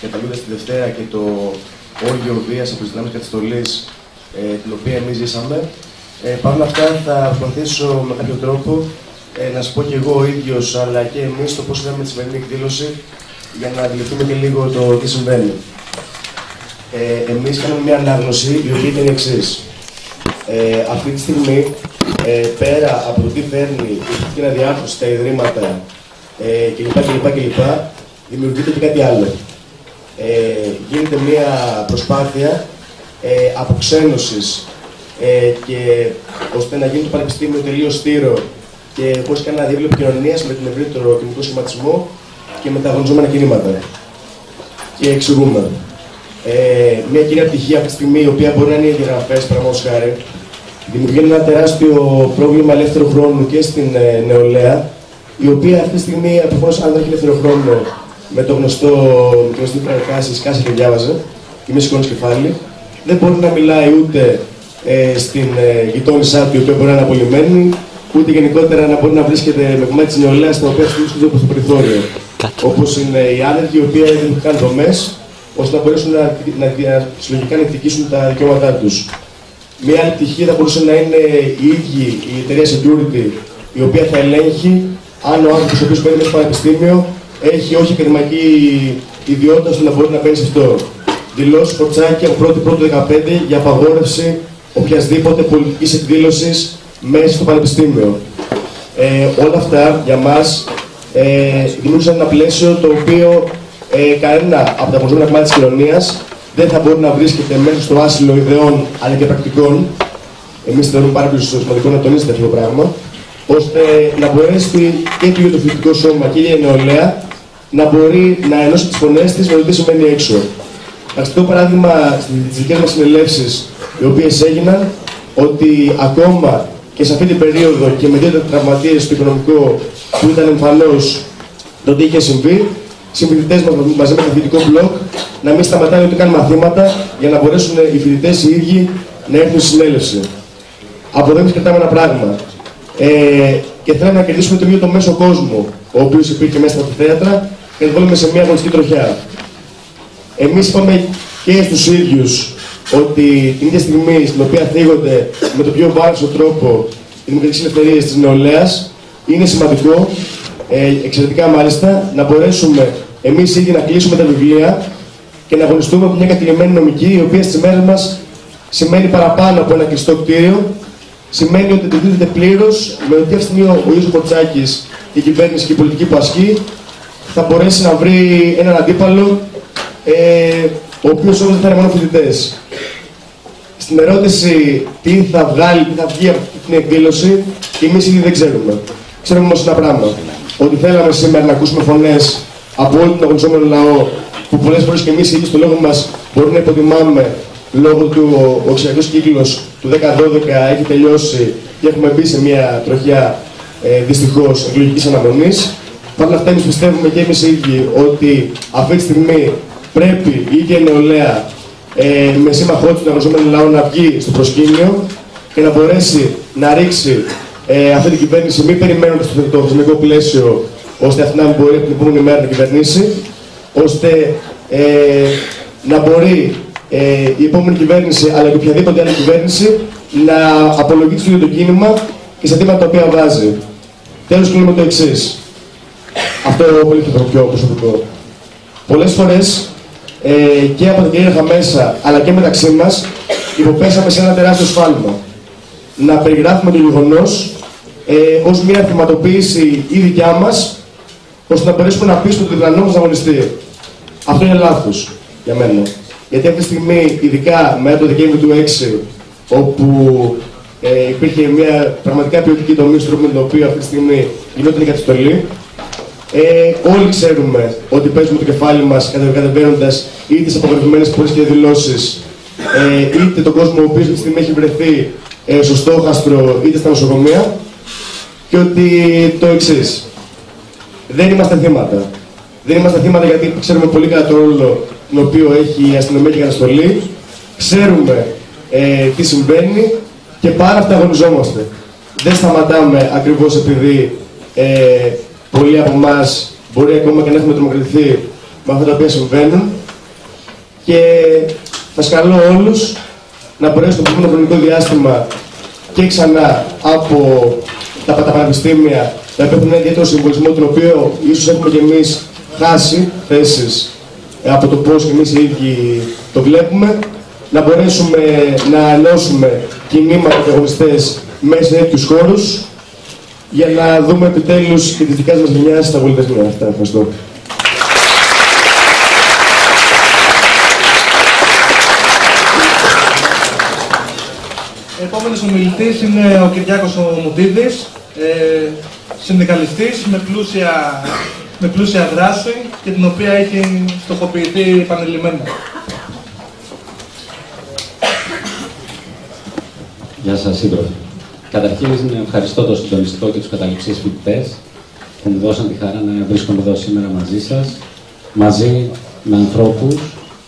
Καταλήγοντας τη Δευτέρα και το όργιο βίας από τις δυνάμεις καταστολής, την οποία εμείς ζήσαμε. Παρ' όλα αυτά θα προσπαθήσω με κάποιο τρόπο να σας πω και εγώ ο ίδιος, αλλά και εμείς το πώς είδαμε τη σημερινή εκδήλωση, για να αντιληφθούμε και λίγο το τι συμβαίνει. Εμείς κάναμε μια ανάγνωση η οποία ήταν η εξής. Αυτή τη στιγμή, πέρα από το τι φέρνει η εθνική αναδιάρθρωση στα ιδρύματα κλπ. Δημιουργείται και κάτι άλλο. Γίνεται μια προσπάθεια αποξένωσης και ώστε να γίνει το πανεπιστήμιο τελείως στήρο και χωρίς κανένα διάβλο επικοινωνίας με τον ευρύτερο κοινωνικό σχηματισμό και με τα αγωνιζόμενα κινήματα. Και εξηγούμε. Μια κύρια πτυχή αυτή τη στιγμή, η οποία μπορεί να είναι οι εγγραφές, παραδείγματος χάρη, δημιουργεί ένα τεράστιο πρόβλημα ελεύθερου χρόνου και στην νεολαία, η οποία αυτή τη στιγμή, προφανώς, αν δεν έχει ελεύθερο χρόνο, με το γνωστό σκάσει και διάβαζε, και μη σηκώνει κεφάλι, δεν μπορεί να μιλάει ούτε στην γειτόνισά του, η οποία μπορεί να είναι απολυμμένη, ούτε γενικότερα να μπορεί να βρίσκεται με κομμάτι της νεολαίας, τα οποία βρίσκονται όπως το περιθώριο. Όπως είναι οι άνεργοι, οι οποίοι δεν έχουν καν δομές, ώστε να μπορέσουν συλλογικά να εκδικήσουν τα δικαιώματά τους. Μία άλλη πτυχή θα μπορούσε να είναι η ίδια η εταιρεία security, η οποία θα ελέγχει αν ο άνθρωπος ο οποίος μπαίνει μέσα στο πανεπιστήμιο έχει όχι ακαδημαϊκή ιδιότητα ώστε να μπορεί να μπαίνει σε αυτό. Δηλώσεις φορτσάκια από 1η-1η-15 για απαγόρευση οποιασδήποτε πολιτικής εκδήλωσης μέσα στο πανεπιστήμιο. Όλα αυτά για μας δημιούργησαν ένα πλαίσιο το οποίο κανένα από τα προσωπικά κομμάτια της κοινωνίας δεν θα μπορεί να βρίσκεται μέσα στο άσυλο ιδεών αλλά και πρακτικών. Εμείς θεωρούμε πάρα πολύ σημαντικό να τονίζεται αυτό το πράγμα, ώστε να μπορέσει και το ιδιωτικό σώμα και η νεολαία να μπορεί να ενώσει τις φωνές της με το τι συμβαίνει έξω. Αυτό παράδειγμα στις δικές μας συνελεύσεις, οι οποίες έγιναν, ότι ακόμα και σε αυτή την περίοδο και με 2 τραυματίες στο οικονομικό που ήταν εμφανώς το τι είχε συμβεί, συμφοιτητές μας μαζί με το φοιτητικό μπλοκ να μην σταματάνε ούτε καν μαθήματα για να μπορέσουν οι φοιτητές οι ίδιοι να έρθουν στη συνέλευση. Από εδώ εμείς κρατάμε ένα πράγμα. Και θέλαμε να κερδίσουμε το ίδιο το μέσο κόσμο, ο οποίος υπήρχε μέσα στα θέατρα, και να το βάλουμε σε μια αγωνιστική τροχιά. Εμείς είπαμε και στους ίδιους ότι την ίδια στιγμή στην οποία θίγονται με τον πιο βάρος τρόπο οι δημοκρατικές ελευθερίες της νεολαίας, είναι σημαντικό, εξαιρετικά μάλιστα, να μπορέσουμε εμείς ήδη να κλείσουμε τα βιβλία και να αγωνιστούμε από μια κατηλημένη νομική, η οποία στις μέρες μας σημαίνει παραπάνω από ένα κλειστό κτίριο. Σημαίνει ότι εντοπίζεται πλήρως με ότι αυτή τη στιγμή ο Ιωσήφ Χορτσάκης, η κυβέρνηση και η πολιτική που ασκεί, θα μπορέσει να βρει έναν αντίπαλο, ο οποίος όμως δεν θα είναι μόνο φοιτητές. Στην ερώτηση τι θα βγει από αυτή την εκδήλωση, εμείς ήδη δεν ξέρουμε. Ξέρουμε όμως ένα πράγμα. Ότι θέλαμε σήμερα να ακούσουμε φωνές από όλο τον αγωνιζόμενο λαό, που πολλές φορές και εμείς ήδη στο λόγο μας μπορούμε να υποτιμάμε, λόγω του ο εξαιρετικός κύκλος του 10-12 έχει τελειώσει και έχουμε μπει σε μια τροχιά δυστυχώς εκλογικής αναμονής. Παρ' όλα αυτά, εμείς πιστεύουμε και εμείς οι ίδιοι ότι αυτή τη στιγμή πρέπει η ίδια η νεολαία με σύμμαχό του τον αγωνιζόμενο λαό να βγει στο προσκήνιο και να μπορέσει να ρίξει αυτή την κυβέρνηση, μη περιμένοντας το θεσμικό πλαίσιο, ώστε αυτή να μπορεί από την επόμενη μέρα να κυβερνήσει, ώστε να μπορεί η επόμενη κυβέρνηση, αλλά και οποιαδήποτε άλλη κυβέρνηση, να απολογεί στο ίδιο το κίνημα και στα θύματα τα οποία βάζει. Τέλος, κλείνουμε το εξής. Αυτό πολύ πιο προσωπικό. Πολλές φορές και από τα κυρίαρχα μέσα, αλλά και μεταξύ μας, υποπέσαμε σε ένα τεράστιο σφάλμα. Να περιγράφουμε το γεγονός ως μια θυματοποίηση η δικιά μας, ώστε να μπορέσουμε να πείσουμε τον διπλανό μας να αγωνιστεί. Αυτό είναι λάθος για μένα. Γιατί αυτή τη στιγμή, ειδικά μετά το Δεκέμβριο του 2006, όπου υπήρχε μια πραγματικά ποιοτική τομή στον τρόπο με τον οποίο αυτή τη στιγμή γινόταν η καταστολή, όλοι ξέρουμε ότι παίζουμε το κεφάλι μας κατεβαίνοντας είτε τις απογραφημένες πορείες και δηλώσεις, είτε τον κόσμο ο οποίος αυτή τη στιγμή έχει βρεθεί στο στόχαστρο είτε στα νοσοκομεία, και ότι το εξής. Δεν είμαστε θύματα. Δεν είμαστε θύματα γιατί ξέρουμε πολύ καλά το ρόλο τον οποίο έχει η αστυνομία και η καταστολή. Ξέρουμε τι συμβαίνει και πάρα αυτά αγωνιζόμαστε. Δεν σταματάμε ακριβώς επειδή πολλοί από εμάς μπορεί ακόμα και να έχουμε τρομοκρατηθεί με αυτά τα οποία συμβαίνουν και σας καλώ όλους να μπορέσουν το επόμενο χρονικό διάστημα και ξανά από τα πανεπιστήμια να έχουν ένα ιδιαίτερο συμβολισμό, τον οποίο ίσως έχουμε κι εμείς χάσει θέσεις από το πώς και εμείς οι ίδιοι το βλέπουμε, να μπορέσουμε να ενώσουμε κινήματα και αγωνιστές μέσα σε τέτοιους χώρους για να δούμε επιτέλους και τις δικές μας γενιάς στα πολιτισμία. Αυτά, ευχαριστώ. Επόμενος ομιλητής είναι ο Κυριάκος ο Μουτίδης, συνδικαλιστής με πλούσια δράση και την οποία έχει στοχοποιηθεί επανειλημμένα. Γεια σας, σύντροφοι. Καταρχήν, ευχαριστώ το συντονιστικό και τους καταληψείς φοιτητές που μου δώσαν τη χαρά να βρίσκομαι εδώ σήμερα μαζί σας, μαζί με ανθρώπους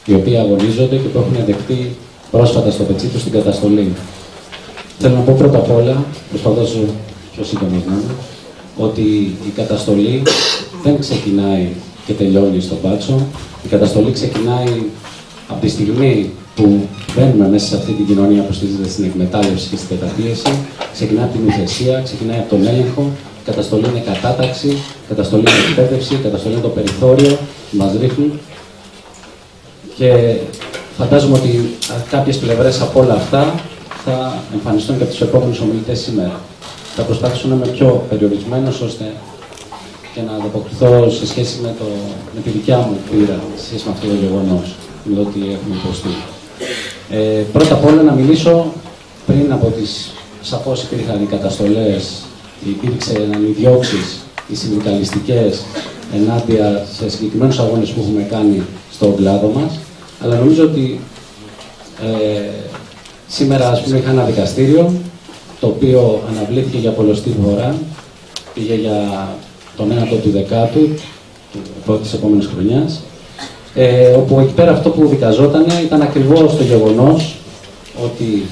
οι οποίοι αγωνίζονται και που έχουν δεχτεί πρόσφατα στο πετσί τους την καταστολή. Θέλω να πω πρώτα απ' όλα, προσπαθώ πιο σύντομος να είμαι, ότι η καταστολή δεν ξεκινάει και τελειώνει στον Πάτσο. Η καταστολή ξεκινάει από τη στιγμή που μπαίνουμε μέσα σε αυτή την κοινωνία που στηρίζεται στην εκμετάλλευση και στην καταπίεση. Ξεκινάει από την ουθεσία, ξεκινάει από τον έλεγχο. Η καταστολή είναι κατάταξη, η καταστολή είναι εκπαίδευση, η καταστολή είναι το περιθώριο που μας ρίχνουν. Και φαντάζομαι ότι κάποιες πλευρές από όλα αυτά θα εμφανιστούν και από τους επόμενους ομιλητές σήμερα. Θα προσπαθήσω να είμαι πιο περιορισμένος ώστε και να ανταποκριθώ σε σχέση με τη δικιά μου πείρα, σε σχέση με αυτό το γεγονός, με το ότι έχουμε υποστεί. Πρώτα απ' όλα να μιλήσω πριν από τις σαφώς υπήρχαν οι καταστολές, υπήρξαν οι διώξεις, οι συνδικαλιστικές ενάντια σε συγκεκριμένους αγώνες που έχουμε κάνει στον κλάδο μας, αλλά νομίζω ότι σήμερα, ας πούμε, είχα ένα δικαστήριο το οποίο αναβλήθηκε για πολλωστή φορά, πήγε για τον ένατο του 10ου της επόμενης χρονιάς, όπου εκεί πέρα αυτό που δικαζόταν ήταν ακριβώς το γεγονός ότι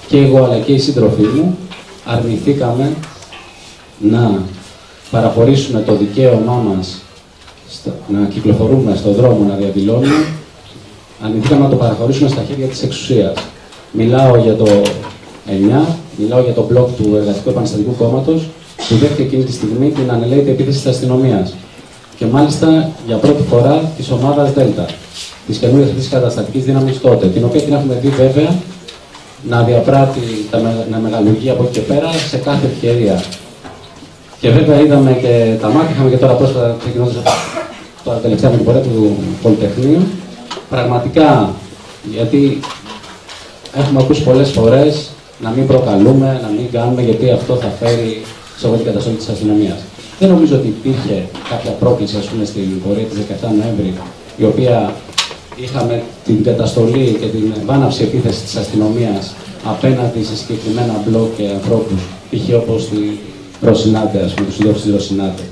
και εγώ αλλά και οι σύντροφοί μου αρνηθήκαμε να παραχωρήσουμε το δικαίωμά μας να κυκλοφορούμε στον δρόμο, να διαδηλώνουμε, αρνηθήκαμε να το παραχωρήσουμε στα χέρια της εξουσίας. Μιλάω για το 9, μιλάω για το μπλοκ του Εργατικού Επαναστατικού Κόμματος που δέχτηκε εκείνη τη στιγμή την ανελαίτη επίθεση της αστυνομίας. Και μάλιστα για πρώτη φορά της ομάδας ΔΕΛΤΑ, της καινούριας αυτής καταστατικής δύναμης τότε, την οποία την έχουμε δει βέβαια να διαπράττει να μεγαλουργεί από εκεί και πέρα σε κάθε ευκαιρία. Και βέβαια είδαμε και τα μάτια, είχαμε και τώρα πρόσφατα ξεκινώντας τώρα τελευταία με την πορεία του Πολυτεχνείου. Πραγματικά, γιατί έχουμε ακούσει πολλές φορές να μην προκαλούμε, να μην κάνουμε, γιατί αυτό θα φέρει σε όλη την καταστολή της αστυνομίας. Δεν νομίζω ότι υπήρχε κάποια πρόκληση, ας πούμε, στην πορεία της 17 Νοέμβρη, η οποία είχαμε την καταστολή και την βάναυση επίθεση της αστυνομίας απέναντι σε συγκεκριμένα μπλοκ και ανθρώπους, π.χ. όπως τη Ρωσινάτε, ας πούμε, τους συντρόφους της Ρωσινάτε,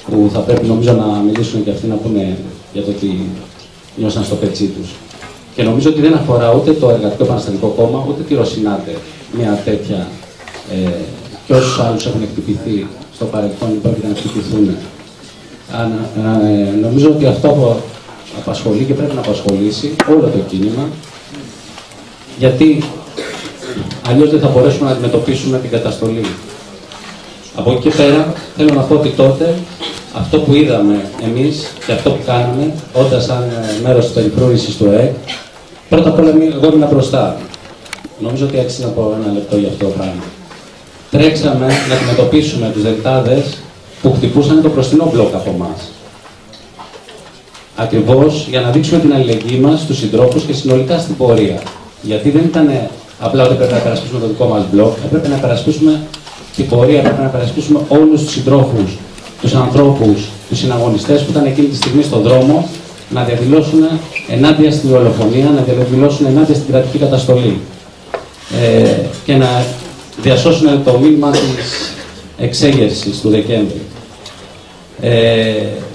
που θα πρέπει νομίζω να μιλήσουν και αυτοί να πούνε για το ότι νιώσαν στο πετσί τους. Και νομίζω ότι δεν αφορά ούτε το Εργατικό Επαναστατικό Κόμμα, ούτε τη Ρωσινάτε μια τέτοια και όσους άλλους έχουν χτυπηθεί στο παρελθόν ή πρόκειται να χτυπηθούν. Νομίζω ότι αυτό απασχολεί και πρέπει να απασχολήσει όλο το κίνημα, γιατί αλλιώς δεν θα μπορέσουμε να αντιμετωπίσουμε την καταστολή. Από εκεί και πέρα θέλω να πω ότι τότε αυτό που είδαμε εμείς και αυτό που κάναμε, όντας σαν μέρος της περιφρούρησης του ΕΕΚ, πρώτα απ' όλα εγώ ήμουν μπροστά. Νομίζω ότι άξιζε να πω ένα λεπτό για αυτό το πράγμα. Τρέξαμε να αντιμετωπίσουμε τους δελτάδες που χτυπούσαν το μπροστινό μπλοκ από εμάς. Ακριβώς για να δείξουμε την αλληλεγγύη μας στους συντρόφους και συνολικά στην πορεία. Γιατί δεν ήταν απλά ότι πρέπει να υπερασπίσουμε το δικό μας μπλοκ, έπρεπε να υπερασπίσουμε την πορεία, έπρεπε να υπερασπίσουμε όλους τους συντρόφους, τους ανθρώπους, τους συναγωνιστές που ήταν εκείνη τη στιγμή στον δρόμο να διαδηλώσουν ενάντια στην δολοφονία, να διαδηλώσουν ενάντια στην κρατική καταστολή και να διασώσουν το μήνυμα της εξέγερσης του Δεκέμβρη.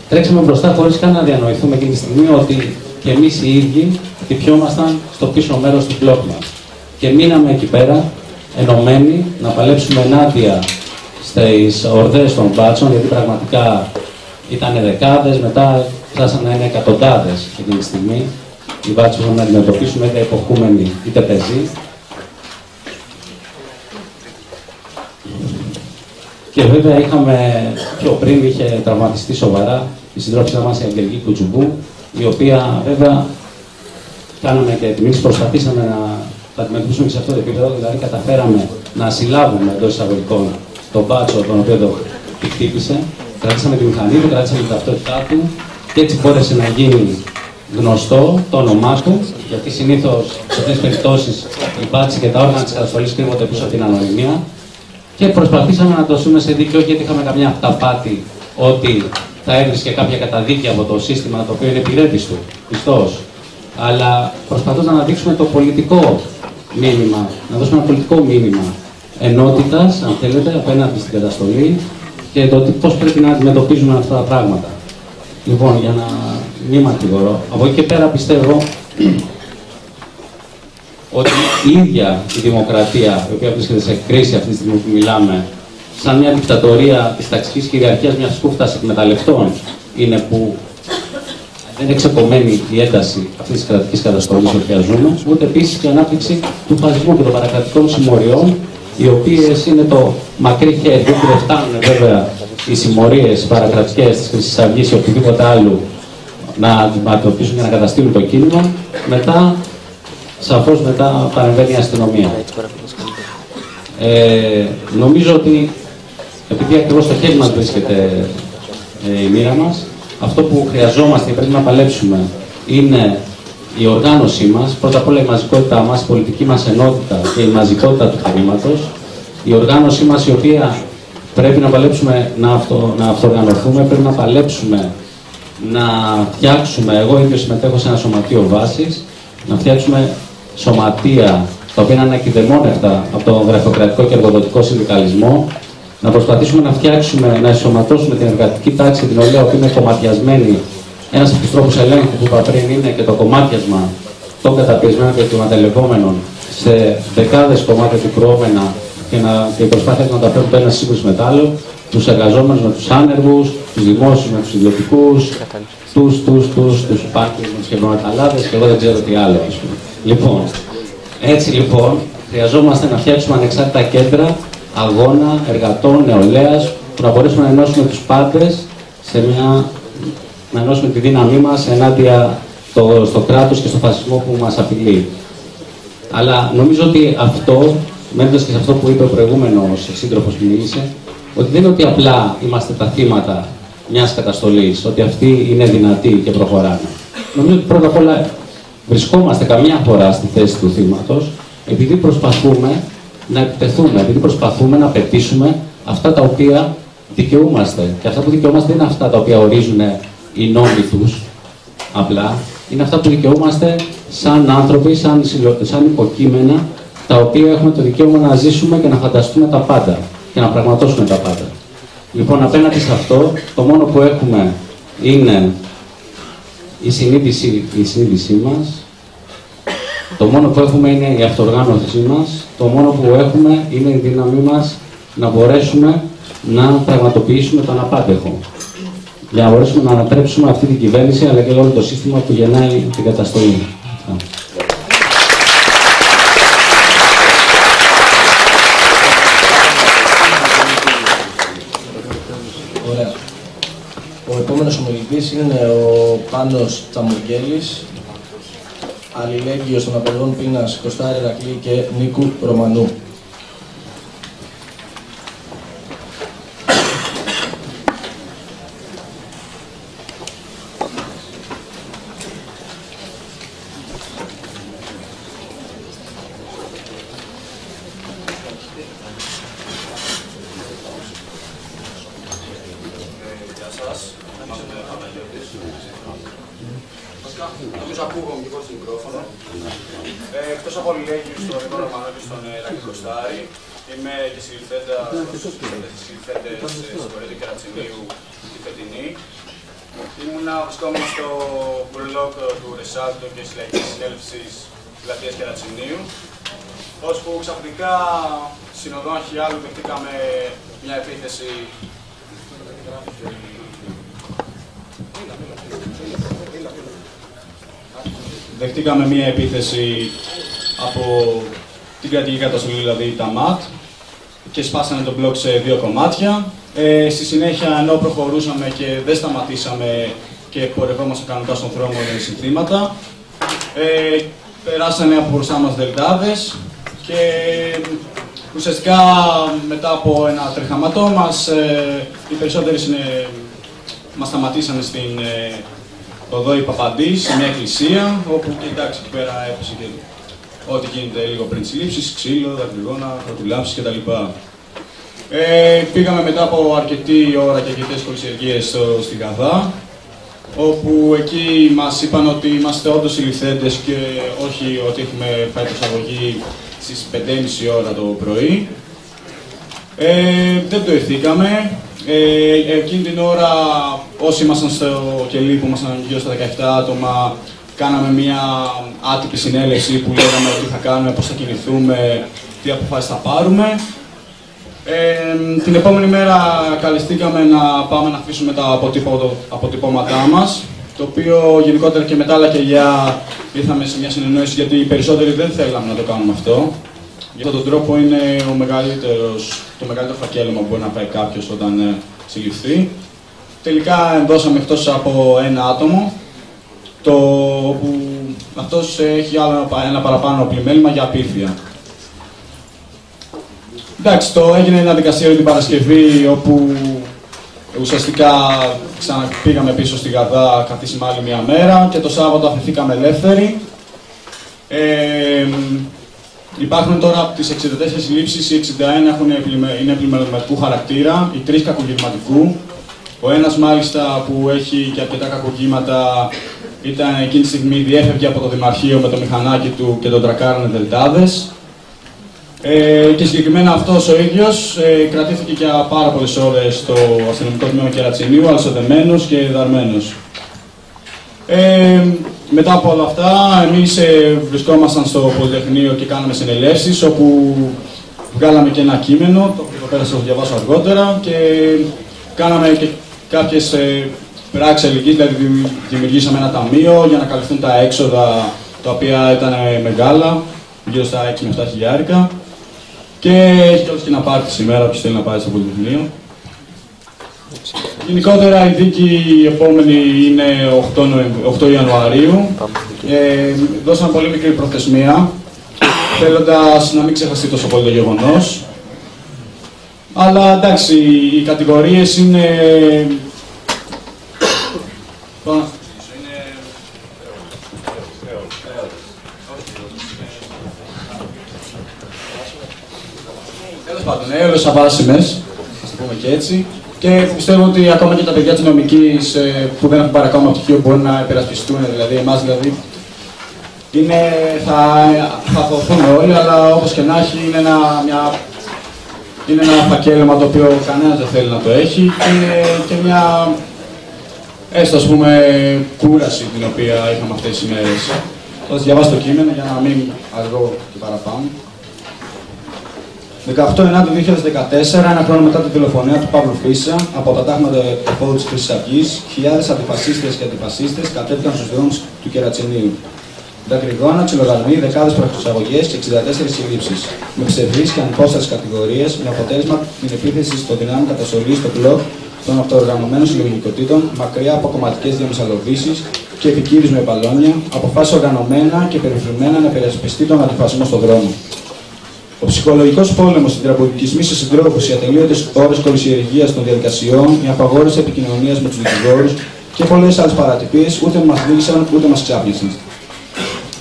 Τρέξαμε μπροστά χωρίς καν να διανοηθούμε εκείνη τη στιγμή ότι και εμείς οι ίδιοι χτυπιόμασταν στο πίσω μέρος του μπλοκ μας. Και μείναμε εκεί πέρα ενωμένοι να παλέψουμε ενάντια στις ορδές των μπάτσων, γιατί πραγματικά ήταν δεκάδες, μετά φτάσαν να είναι εκατοντάδες εκείνη τη στιγμή. Οι βάτσοι που είχαν να αντιμετωπίσουμε, είτε υποκούμενοι είτε πεζοί. Και βέβαια πιο πριν είχε τραυματιστεί σοβαρά η συντρόφισσά μας η Αγγελική Κουτσουμπού, η οποία βέβαια κάναμε και εμείς προσπαθήσαμε να τα αντιμετωπίσουμε και σε αυτό το επίπεδο, δηλαδή καταφέραμε να συλλάβουμε εντός εισαγωγικών τον μπάτσο τον οποίο τη χτύπησε, κρατήσαμε τη μηχανή του, κρατήσαμε την ταυτότητά του και έτσι μπόρεσε να γίνει γνωστό το όνομά του, γιατί συνήθως σε αυτές τις περιπτώσεις οι μπάτσοι και τα όργανα της καταστολής κρύβονται πίσω από την ανωνυμία. Και προσπαθήσαμε να το σούμε σε δίκαιο, γιατί είχαμε καμιά αυταπάτη ότι θα έβρισκε κάποια καταδίκη από το σύστημα το οποίο είναι υπηρέτης του, πιστός. Αλλά προσπαθώντας να αναδείξουμε το πολιτικό μήνυμα, να δώσουμε ένα πολιτικό μήνυμα ενότητας, αν θέλετε, απέναντι στην καταστολή και το πώς πρέπει να αντιμετωπίζουμε αυτά τα πράγματα. Λοιπόν, για να μην μακρηγορώ, από εκεί και πέρα πιστεύω ότι η ίδια η δημοκρατία, η οποία βρίσκεται σε κρίση αυτή τη στιγμή που μιλάμε, σαν μια δικτατορία της ταξικής κυριαρχίας μιας σκούφτας εκμεταλλευτών, είναι που δεν είναι ξεκομμένη η ένταση αυτής της κρατικής καταστολής που ζούμε, ούτε επίσης και η ανάπτυξη του φασισμού και των παρακρατικών συμμοριών, οι οποίες είναι το μακρύ χέρι, που δεν φτάνουν βέβαια οι συμμορίες παρακρατικές της Χρυσής Αυγής ή οτιδήποτε άλλο να αντιμετωπίσουν και να καταστήλουν το κίνημα, σαφώς μετά παρεμβαίνει η αστυνομία. Νομίζω ότι επειδή ακριβώς στο χέρι μας βρίσκεται η μοίρα μας, αυτό που χρειαζόμαστε και πρέπει να παλέψουμε είναι η οργάνωσή μας, πρώτα απ' όλα η μαζικότητά μας, η πολιτική μας ενότητα και η μαζικότητα του χρήματος, η οργάνωσή μας η οποία πρέπει να παλέψουμε να αυτοοργανωθούμε, πρέπει να παλέψουμε να φτιάξουμε, εγώ ίδιος συμμετέχω σε ένα σωματείο βάσης, να φτιάξουμε σωματεία τα οποία είναι ακειδεμόνευτα από τον γραφειοκρατικό και εργοδοτικό συνδικαλισμό, να προσπαθήσουμε να φτιάξουμε, να ενσωματώσουμε την εργατική τάξη, την οποία είναι κομματιασμένη. Ένας από τους τρόπους ελέγχου που είπα πριν είναι και το κομμάτιασμα των καταπιεσμένων και εκμεταλλευόμενων σε δεκάδες κομμάτια τυπρώμενα και η προσπάθεια να τα φέρουν το ένα σύγκρουση με το άλλο, τους εργαζόμενους με τους άνεργους, τους δημόσιους με τους ιδιωτικούς, τους υπάρχους με τους χειρομεταλλάδες και εγώ δεν ξέρω τι άλλο. Λοιπόν, έτσι λοιπόν, χρειαζόμαστε να φτιάξουμε ανεξάρτητα κέντρα αγώνα εργατών, νεολαίας, που να μπορέσουμε να ενώσουμε τους πάντες να ενώσουμε τη δύναμή μας ενάντια στο κράτος και στο φασισμό που μας απειλεί. Αλλά νομίζω ότι αυτό, μένοντας και σε αυτό που είπε ο προηγούμενος σύντροφος που μίλησε, ότι δεν είναι ότι απλά είμαστε τα θύματα μιας καταστολής, ότι αυτοί είναι δυνατοί και προχωράνε. Νομίζω ότι πρώτα απ' όλα βρισκόμαστε καμιά φορά στη θέση του θύματος, επειδή προσπαθούμε να επιτεθούμε, επειδή προσπαθούμε να πετύσουμε αυτά τα οποία δικαιούμαστε. Και αυτά που δικαιούμαστε δεν είναι αυτά τα οποία ορίζουν οι νόμοι τους, απλά. Είναι αυτά που δικαιούμαστε σαν άνθρωποι, σαν υποκείμενα, τα οποία έχουμε το δικαίωμα να ζήσουμε και να φανταστούμε τα πάντα και να πραγματώσουμε τα πάντα. Λοιπόν, απέναντι σε αυτό, το μόνο που έχουμε είναι η συνείδησή μας, το μόνο που έχουμε είναι η αυτοοργάνωσή μας, το μόνο που έχουμε είναι η δύναμή μας να μπορέσουμε να πραγματοποιήσουμε τον απάντεχο. Για να μπορέσουμε να ανατρέψουμε αυτή την κυβέρνηση, αλλά και όλο το σύστημα που γεννάει την καταστολή. Ωραία. Ο επόμενος ομιλητής είναι ο Πάνος Τσαμουργέλης, αλληλέγγυος των απεργών πείνας Κωστάρη Ηρακλή και Νίκου Ρωμανού. Νομίζω ακούγομαι και εγώ στο μικρόφωνο. Εκτός από αλληλέγγυους στον Νίκο Ρωμανό και στον Ηρακλή Κωστάρη, είμαι και συλληφθέντες Κερατσινίου τη φετινή. Βρισκόμουν στο μπλοκ του Ρεσάλτο και της Λαϊκής Συνέλευσης Πλατείας Κερατσινίου, ώσπου ξαφνικά συνοδών Χιάλου δεχτήκαμε μια επίθεση δεχτήκαμε μία επίθεση από την κρατική καταστολή, δηλαδή τα ΜΑΤ, και σπάσανε το μπλοκ σε 2 κομμάτια. Στη συνέχεια, ενώ προχωρούσαμε και δεν σταματήσαμε και πορευόμαστε κανονικά στον δρόμο με συνθήματα, περάσανε από μπροστά μας δελτάδες και ουσιαστικά μετά από ένα τρεχαματό μας, οι περισσότεροι μας σταματήσανε στην οδό Παπαντής, σε μια εκκλησία, όπου και εντάξει, εκεί πέρα έπεσε και ό,τι γίνεται λίγο πριν συλλήψεις, ξύλο, δακρυγόνα, χαρτουλάψεις κτλ. Πήγαμε μετά από αρκετή ώρα και αρκετές κολυσιεργίες στη Γαδά, όπου εκεί μας είπαν ότι είμαστε όντως συλληφθέντες και όχι ότι έχουμε φάει προσαγωγή στις 5:30 ώρα το πρωί. Δεν το ηθήκαμε. Εκείνη την ώρα, όσοι ήμασταν στο κελί, που ήμασταν γύρω στα 17 άτομα, κάναμε μια άτυπη συνέλευση που λέγαμε τι θα κάνουμε, πώς θα κινηθούμε, τι αποφάσεις θα πάρουμε. Την επόμενη μέρα καλεστήκαμε να πάμε να αφήσουμε τα αποτυπώματά μας, το οποίο γενικότερα και μετά άλλα κελιά ήρθαμε σε μια συνεννόηση, γιατί οι περισσότεροι δεν θέλαμε να το κάνουμε αυτό. Για αυτόν τον τρόπο είναι το μεγαλύτερο φακέλωμα που μπορεί να φάει κάποιος όταν συλληφθεί. Τελικά δώσαμε εκτός από ένα άτομο, που αυτός έχει άλλο ένα παραπάνω πλημέλημα για απίθεια. Εντάξει, έγινε ένα δικαστήριο την Παρασκευή, όπου ουσιαστικά ξαναπήγαμε πίσω στη Γαδά, καθίσαμε άλλη μια μέρα και το Σάββατο αφηθήκαμε ελεύθεροι. Υπάρχουν τώρα από τις 64 συλλήψεις, οι 61 είναι πλημελωματικού χαρακτήρα, οι 3 κακουργηματικού. Ο ένας μάλιστα που έχει και αρκετά κακουργήματα ήταν εκείνη τη στιγμή, διέφευγε από το Δημαρχείο με το μηχανάκι του και τον τρακάρανε δελτάδες. Και συγκεκριμένα αυτός ο ίδιος κρατήθηκε για πάρα πολλές ώρες στο αστυνομικό τμήμα Κερατσινίου, αλσοδεμένος και δαρμένος. Μετά από όλα αυτά, εμείς βρισκόμασταν στο Πολυτεχνείο και κάναμε συνελεύσεις, όπου βγάλαμε και ένα κείμενο, το οποίο πέρασα να το διαβάσω αργότερα, και κάναμε και κάποιες πράξεις αλληλεγγύης, δηλαδή δημιουργήσαμε ένα ταμείο για να καλυφθούν τα έξοδα, τα οποία ήταν μεγάλα, γύρω στα 6 με 7 χιλιάρικα. Και έχει κιόλας και ένα πάρτι σήμερα, όποιος θέλει να πάει στο Πολυτεχνείο. Γενικότερα η δίκη η επόμενη είναι 8 Ιανουαρίου. Δώσαμε πολύ μικρή προθεσμία, θέλοντας να μην ξεχαστεί τόσο πολύ το γεγονός. Αλλά εντάξει, οι κατηγορίες είναι... Τέλος πάντων, όλες αβάσιμες, ας το πούμε και έτσι. Και πιστεύω ότι ακόμα και τα παιδιά της νομικής που δεν έχουν πάρει ακόμα πτυχίο μπορούν να υπερασπιστούν, δηλαδή εμάς δηλαδή. Θα δοθούν όλοι, αλλά όπως και να έχει είναι ένα φακέλωμα το οποίο κανένας δεν θέλει να το έχει και είναι και μια έστω ας πούμε κούραση την οποία είχαμε αυτές τις ημέρες. Θα σας διαβάσω το κείμενο για να μην αργώ και παραπάνω. 18 Ιανουαρίου 2014, ένα χρόνο μετά τη δολοφονία του Παύλου Φίσα, από τα τάγματα εφόδου της Χρυσής Αυγής, χιλιάδες αντιφασίστες και αντιφασίστες κατέβηκαν στους δρόμους του Κερατσινίου. Δακρυγόνα, ξυλοδαρμοί, δεκάδες προσαγωγές και 64 συλλήψεις. Με ψευδείς και ανυπόστατες κατηγορίες, με αποτέλεσμα την επίθεση στο δυνάμει καταστολή στο μπλοκ των αυτοοργανωμένων συλλογικοτήτων, μακριά από κομματικές διαμεσαλοβήσεις και επικύρισμα επαλώνια, αποφάσισε οργανωμένα και περιφρουρημένα να υπερασπιστεί τον αντιφασισμό στον δρόμο. Ο ψυχολογικός πόλεμος, οι τραυματισμοί σε συντρόφους, οι ατελείωτες ώρες κολυσιεργίας των διαδικασιών, η απαγόρευση επικοινωνίας με τους δικηγόρους και πολλές άλλες παρατυπίες ούτε μας λύγησαν ούτε μας ξάπνισαν.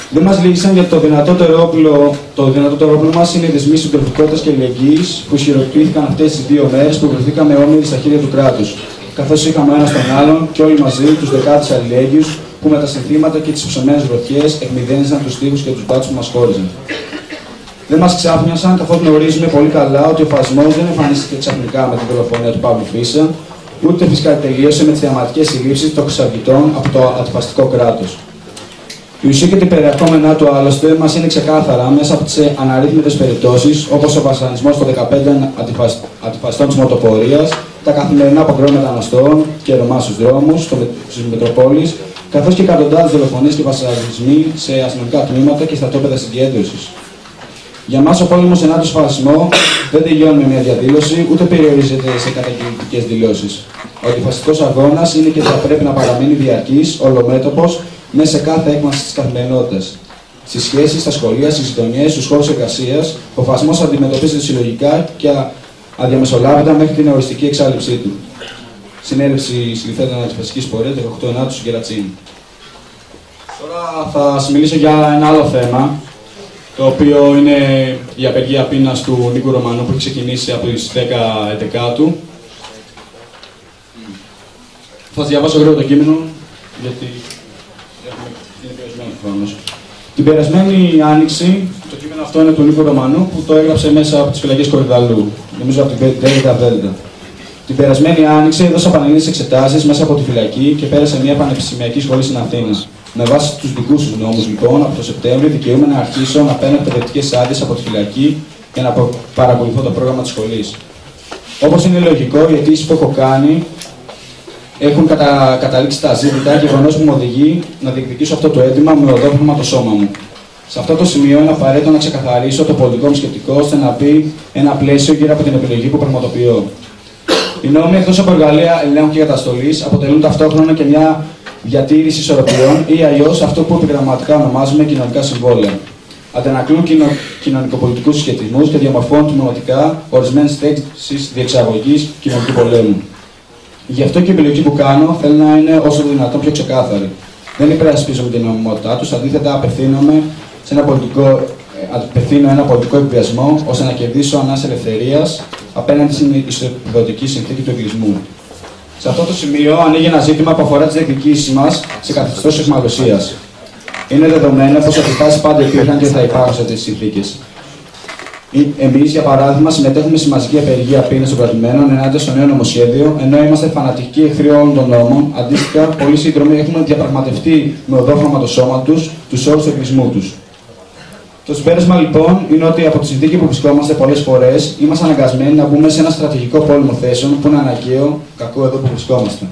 Δεν μας λύγησαν γιατί το δυνατότερο όπλο μας είναι οι δεσμοί συντροφικότητας και αλληλεγγύης που ισχυροποιήθηκαν αυτές τις 2 μέρες που βρεθήκαμε όμοιροι στα χέρια του κράτους. Καθώς είχαμε ένας τον άλλον και όλοι μαζί τους δεκάδες αλληλέγγυους που με τα συνθήματα και τις ψωμένες γροθιές εκμυδένιζαν τους τείχους και τους μπάτσους που μας χώριζαν. Δεν μας ξάφνιασαν, καθώς γνωρίζουμε πολύ καλά ότι ο φασμός δεν εμφανίστηκε ξαφνικά με την δολοφονία του Παύλου Φίσα, ούτε φυσικά τελείωσε με τις θεαματικές συλλήψεις των Χρυσαυγητών από το αντιφασιστικό κράτος. Η ουσία και τα περιεχόμενά του άλλωστε μας είναι ξεκάθαρα μέσα από τις αναρρύθμιτες περιπτώσεις, όπως ο βασανισμός των 15 αντιφασιστών της μοτοπορίας, τα καθημερινά πογκρόμ μεταναστών και Ρωμά στους δρόμους της Μητροπόλης καθώς και εκατοντάδες δολοφονίες και βασανισμοί σε αστυνομικά τμήματα και στρατόπεδα συγκέντρωσης. Για μας ο πόλεμος ενάντια στον φασισμό δεν τελειώνει με μια διαδήλωση, ούτε περιορίζεται σε καταγγελτικές δηλώσεις. Ο αντιφασιστικός αγώνας είναι και θα πρέπει να παραμείνει διαρκής, ολομέτωπος, μέσα σε κάθε έκμαση της καθημερινότητας. Στις σχέσεις, στα σχολεία, στις γειτονιές, στους χώρους εργασίας, ο φασισμός αντιμετωπίζεται συλλογικά και αδιαμεσολάβητα μέχρι την οριστική εξάλληψή του. Συνέλευση συλληφθέντων αντιφασιστικής πορείας, 18 Νάτους, Κερατσίνη. Τώρα θα σας μιλήσω για ένα άλλο θέμα, το οποίο είναι η απεργία πείνας του Νίκου Ρωμανού που έχει ξεκινήσει από τις 10 Θα σας διαβάσω γρήγορα το κείμενο, γιατί είναι περιορισμένο ο χρόνος. Την περασμένη Άνοιξη, το κείμενο αυτό είναι του Νίκου Ρωμανού που το έγραψε μέσα από τις φυλακές Κορυδαλού, νομίζω από την Δέλτα. Την περασμένη Άνοιξη έδωσα πανελλήνιες εξετάσεις μέσα από τη φυλακή και πέρασα μια πανεπιστημιακή σχολή στην Αθήνα. Με βάση τους δικούς τους νόμους, λοιπόν, από το Σεπτέμβριο δικαιούμαι να αρχίσω να παίρνω εκπαιδευτικές άδειες από τη φυλακή και να παρακολουθώ το πρόγραμμα της σχολής. Όπως είναι λογικό, οι αιτήσεις που έχω κάνει έχουν καταλήξει τα ζήτητα, γεγονός που με οδηγεί να διεκδικήσω αυτό το αίτημα με οδόφρονμα το σώμα μου. Σε αυτό το σημείο είναι απαραίτητο να ξεκαθαρίσω το πολιτικό μου σκεπτικό ώστε να μπει ένα πλαίσιο γύρω από την επιλογή που πραγματοποιώ. Οι νόμοι, εκτός από εργαλεία ελέγχου και καταστολής, αποτελούν ταυτόχρονα και μια διατήρηση ισορροπιών ή αλλιώς αυτό που επιγραμματικά ονομάζουμε κοινωνικά συμβόλαια. Αντανακλούν κοινωνικοπολιτικούς συσχετισμούς και διαμορφώνουν τμηματικά ορισμένες θέσεις διεξαγωγής κοινωνικού πολέμου. Γι' αυτό και η επιλογή που κάνω θέλω να είναι όσο το δυνατόν πιο ξεκάθαρη. Δεν υπερασπίζομαι την νομιμότητά τους, αντίθετα απευθύνω ένα πολιτικό εκβιασμό ώστε να κερδίσω ανάσα ελευθερίας απέναντι στην ισοπεδωτική συνθήκη του εγκλισμού. Σε αυτό το σημείο ανοίγει ένα ζήτημα που αφορά τις διεκδικήσεις μας σε καθεστώς αιχμαλωσίας. Είναι δεδομένο πως αντιστάσεις πάντα υπήρχαν και θα υπάρχουν σε αυτές τις συνθήκες. Εμείς, για παράδειγμα, συμμετέχουμε στη μαζική απεργία πείνας των κρατουμένων ενάντια στο νέο νομοσχέδιο, ενώ είμαστε φανατικοί εχθροί όλων των νόμων. Αντίστοιχα, πολλοί σύντρομοι έχουμε διαπραγματευτεί με οδόφρονμα το σώμα τους τους όρους του εγκλισμού τους. Το συμπέρασμα λοιπόν είναι ότι από τη συνθήκη που βρισκόμαστε πολλές φορές είμαστε αναγκασμένοι να μπούμε σε ένα στρατηγικό πόλεμο θέσεων που είναι αναγκαίο, κακό εδώ που βρισκόμαστε.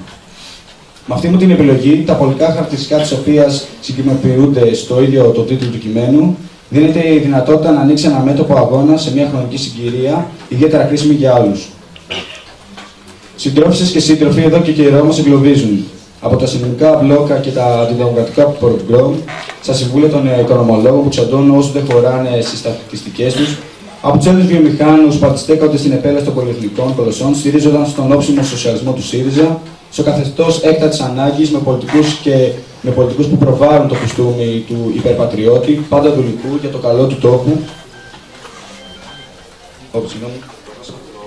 Με αυτή μου την επιλογή, τα πολιτικά χαρακτηριστικά της οποίας συγκεκριμενοποιούνται στο ίδιο το τίτλο του κειμένου, δίνεται η δυνατότητα να ανοίξει ένα μέτωπο αγώνα σε μια χρονική συγκυρία, ιδιαίτερα κρίσιμη για άλλους. Συντρόφισσες και σύντροφοι εδώ και καιρό μας εγκλωβίζουν. Από τα αστυνομικά μπλόκα και τα αντιδημοκρατικά πογκρόμ, στα συμβούλια των οικονομολόγων που τσαντώνουν όσους δεν χωράνε στις στατιστικές τους, από τους Έλληνες βιομηχάνους που αντιστέκονται στην επέλαση των πολυεθνικών κολοσσών, στηρίζονταν στον όψιμο σοσιαλισμό του ΣΥΡΙΖΑ, στο καθεστώς έκτακτης ανάγκης με πολιτικούς που προβάλλουν το κουστούμι του υπερπατριώτη, πάντα δουλικού για το καλό του τόπου,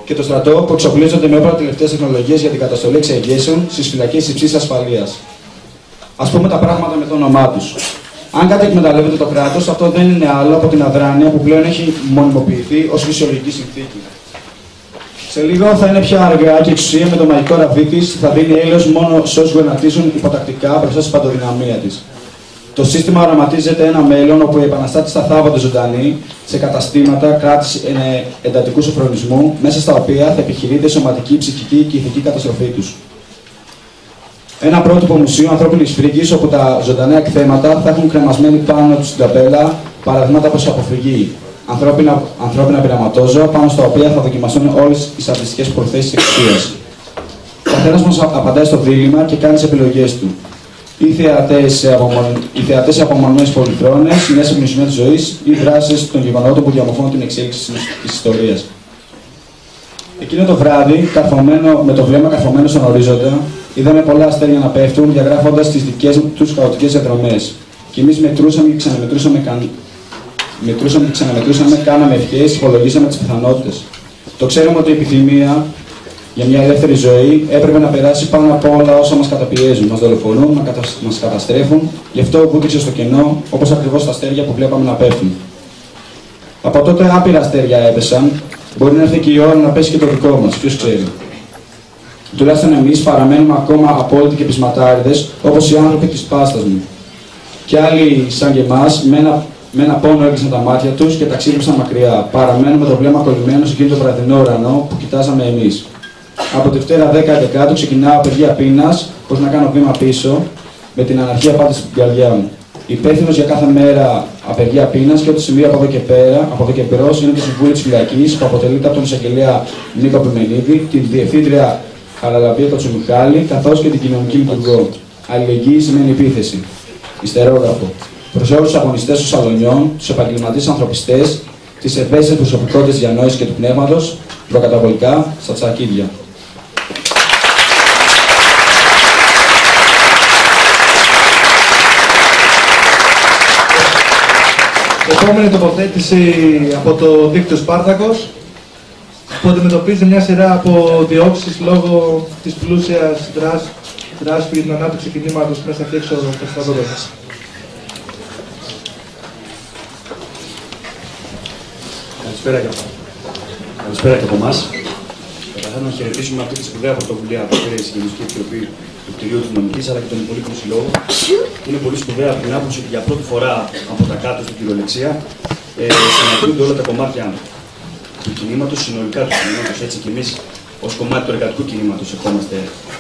και το στρατό που εξοπλίζονται με όπλα τελευταίας τεχνολογίας για την καταστολή εξεγέρσεων στις φυλακές υψής ασφαλείας. Ας πούμε τα πράγματα με το όνομά τους. Αν κάτι εκμεταλλεύεται το κράτος, αυτό δεν είναι άλλο από την αδράνεια που πλέον έχει μονιμοποιηθεί ως φυσιολογική συνθήκη. Σε λίγο θα είναι πια αργά και η εξουσία με το μαγικό ραβδί της θα δίνει έλεος μόνο σε όσους γονατίζουν υποτακτικά μπροστά στην παντοδυναμία της. Το σύστημα οραματίζεται ένα μέλλον όπου οι επαναστάτες θα θάβονται ζωντανοί σε καταστήματα κράτης εντατικού σοφρονισμού, μέσα στα οποία θα επιχειρείται σωματική, ψυχική και ηθική καταστροφή τους. Ένα πρότυπο μουσείο ανθρώπινης φρίκης, όπου τα ζωντανά εκθέματα θα έχουν κρεμασμένη πάνω τους στην ταπέλα παραδείγματα προς αποφυγή. Ανθρώπινα πειραματόζωα, πάνω στα οποία θα δοκιμαστούν όλες οι σαντιστικές προθέσεις της εξουσίας. Καθένας μας απαντάει στο δίλημμα και κάνει τις επιλογές του. Οι θεατές σε απομονωμένες πολυθρόνες, μια συγκνησιμένη ζωής ή δράσεις των γεγονότων που διαμορφώνουν την εξέλιξη της ιστορίας. Εκείνο το βράδυ, με το βλέμμα καρφωμένο στον ορίζοντα, είδαμε πολλά αστέρια να πέφτουν, διαγράφοντας τις δικές τους χαοτικές διαδρομές. Και εμείς μετρούσαμε και ξαναμετρούσαμε, κάναμε ευχές, υπολογίσαμε τις πιθανότητες. Το ξέρουμε ότι η επιθυμία για μια ελεύθερη ζωή έπρεπε να περάσει πάνω από όλα όσα μας καταπιέζουν, μας δολοφονούν, μας καταστρέφουν, γι' αυτό βούτυξε στο κενό, όπως ακριβώς τα αστέρια που βλέπαμε να πέφτουν. Από τότε άπειρα αστέρια έπεσαν, μπορεί να έρθει και η ώρα να πέσει και το δικό μας, ποιος ξέρει. Τουλάχιστον εμείς παραμένουμε ακόμα απόλυτοι και πεισματάριδες, όπως οι άνθρωποι της πάστας μου. Κι άλλοι, σαν και εμάς, με ένα πόνο έκλεισαν τα μάτια τους και ταξίδεψαν μακριά. Παραμένουμε το βλέμμα κολλημένο σε εκείνο το βραδινό ουρανό που κοιτάζαμε εμείς. Από Δευτέρα 10 Δεκάτου ξεκινάω απεργία πείνας, πώς να κάνω βήμα πίσω, με την αναρχία πάντα στην καρδιά μου. Υπεύθυνος για κάθε μέρα απεργία πείνας και ό,τι συμβεί από εδώ και μπρος είναι το Συμβούλιο της Φυλακής που αποτελείται από τον εισαγγελέα Νίκο Επιμενίδη, την Διευθύντρια Χαραλαμπία Κατσουμιχάλη καθώς και την κοινωνική λειτουργό. Αλληλεγγύη σημαίνει επίθεση. Ιστερόγραφο. Προς όλους τους αγωνιστές των σαλονιών, τους επαγγελματίες ανθρωπιστές, τις ευαίσθητες προσωπικότητες διανόησης και του πνεύματος, προκαταβολικά στα τσακίδια. Επόμενη τοποθέτηση από το δίκτυο Σπάρτακος, που αντιμετωπίζει μια σειρά από διώξεις λόγω της πλούσιας δράσης για την ανάπτυξη κινήματος μέσα και έξω από το στρατόπεδο. Καλησπέρα και από εμάς. Καταρχάς να χαιρετήσουμε αυτή τη σπουδαία πρωτοβουλία που πήρε η Συγγενική Επιτροπή του κτηρίου της Νομικής αλλά και των υπολείπων συλλόγων. Είναι πολύ σπουδαία από την άποψη ότι για πρώτη φορά από τα κάτω στην κυριολεξία συναντούνται όλα τα κομμάτια του κινήματος, συνολικά του κινήματος. Έτσι και εμείς ως κομμάτι του εργατικού κινήματος ερχόμαστε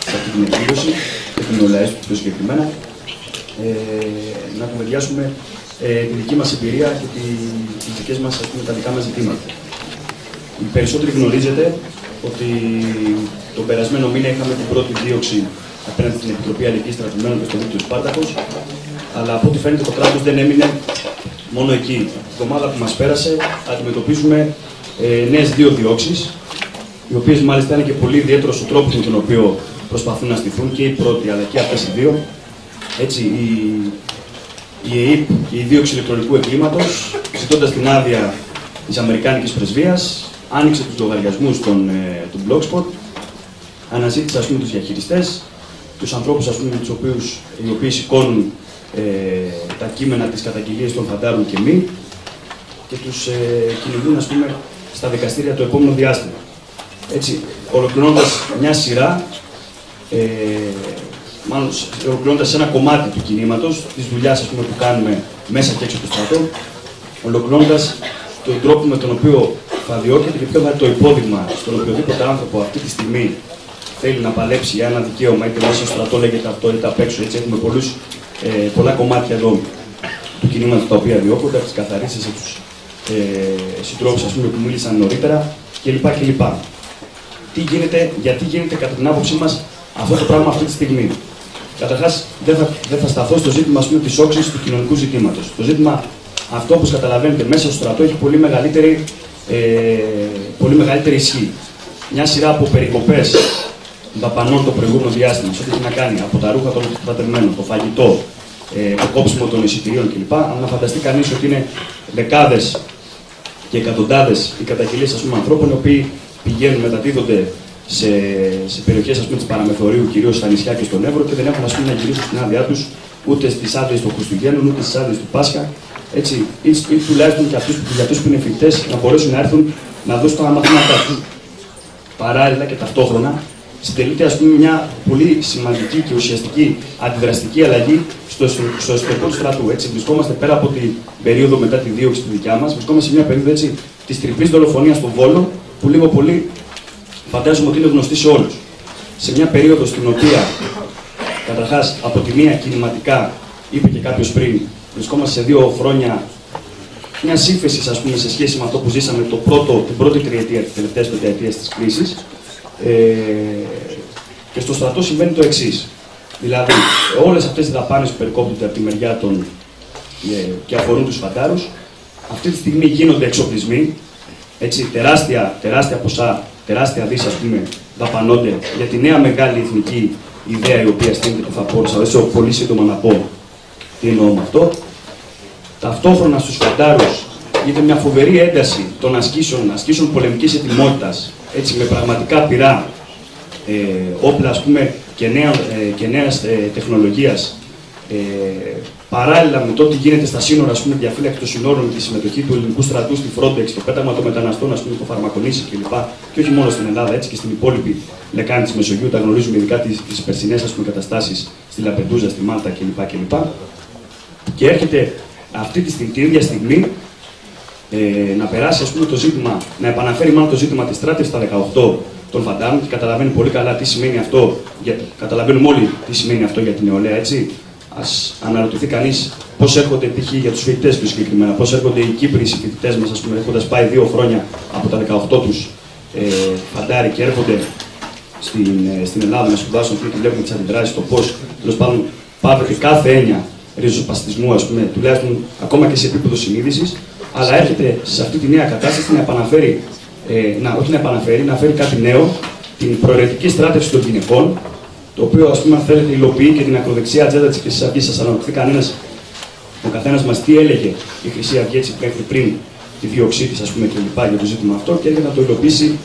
σε αυτή την εκδήλωση και την ΟΛΑΕΣ πιο συγκεκριμένα. Να κουβεντιάσουμε τη δική μας εμπειρία και τις δικές μας, τα δικά μας ζητήματα. Οι περισσότεροι γνωρίζετε ότι τον περασμένο μήνα είχαμε την πρώτη δίωξη απέναντι στην Επιτροπή Αλληλεγγύης Στρατευμένων και στο δίκτυο Σπάρτακος, αλλά από ό,τι φαίνεται το κράτος δεν έμεινε μόνο εκεί. Την εβδομάδα που μας πέρασε αντιμετωπίζουμε νέες δύο διώξεις, οι οποίες μάλιστα είναι και πολύ ιδιαίτερος ο τρόπος με τον οποίο προσπαθούν να στηθούν και οι πρώτοι αλλά και αυτές οι δύο. Έτσι, η ΕΕΠ και η δίωξη ηλεκτρονικού εγκλήματος, ζητώντας την άδεια της Αμερικάνικης Πρεσβείας, άνοιξε τους λογαριασμούς του Blogspot, αναζήτησε τους διαχειριστές, τους ανθρώπους οι οποίοι σηκώνουν τα κείμενα της καταγγελίας των φαντάρων και μη και τους κυνηγούν στα δικαστήρια το επόμενο διάστημα. Έτσι, ολοκληρώνοντας μια σειρά, μάλλον ολοκληρώνοντας ένα κομμάτι του κινήματος, της δουλειάς που κάνουμε μέσα και έξω από το στρατό, ολοκληρώνοντας τον τρόπο με τον οποίο θα διώκεται και ποιο θα είναι το υπόδειγμα στον οποιοδήποτε άνθρωπο αυτή τη στιγμή θέλει να παλέψει για ένα δικαίωμα, είτε μέσα στο στρατό λέγεται αυτό, είτε απ' έξω. Έτσι, έχουμε πολλά κομμάτια εδώ του κινήματος τα οποία διώκονται, από τις καθαρίσεις σε τους συντρόφους που μίλησαν νωρίτερα κλπ. Γιατί γίνεται κατά την άποψή μας αυτό το πράγμα αυτή τη στιγμή. Καταρχάς, δεν θα σταθώ στο ζήτημα της όξυνσης του κοινωνικού ζητήματος. Το ζήτημα αυτό, όπως καταλαβαίνετε, μέσα στο στρατό έχει πολύ μεγαλύτερη ισχύ. Μια σειρά από περικοπές δαπανών το προηγούμενο διάστημα, σε ό,τι έχει να κάνει από τα ρούχα των στρατευμένων, το φαγητό, το κόψιμο των εισιτηρίων κλπ. Αν να φανταστεί κανείς ότι είναι δεκάδες και εκατοντάδες οι καταγγελίες ανθρώπων οι οποίοι πηγαίνουν, μεταδίδονται σε περιοχές της παραμεθορίου, κυρίως στα νησιά και στον Εύρο, και δεν έχουν να γυρίσουν στην άδειά τους ούτε στις άδειες των Χριστουγέννων, ούτε στις άδειες του Πάσχα. Έτσι, ή τουλάχιστον και για αυτούς που είναι φοιτητές να μπορέσουν να έρθουν να δώσουν τα μαθήματά τους. Παράλληλα και ταυτόχρονα συντελείται μια πολύ σημαντική και ουσιαστική αντιδραστική αλλαγή στο εσωτερικό του στρατού. Έτσι, βρισκόμαστε πέρα από την περίοδο μετά τη δίωξη τη δικιά μας, βρισκόμαστε σε μια περίοδο της τριπλής δολοφονίας στον Βόλο, που λίγο πολύ φαντάζομαι ότι είναι γνωστή σε όλους. Σε μια περίοδο στην οποία, καταρχάς, από τη μία κινηματικά, είπε και κάποιος πριν, βρισκόμαστε σε 2 χρόνια μια ύφεση, σε σχέση με αυτό που ζήσαμε την πρώτη τριετία, τις τελευταίες πενταετίες της κρίσης. Και στο στρατό συμβαίνει το εξής. Δηλαδή, όλες αυτές οι δαπάνες που περικόπτονται από τη μεριά και αφορούν τους φαντάρους, αυτή τη στιγμή γίνονται εξοπλισμοί. Έτσι, τεράστια ποσά, τεράστια δις, δαπανώνται για τη νέα μεγάλη εθνική ιδέα η οποία στείνεται και θα πω, πολύ σύντομα να πω τι εννοώ με αυτό. Ταυτόχρονα στους φαντάρους γίνεται μια φοβερή ένταση των ασκήσεων πολεμικής ετοιμότητας, έτσι, με πραγματικά πυρά, όπλα και νέας τεχνολογίας, παράλληλα με το τι γίνεται στα σύνορα, διαφύλαξη των συνόρων, με τη συμμετοχή του ελληνικού στρατού στη Frontex, το πέταγμα των μεταναστών, το Φαρμακονήσι κλπ. Και όχι μόνο στην Ελλάδα, έτσι και στην υπόλοιπη λεκάνη της Μεσογείου, τα γνωρίζουμε ειδικά τις περσινές καταστάσεις στη Λαπεντούζα, στη Μάλτα κλπ. Και έρχεται αυτή την ίδια στιγμή να περάσει το ζήτημα, να επαναφέρει μάλλον το ζήτημα της στράτευσης στα 18 των φαντάρων, και καταλαβαίνει πολύ καλά τι σημαίνει αυτό, καταλαβαίνουμε όλοι τι σημαίνει αυτό για την νεολαία, έτσι. ας αναρωτηθεί κανείς πώς έρχονται π.χ. για τους φοιτητές πιο συγκεκριμένα, πώς έρχονται οι Κύπροι φοιτητές μας, ας πούμε, έχοντας πάει 2 χρόνια από τα 18 τους φαντάρι και έρχονται στην Ελλάδα να σπουδάσουν και βλέπουμε τις αντιδράσεις, το πώς τέλος πάντων πάβεται κάθε έννοια ριζοσπαστισμού, ας πούμε, τουλάχιστον ακόμα και σε επίπεδο συνείδησης, αλλά έρχεται σε αυτή τη νέα κατάσταση να επαναφέρει, να φέρει κάτι νέο, την προαιρετική στράτευση των γυναικών, το οποίο, ας πούμε, αν θέλετε, υλοποιεί και την ακροδεξιά ατζέντα της Χρυσής Αυγής. Σας αναρωτηθεί ο καθένας μας τι έλεγε η Χρυσή Αυγή έτσι μέχρι πριν τη δίωξή της, ας πούμε, και λοιπά για το ζήτημα αυτό, και έρχεται να το υλοποιήσει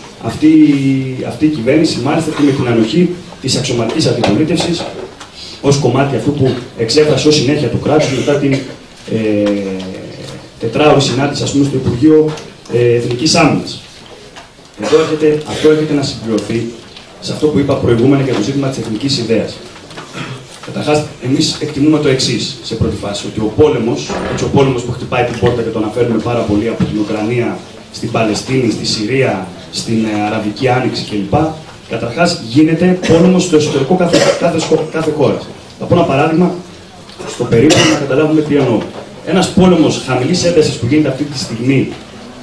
αυτή η κυβέρνηση, μάλιστα και με την ανοχή της αξιωματικής αντιπολίτευσης, ως κομμάτι αυτού που εξέφρασε ως συνέχεια του κράτους μετά την τετράωρη συνάντηση, ας πούμε, στο Υπουργείο Εθνικής Άμυνας. Αυτό έρχεται να συμπληρωθεί σε αυτό που είπα προηγούμενα για το ζήτημα της εθνικής ιδέας. Καταρχάς, εμείς εκτιμούμε το εξής σε πρώτη φάση, ότι ο πόλεμος που χτυπάει την πόρτα και το αναφέρουμε πάρα πολύ από την Ουκρανία, στην Παλαιστίνη, στη Συρία, στην Αραβική Άνοιξη κλπ. Καταρχάς, γίνεται πόλεμος στο εσωτερικό κάθε χώρας. Θα πω ένα παράδειγμα στο περίπτωση να καταλάβουμε τι εννοώ. Ένας πόλεμος χαμηλής έντασης που γίνεται αυτή τη στιγμή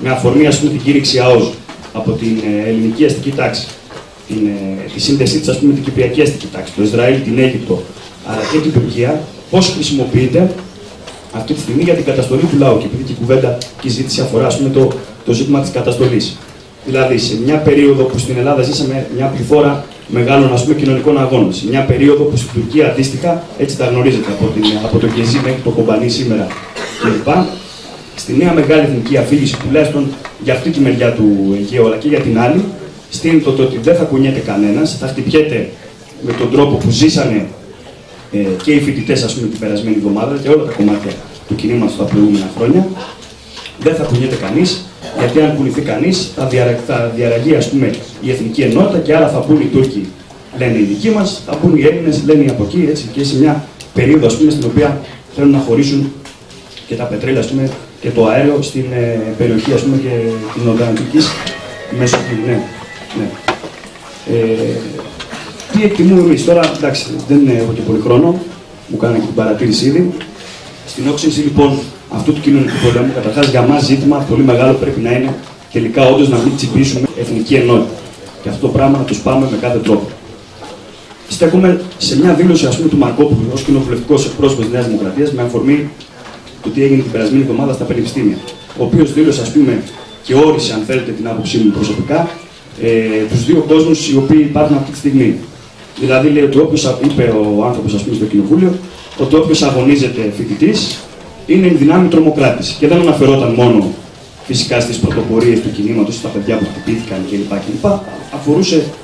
με αφορμή, ας πούμε, την κήρυξη ΑΟΣ από την ελληνική αστική τάξη, τη σύνδεσή της, ας πούμε, την κυπριακή αστική τάξη, το Ισραήλ, την Αίγυπτο αλλά και την Τουρκία, πώς χρησιμοποιείται αυτή τη στιγμή για την καταστολή του λαού. Και επειδή και η κουβέντα και η ζήτηση αφορά, ας πούμε, το ζήτημα της καταστολής. Δηλαδή, σε μια περίοδο που στην Ελλάδα ζήσαμε μια πληθώρα μεγάλων, ας πούμε, κοινωνικών αγώνων, σε μια περίοδο που στην Τουρκία αντίστοιχα, έτσι τα γνωρίζετε από το Γκεζί μέχρι το Κομπανί σήμερα κλπ. Στη νέα μεγάλη εθνική αφήγηση, τουλάχιστον για αυτή τη μεριά του Αιγαίου αλλά και για την άλλη, στείνει το ότι δεν θα κουνιέται κανένας, θα χτυπιέται με τον τρόπο που ζήσανε και οι φοιτητές, ας πούμε, την περασμένη εβδομάδα και όλα τα κομμάτια του κινήματος τα προηγούμενα χρόνια. Δεν θα κουνιέται κανείς, γιατί αν κουνηθεί κανείς θα διαραγεί, ας πούμε, η εθνική ενότητα και άρα θα μπουν οι Τούρκοι, λένε οι δικοί μας, θα μπουν οι Έλληνες, λένε οι από εκεί, έτσι, και σε μια περίοδο, ας πούμε, στην οποία θέλουν να χωρίσουν και τα πετρέλαια, ας πούμε, και το αέριο στην περιοχή, ας πούμε, και την Νοτιοανατολικής Μεσογείου. Ναι. Τι εκτιμούμε εμείς τώρα, εντάξει, δεν έχω και πολύ χρόνο, μου κάνανε και την παρατήρηση ήδη. Στην όξυνση λοιπόν αυτού του κοινωνικού πολέμου, καταρχάς για μας ζήτημα πολύ μεγάλο πρέπει να είναι τελικά όντως να μην τσιμπήσουμε εθνική ενότητα. Και αυτό το πράγμα να το σπάμε με κάθε τρόπο. Στέκομαι σε μια δήλωση, ας πούμε, του Μαρκόπουλου ως κοινοβουλευτικός εκπρόσωπος της Νέας Δημοκρατίας με αφορμή το τι έγινε την περασμένη εβδομάδα στα πανεπιστήμια. Ο οποίος δήλωσε, ας πούμε, και όρισε, αν θέλετε, την άποψή μου προσωπικά, τους δύο κόσμους οι οποίοι υπάρχουν αυτή τη στιγμή. Δηλαδή, λέει ότι είπε ο άνθρωπος, ας πούμε, στο κοινοβούλιο, ότι όποιος αγωνίζεται φοιτητής είναι εν δυνάμει τρομοκράτης. Και δεν αναφερόταν μόνο φυσικά στις πρωτοπορίες του κινήματος, στα παιδιά που χτυπήθηκαν κλπ.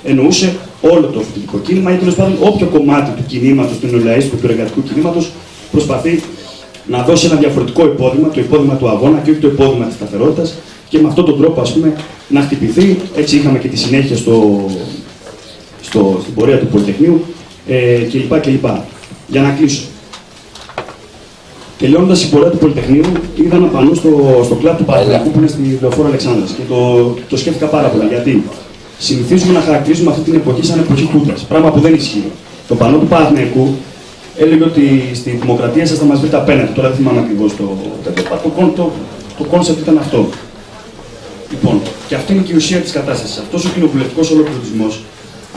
Εννοούσε όλο το φοιτητικό κίνημα ή τέλος πάντων όποιο κομμάτι του κινήματος, του νεολαίστικου, του εργατικού κινήματος προσπαθεί να δώσει ένα διαφορετικό υπόδειγμα, το υπόδειγμα του αγώνα και όχι το υπόδειγμα της σταθερότητας, και με αυτόν τον τρόπο, ας πούμε, να χτυπηθεί. Έτσι είχαμε και τη συνέχεια στην πορεία του Πολυτεχνείου κλπ. Για να κλείσω. Τελειώνοντας η πορεία του Πολυτεχνείου, είδα ένα πανό στο κλαμπ του Παναθηναϊκού που είναι στη Λεωφόρο Αλεξάνδρας και το σκέφτηκα πάρα πολύ. Γιατί συνηθίζουμε να χαρακτηρίζουμε αυτή την εποχή σαν εποχή χούντρας, πράγμα που δεν ισχύει. Το πανό του Παναθηναϊκού έλεγε ότι στη δημοκρατία σας θα μας βρείτε απέναντι. Τώρα δεν θυμάμαι ακριβώς το κόνσεπτ ήταν αυτό. Λοιπόν, και αυτή είναι και η ουσία της κατάστασης. Αυτός ο κοινοβουλευτικός ολοκληρωτισμός,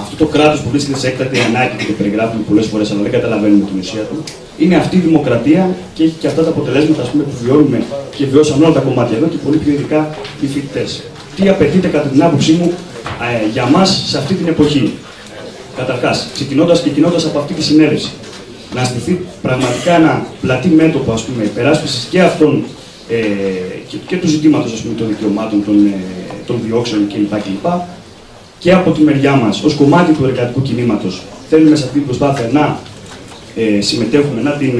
αυτό το κράτος που βρίσκεται σε έκτακτη ανάγκη και το περιγράφουμε πολλές φορές, αλλά δεν καταλαβαίνουμε την ουσία του, είναι αυτή η δημοκρατία και έχει και αυτά τα αποτελέσματα, ας πούμε, που βιώνουμε και βιώσαν όλα τα κομμάτια εδώ και πολύ πιο ειδικά οι φοιτητές. Τι απαιτείται, κατά την άποψή μου, για μας σε αυτή την εποχή. Καταρχάς, ξεκινώντας και κινώντας από αυτή τη συνέλευση, να στηθεί πραγματικά ένα πλατή μέτωπο, ας πούμε, υπεράσπισης και αυτών και του ζητήματος, ας πούμε, των δικαιωμάτων, των διώξεων κλπ. Και από τη μεριά μας, ως κομμάτι του εργατικού κινήματος, θέλουμε σε αυτή την προσπάθεια να συμμετέχουμε, να την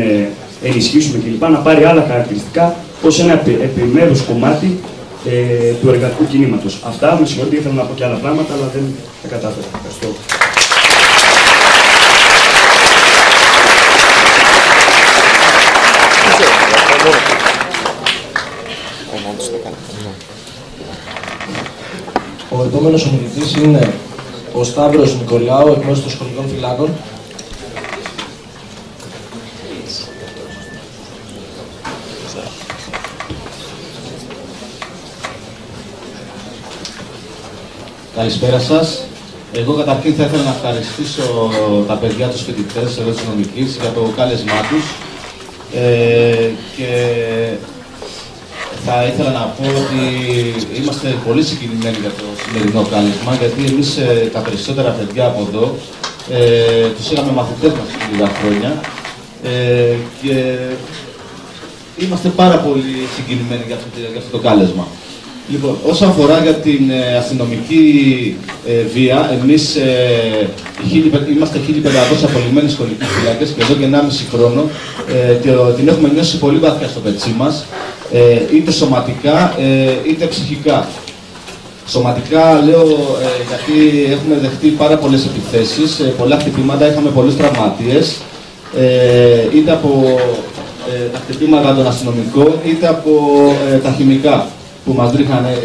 ενισχύσουμε κλπ. Να πάρει άλλα χαρακτηριστικά ως ένα επιμέρους κομμάτι του εργατικού κινήματος. Αυτά, με συγχωρείτε, ήθελα να πω και άλλα πράγματα, αλλά δεν τα κατάφερα. Ευχαριστώ. Ο επόμενος ομιλητής είναι ο Σταύρος Νικολάου, εκ μέρους των Σχολικών Φυλάκων. Καλησπέρα σας. Εγώ καταρχήν θα ήθελα να ευχαριστήσω τα παιδιά, τους φοιτητές εδώ της νομικής για το κάλεσμά τους και θα ήθελα να πω ότι είμαστε πολύ συγκινημένοι για το σημερινό κάλεσμα, γιατί εμείς τα περισσότερα παιδιά από εδώ τους είχαμε μαθητές μας λίγα χρόνια και είμαστε πάρα πολύ συγκινημένοι για αυτό το κάλεσμα. Λοιπόν, όσον αφορά για την αστυνομική βία, εμείς είμαστε 1.500 απολυμμένοι σχολικοί φυλάκες και εδώ και 1,5 χρόνο την έχουμε νιώσει πολύ βαθιά στο πετσί μας, είτε σωματικά είτε ψυχικά. Σωματικά λέω γιατί έχουμε δεχτεί πάρα πολλές επιθέσεις, πολλά χτυπήματα, είχαμε πολλούς τραυματίες, είτε από τα χτυπήματα των αστυνομικών, είτε από τα χημικά που μας βρίσκανε.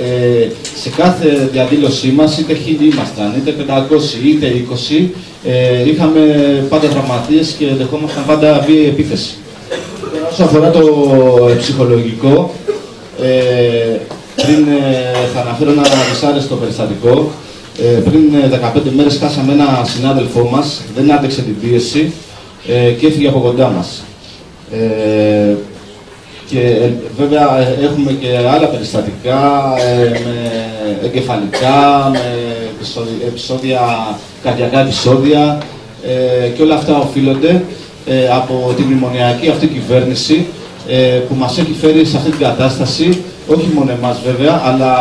Σε κάθε διαδήλωσή μας, είτε 1.000 ήμασταν, είτε 500, είτε 20, είχαμε πάντα τραυματίες και δεχόμασταν πάντα βίαιη επίθεση. Όσον αφορά το ψυχολογικό, πριν θα αναφέρω ένα δυσάρεστο περιστατικό. Πριν 15 μέρες χάσαμε ένα συνάδελφό μας, δεν άντεξε την πίεση και έφυγε από κοντά μας. Και βέβαια έχουμε και άλλα περιστατικά με εγκεφαλικά, με επεισόδια, καρδιακά επεισόδια και όλα αυτά οφείλονται από τη μνημονιακή αυτή κυβέρνηση που μας έχει φέρει σε αυτή την κατάσταση, όχι μόνο εμάς βέβαια, αλλά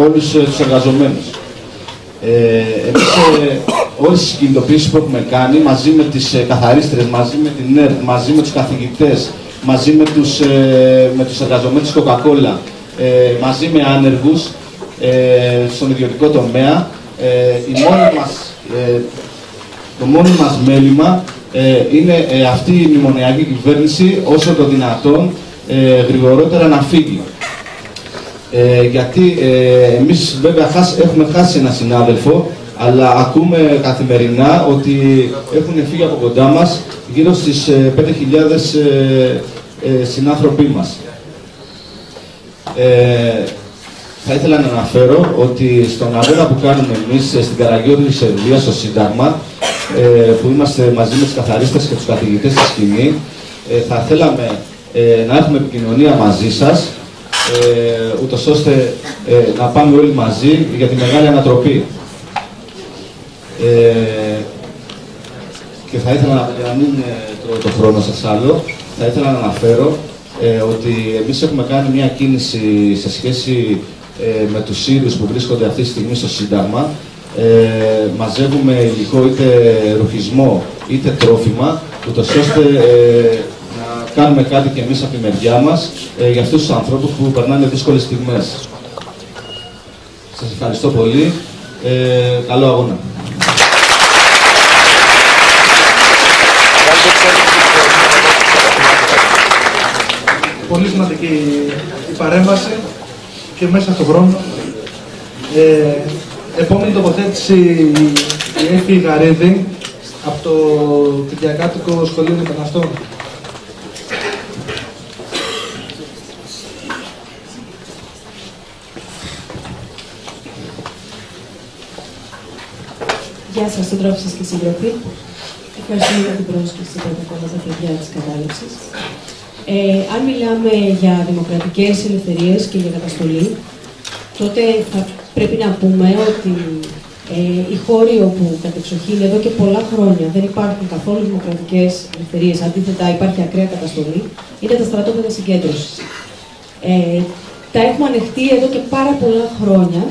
όλους τους εργαζομένους. Εμείς όλες τις κινητοποιήσεις που έχουμε κάνει μαζί με τις καθαρίστρες, μαζί με την ΕΡΤ, μαζί με τους καθηγητές, μαζί με τους εργαζομένους της Coca-Cola, μαζί με άνεργους στον ιδιωτικό τομέα, το μόνο μας μέλημα είναι αυτή η μνημονιακή κυβέρνηση όσο το δυνατόν γρηγορότερα να φύγει. Γιατί εμείς βέβαια έχουμε χάσει ένα συνάδελφο, αλλά ακούμε καθημερινά ότι έχουν φύγει από κοντά μας γύρω στις 5.000 συνάνθρωποι μας. Θα ήθελα να αναφέρω ότι στον αγώνα που κάνουμε εμείς στην Καραγιώργη της Σερβίας, στο Σύνταγμα, που είμαστε μαζί με τους καθαρίστες και τους καθηγητές στη σκηνή, θα θέλαμε να έχουμε επικοινωνία μαζί σας, ούτως ώστε να πάμε όλοι μαζί για τη μεγάλη ανατροπή. Και θα ήθελα, για να μην τρώω το χρόνο σας άλλο, θα ήθελα να αναφέρω ότι εμείς έχουμε κάνει μια κίνηση σε σχέση με τους Σύριους που βρίσκονται αυτή τη στιγμή στο Σύνταγμα. Μαζεύουμε υλικό, είτε ρουχισμό, είτε τρόφιμα, ούτως ώστε να κάνουμε κάτι και εμείς από τη μεριά μας για αυτούς τους ανθρώπους που περνάνε δύσκολες στιγμές. Σας ευχαριστώ πολύ. Καλό αγώνα. Πολύ σημαντική η παρέμβαση και μέσα στον χρόνο. Επόμενη τοποθέτηση η Έφη Γαρίδη από το Κυριακάτικο Σχολείο Μεταναστών. Γεια σας, συντρόφισσες και σύντροφοι. Ευχαριστούμε για την πρόσκληση πρώτα απ' όλα τα παιδιά της κατάληψης. Αν μιλάμε για δημοκρατικές ελευθερίες και για καταστολή, τότε θα πρέπει να πούμε ότι οι χώροι όπου κατεξοχήν εδώ και πολλά χρόνια δεν υπάρχουν καθόλου δημοκρατικές ελευθερίες, αντίθετα υπάρχει ακραία καταστολή, είναι τα στρατόπεδα συγκέντρωσης. Τα έχουμε ανεχτεί εδώ και πάρα πολλά χρόνια.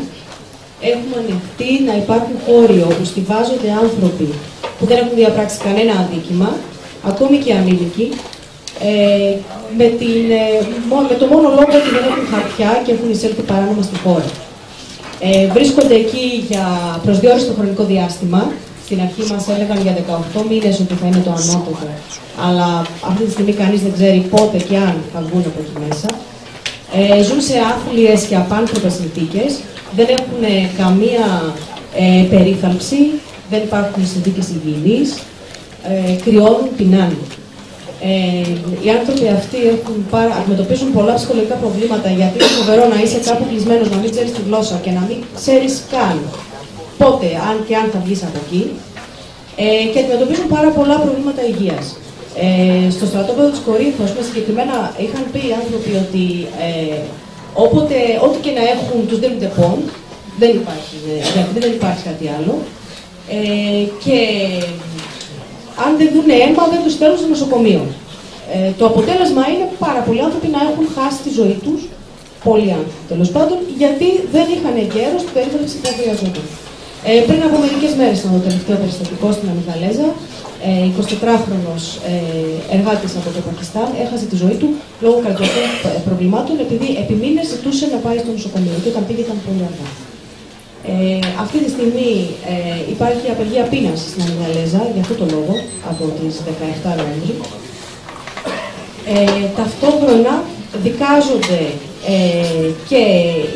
Έχουμε ανεχτεί να υπάρχουν χώροι όπου στιβάζονται άνθρωποι που δεν έχουν διαπράξει κανένα αδίκημα, ακόμη και ανήλικοι, με το μόνο λόγο ότι δεν έχουν χαρτιά και έχουν εισέλθει παράνομα στη χώρα. Βρίσκονται εκεί για προσδιορίστο χρονικό διάστημα. Στην αρχή μας έλεγαν για 18 μήνες ότι θα είναι το ανώτατο, αλλά αυτή τη στιγμή κανείς δεν ξέρει πότε και αν θα βγουν από εκεί μέσα. Ζουν σε άθλιες και απάνθρωπες συνθήκες, δεν έχουν καμία περίθαλψη, δεν υπάρχουν συνθήκες υγιεινής, κρυώνουν, πεινάνε. Οι άνθρωποι αυτοί αντιμετωπίζουν πολλά ψυχολογικά προβλήματα, γιατί είναι φοβερό να είσαι κάπου κλεισμένος, να μην ξέρεις τη γλώσσα και να μην ξέρεις καν πότε, αν και αν θα βγεις από εκεί. Και αντιμετωπίζουν πάρα πολλά προβλήματα υγείας. Στο στρατόπεδο της Κορίνθου, συγκεκριμένα, είχαν πει οι άνθρωποι ότι ό,τι και να έχουν τους δίνουν τεπών, γιατί δεν υπάρχει κάτι άλλο. Και αν δεν δουν αίμα, δεν τους στέλνουν στο νοσοκομείο. Το αποτέλεσμα είναι πάρα πολλοί άνθρωποι να έχουν χάσει τη ζωή τους, πολλοί άνθρωποι τέλος πάντων, γιατί δεν είχαν εγκαίρως την περίθαλψη που χρειαζόταν. Πριν από μερικές μέρες ήταν το τελευταίο περιστατικό στην Αμυγδαλέζα. 24χρονος εργάτης από το Πακιστάν έχασε τη ζωή του λόγω καρδιακών προβλημάτων, επειδή επί μήνες ζητούσε να πάει στο νοσοκομείο και όταν πήγε ήταν πολύ αργά. Αυτή τη στιγμή υπάρχει απεργία πείνας στην Αμυγδαλέζα για αυτό το λόγο από τις 17 Νοέμβρη. Ταυτόχρονα δικάζονται και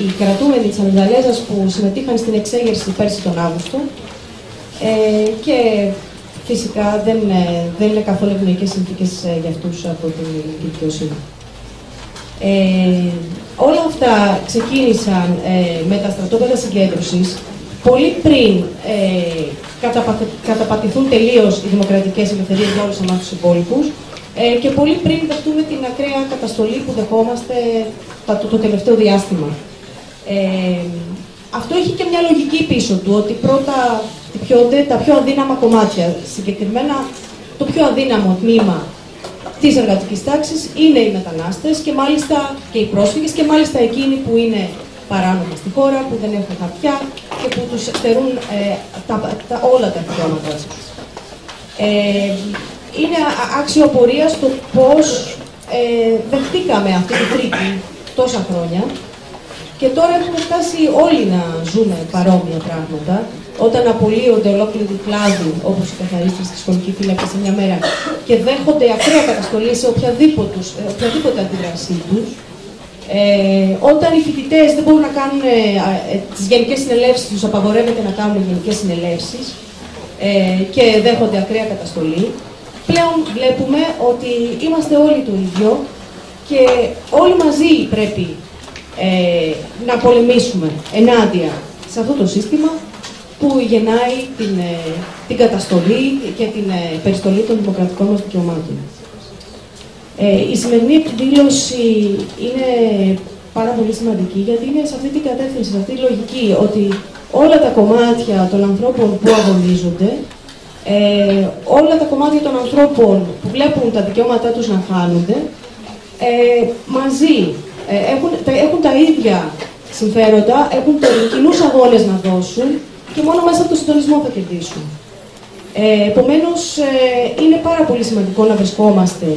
οι κρατούμενοι της Αμυγδαλέζας που συμμετείχαν στην εξέγερση πέρσι τον Αύγουστο και φυσικά δεν είναι καθόλου ευνοϊκές συνθήκες για αυτούς από την ελληνική δικαιοσύνη. Όλα αυτά ξεκίνησαν με τα στρατόπεδα συγκέντρωσης πολύ πριν καταπατηθούν τελείως οι δημοκρατικές ελευθερίες για όλους εμάς τους υπόλοιπους και πολύ πριν δεχτούμε την ακραία καταστολή που δεχόμαστε το τελευταίο διάστημα. Αυτό έχει και μια λογική πίσω του, ότι πρώτα τα πιο αδύναμα κομμάτια, συγκεκριμένα το πιο αδύναμο τμήμα της εργατικής τάξης είναι οι μετανάστες και μάλιστα και οι πρόσφυγες και μάλιστα εκείνοι που είναι παράνομα στη χώρα, που δεν έχουν χαρτιά και που τους στερούν όλα τα δικαιώματά τους. Είναι άξιο απορίας το πώς δεχτήκαμε αυτή τη τρίκη τόσα χρόνια και τώρα έχουμε φτάσει όλοι να ζούμε παρόμοια πράγματα, όταν απολύονται ολόκληροι κλάδοι, όπως οι καθαρίστες στη σχολική φύλαξη σε μια μέρα, και δέχονται ακραία καταστολή σε οποιαδήποτε αντίδρασή τους, όταν οι φοιτητές δεν μπορούν να κάνουν τις γενικές συνελεύσεις τους, απαγορεύεται να κάνουν γενικές συνελεύσεις και δέχονται ακραία καταστολή, πλέον βλέπουμε ότι είμαστε όλοι το ίδιο και όλοι μαζί πρέπει να πολεμήσουμε ενάντια σε αυτό το σύστημα που γεννάει την καταστολή και την περιστολή των δημοκρατικών μας δικαιωμάτων. Η σημερινή εκδήλωση είναι πάρα πολύ σημαντική, γιατί είναι σε αυτή την κατεύθυνση, σε αυτή τη λογική, ότι όλα τα κομμάτια των ανθρώπων που αγωνίζονται, όλα τα κομμάτια των ανθρώπων που βλέπουν τα δικαιώματά τους να χάνονται, μαζί έχουν τα ίδια συμφέροντα, έχουν κοινούς αγώνες να δώσουν και μόνο μέσα από το συντονισμό θα κερδίσουν. Επομένως, είναι πάρα πολύ σημαντικό να βρισκόμαστε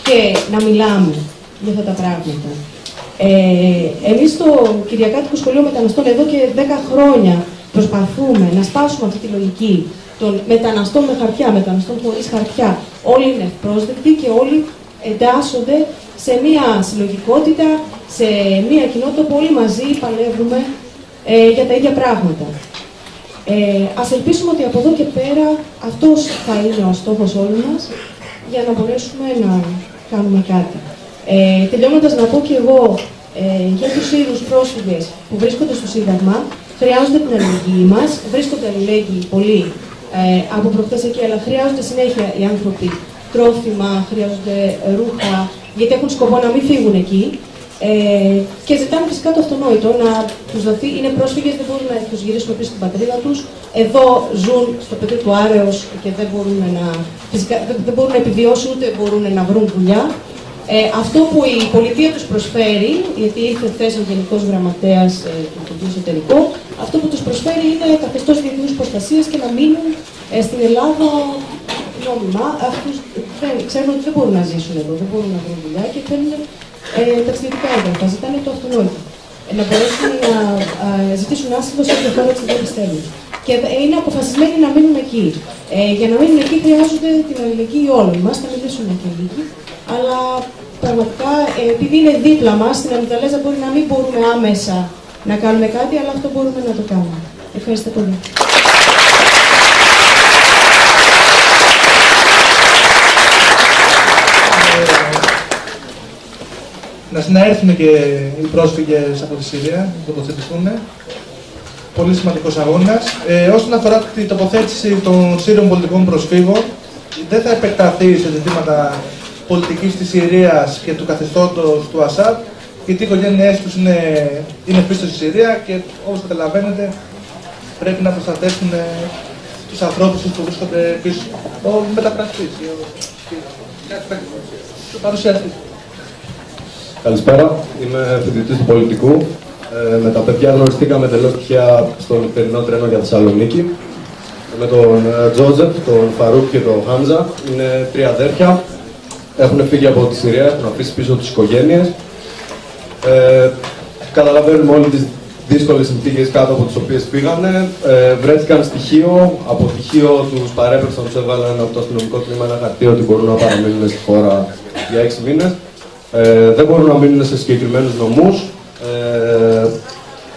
και να μιλάμε για αυτά τα πράγματα. Εμείς στο Κυριακάτικο Σχολείο Μεταναστών εδώ και 10 χρόνια προσπαθούμε να σπάσουμε αυτή τη λογική των μεταναστών με χαρτιά, μεταναστών χωρίς χαρτιά. Όλοι είναι ευπρόσδεκτοι και όλοι εντάσσονται σε μία συλλογικότητα, σε μία κοινότητα που όλοι μαζί παλεύουμε για τα ίδια πράγματα. Ας ελπίσουμε ότι από εδώ και πέρα αυτός θα είναι ο στόχος όλων μας για να μπορέσουμε να κάνουμε κάτι. Τελειώνοντας να πω και εγώ για τους Σύρους πρόσφυγες που βρίσκονται στο Σύνταγμα, χρειάζονται την αλληλεγγύη μας, βρίσκονται αλληλέγγυοι πολλοί από προχθές εκεί, αλλά χρειάζονται συνέχεια οι άνθρωποι τρόφιμα, χρειάζονται ρούχα, γιατί έχουν σκοπό να μην φύγουν εκεί. Και ζητάνε φυσικά το αυτονόητο, να τους δοθεί, είναι πρόσφυγες, δεν μπορούν να τους γυρίσουν πίσω στην πατρίδα τους. Εδώ ζουν στο πεδίο του Άρεως και δεν μπορούν να επιβιώσουν, ούτε μπορούν να βρουν δουλειά. Αυτό που η πολιτεία τους προσφέρει, γιατί ήρθε χθες ο Γενικός Γραμματέας του Υπουργείου Εσωτερικών, αυτό που τους προσφέρει είναι καθεστώς διεθνούς προστασίας και να μείνουν στην Ελλάδα νόμιμα. Αυτούς ξέρουν ότι δεν μπορούν να ζήσουν εδώ, δεν μπορούν να βρουν δουλειά και θέλουν ταξιδιωτικά έγγραφα, ζητάνε το αυτονόητο. Να μπορέσουν να ζητήσουν άσυλο σε όποια χώρα δεν πιστεύουν. Και είναι αποφασισμένοι να μείνουν εκεί. Για να μείνουν εκεί χρειάζονται την αλληλεγγύη όλων μας, θα μιλήσουν και λίγοι. Αλλά πραγματικά, επειδή είναι δίπλα μας, στην Αμυγδαλέζα μπορεί να μην μπορούμε άμεσα να κάνουμε κάτι, αλλά αυτό μπορούμε να το κάνουμε. Ευχαριστώ πολύ. να έρθουν και οι πρόσφυγες από τη Συρία, να τοποθετηθούν. Πολύ σημαντικός αγώνας. Όσον αφορά την τοποθέτηση των Σύριων πολιτικών προσφύγων, δεν θα επεκταθεί σε ζητήματα πολιτικής της Συρίας και του καθεστώτος του Ασάντ, γιατί οι οικογένειές τους είναι πίσω στη Συρία και όπως καταλαβαίνετε πρέπει να προστατεύσουν τους ανθρώπους που βρίσκονται πίσω. Ο μεταφραστής, ο παρουσιαστής. Καλησπέρα, είμαι φοιτητής του πολιτικού. Με τα παιδιά γνωριστήκαμε εντελώς τυχαία στο νυχτερινό τρένο για Θεσσαλονίκη. Με τον Τζότζεφ, τον Φαρούκ και τον Χάμζα. Είναι τρία αδέρφια. Έχουν φύγει από τη Συρία, έχουν αφήσει πίσω τις οικογένειες. Καταλαβαίνουμε όλοι τις δύσκολες συνθήκες κάτω από τις οποίες πήγανε. Βρέθηκαν στοιχείο, από στοιχείο τους παρέπεψαν, τους έβαλαν από το αστυνομικό τμήμα ένα χαρτί ότι μπορούν να παραμείνουν στη χώρα για 6 μήνες. Δεν μπορούν να μείνουν σε συγκεκριμένους νομούς.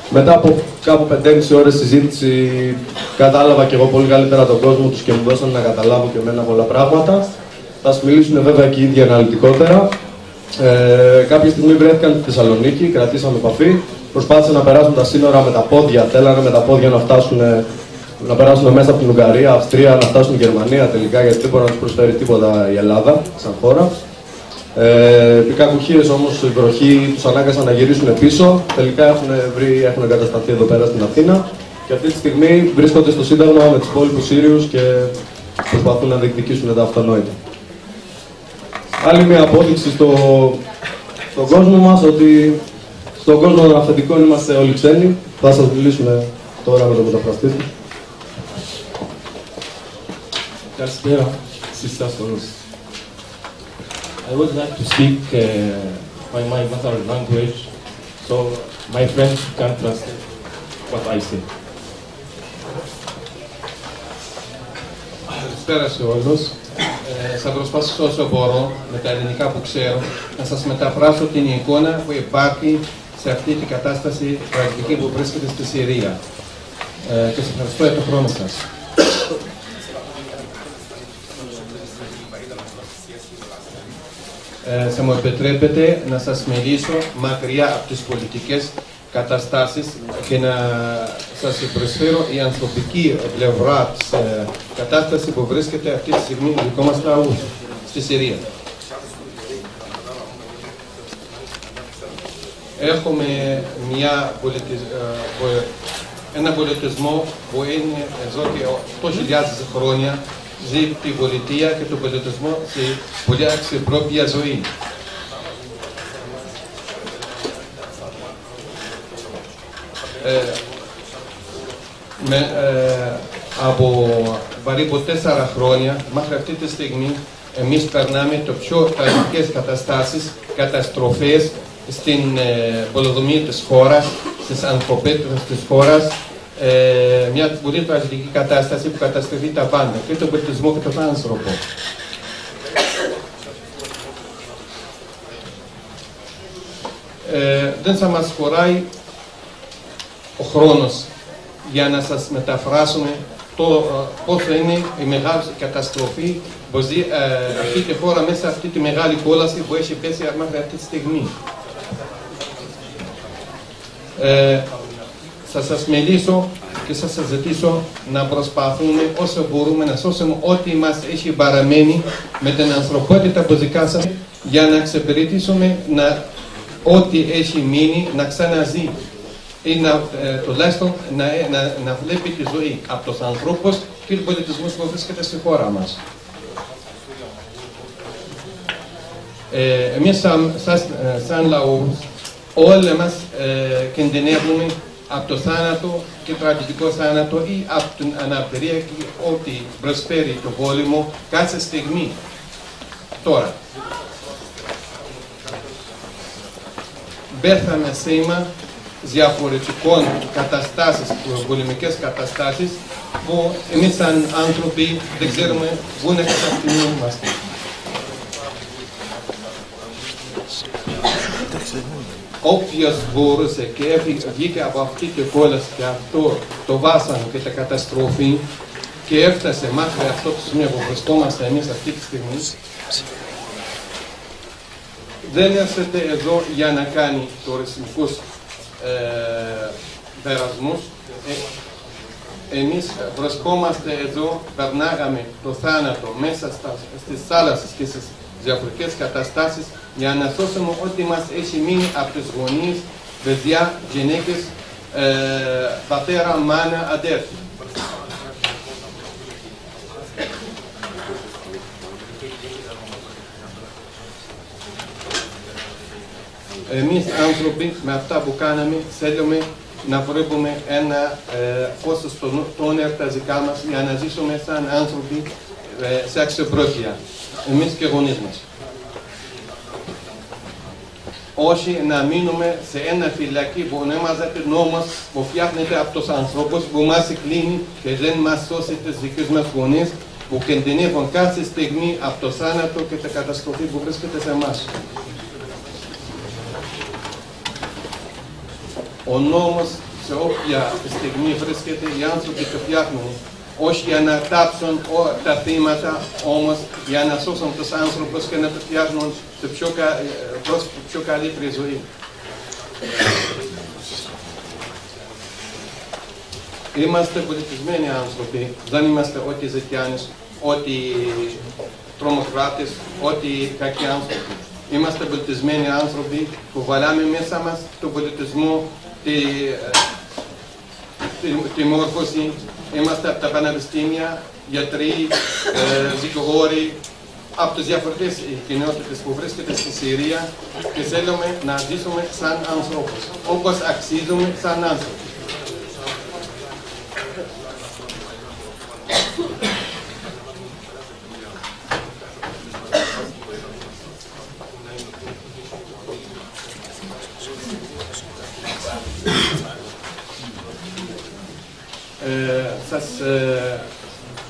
Μετά από κάπου 5-6 ώρες συζήτηση κατάλαβα και εγώ πολύ καλύτερα τον κόσμο τους και μου δώσαν να καταλάβω και εμένα πολλά πράγματα. Θα σας μιλήσουν βέβαια και οι ίδιοι αναλυτικότερα. Κάποια στιγμή βρέθηκαν στη Θεσσαλονίκη, κρατήσαμε επαφή. Προσπάθησαν να περάσουν τα σύνορα με τα πόδια, θέλανε με τα πόδια να περάσουν μέσα από την Ουγγαρία, Αυστρία, να φτάσουν στη Γερμανία τελικά, γιατί δεν μπορεί να τους προσφέρει τίποτα η Ελλάδα σαν χώρα. Επί κακουχίες όμως η βροχή τους ανάγκασαν να γυρίσουν πίσω. Τελικά έχουν εγκατασταθεί εδώ πέρα στην Αθήνα και αυτή τη στιγμή βρίσκονται στο Σύνταγμα με τους υπόλοιπους Σύριους και προσπαθούν να διεκδικήσουν τα αυτονόητα. Άλλη μια απόδειξη στον κόσμο μας ότι στον κόσμο των αφεντικών είμαστε όλοι ξένοι. Θα σας μιλήσουμε τώρα με τον μεταφραστή του. Καλησπέρα στις αστυνομίες. I would like to speak by my mother language, so my friends can translate what I say. Καλησπέρα σε όλους. Θα προσπαθήσω όσο μπορώ, με τα ελληνικά που ξέρω, να σας μεταφράσω την εικόνα που υπάρχει σε αυτή την κατάσταση τραγική που βρίσκεται στη Συρία. Και σας ευχαριστώ για τον χρόνο σας. Θα μου επιτρέπετε να σας μιλήσω μακριά από τις πολιτικές καταστάσεις και να σας προσφέρω η ανθρωπική πλευρά της κατάστασης που βρίσκεται αυτή τη στιγμή δικό μας λαού στη Συρία. Έχουμε ένα πολιτισμό που είναι εδώ και 8.000 χρόνια. Ζει την πολιτεία και τον πολιτισμό σε πολύ αξιοπρέπεια ζωή. Από περίπου 4 χρόνια μέχρι αυτή τη στιγμή εμείς περνάμε το πιο τραγικές καταστάσεις, καταστροφές στην πολεοδομία της χώρας, στις ανθρωπέτρες της χώρας. Μια πολύ τραγική κατάσταση που καταστρέφει τα πάντα, και τον πολιτισμό και τον άνθρωπο. Δεν θα μας χωράει ο χρόνος για να σας μεταφράσουμε πόσο είναι η μεγάλη καταστροφή που ζει αυτή τη χώρα μέσα σε αυτή τη μεγάλη κόλαση που έχει πέσει μέχρι αυτή τη στιγμή. Θα σας μιλήσω και θα σας ζητήσω να προσπαθούμε όσο μπορούμε να σώσουμε ό,τι μας έχει παραμένει με την ανθρωπότητα που δικάσαμε για να εξυπηρετήσουμε ό,τι έχει μείνει να ξαναζεί ή τουλάχιστον να βλέπει τη ζωή από τους ανθρώπους και τον πολιτισμό που βρίσκεται στη χώρα μας. Εμείς σαν λαό όλοι μας κινδυνεύουμε από το θάνατο και τραγικό θάνατο ή από την αναπηρία και ό,τι προσφέρει το πόλεμο κάθε στιγμή. Τώρα, πέθαμε σήμα διαφορετικών καταστάσεις, πολεμικές καταστάσεις που εμείς σαν άνθρωποι δεν ξέρουμε πού να καταστηνόμαστε. Όποιος μπορούσε και βγήκε από αυτή τη κόλαση και αυτό το βάσανο και τα καταστροφή και έφτασε μέχρι αυτό το σημείο που βρισκόμαστε εμείς αυτή τη στιγμή, δεν έρχεται εδώ για να κάνει τουριστικούς περασμούς. Εμείς βρισκόμαστε εδώ, περνάγαμε το θάνατο μέσα στις θάλασσες και στις διαφορετικές καταστάσεις για να σώσουμε ό,τι μας έχει μείνει από τις γονείς, παιδιά, γυναίκες, πατέρα, μάνα, αδέρφη. Εμείς άνθρωποι με αυτά που κάναμε θέλουμε να βρούμε ένα φως στον τόνερ τα δικά μας για να ζήσουμε σαν άνθρωποι σε αξιοπρέπεια, εμείς και γονείς μας. Όχι να μείνουμε σε ένα φυλακή που ονομάζεται νόμος που φτιάχνεται από τους ανθρώπους που μας κλείνει και δεν μας σώσει τις δικές μας γονείς που κινδυνεύουν κάθε στιγμή από το θάνατο και την καταστροφή που βρίσκεται σε εμάς. Ο νόμος σε όποια στιγμή βρίσκεται, οι άνθρωποι το φτιάχνουν, όχι για να τάψουν τα θύματα, όμως για να σώσουν τους άνθρωπους και να το φτιάχνουν προς πιο καλύτερη ζωή. Είμαστε πολιτισμένοι άνθρωποι, δεν είμαστε ό,τι ζητιάνες, ό,τι τρομοκράτες, ό,τι κακοί άνθρωποι. Είμαστε πολιτισμένοι άνθρωποι που βάλάμε μέσα μας τον πολιτισμό, τη μόρφωση. Είμαστε από τα πανεπιστήμια, γιατροί, δικηγόροι, από τις διαφορετικές κοινότητες που βρίσκεται στη Συρία και θέλουμε να ζήσουμε σαν ανθρώπους, όπως αξίζουμε σαν άνθρωποι. Σας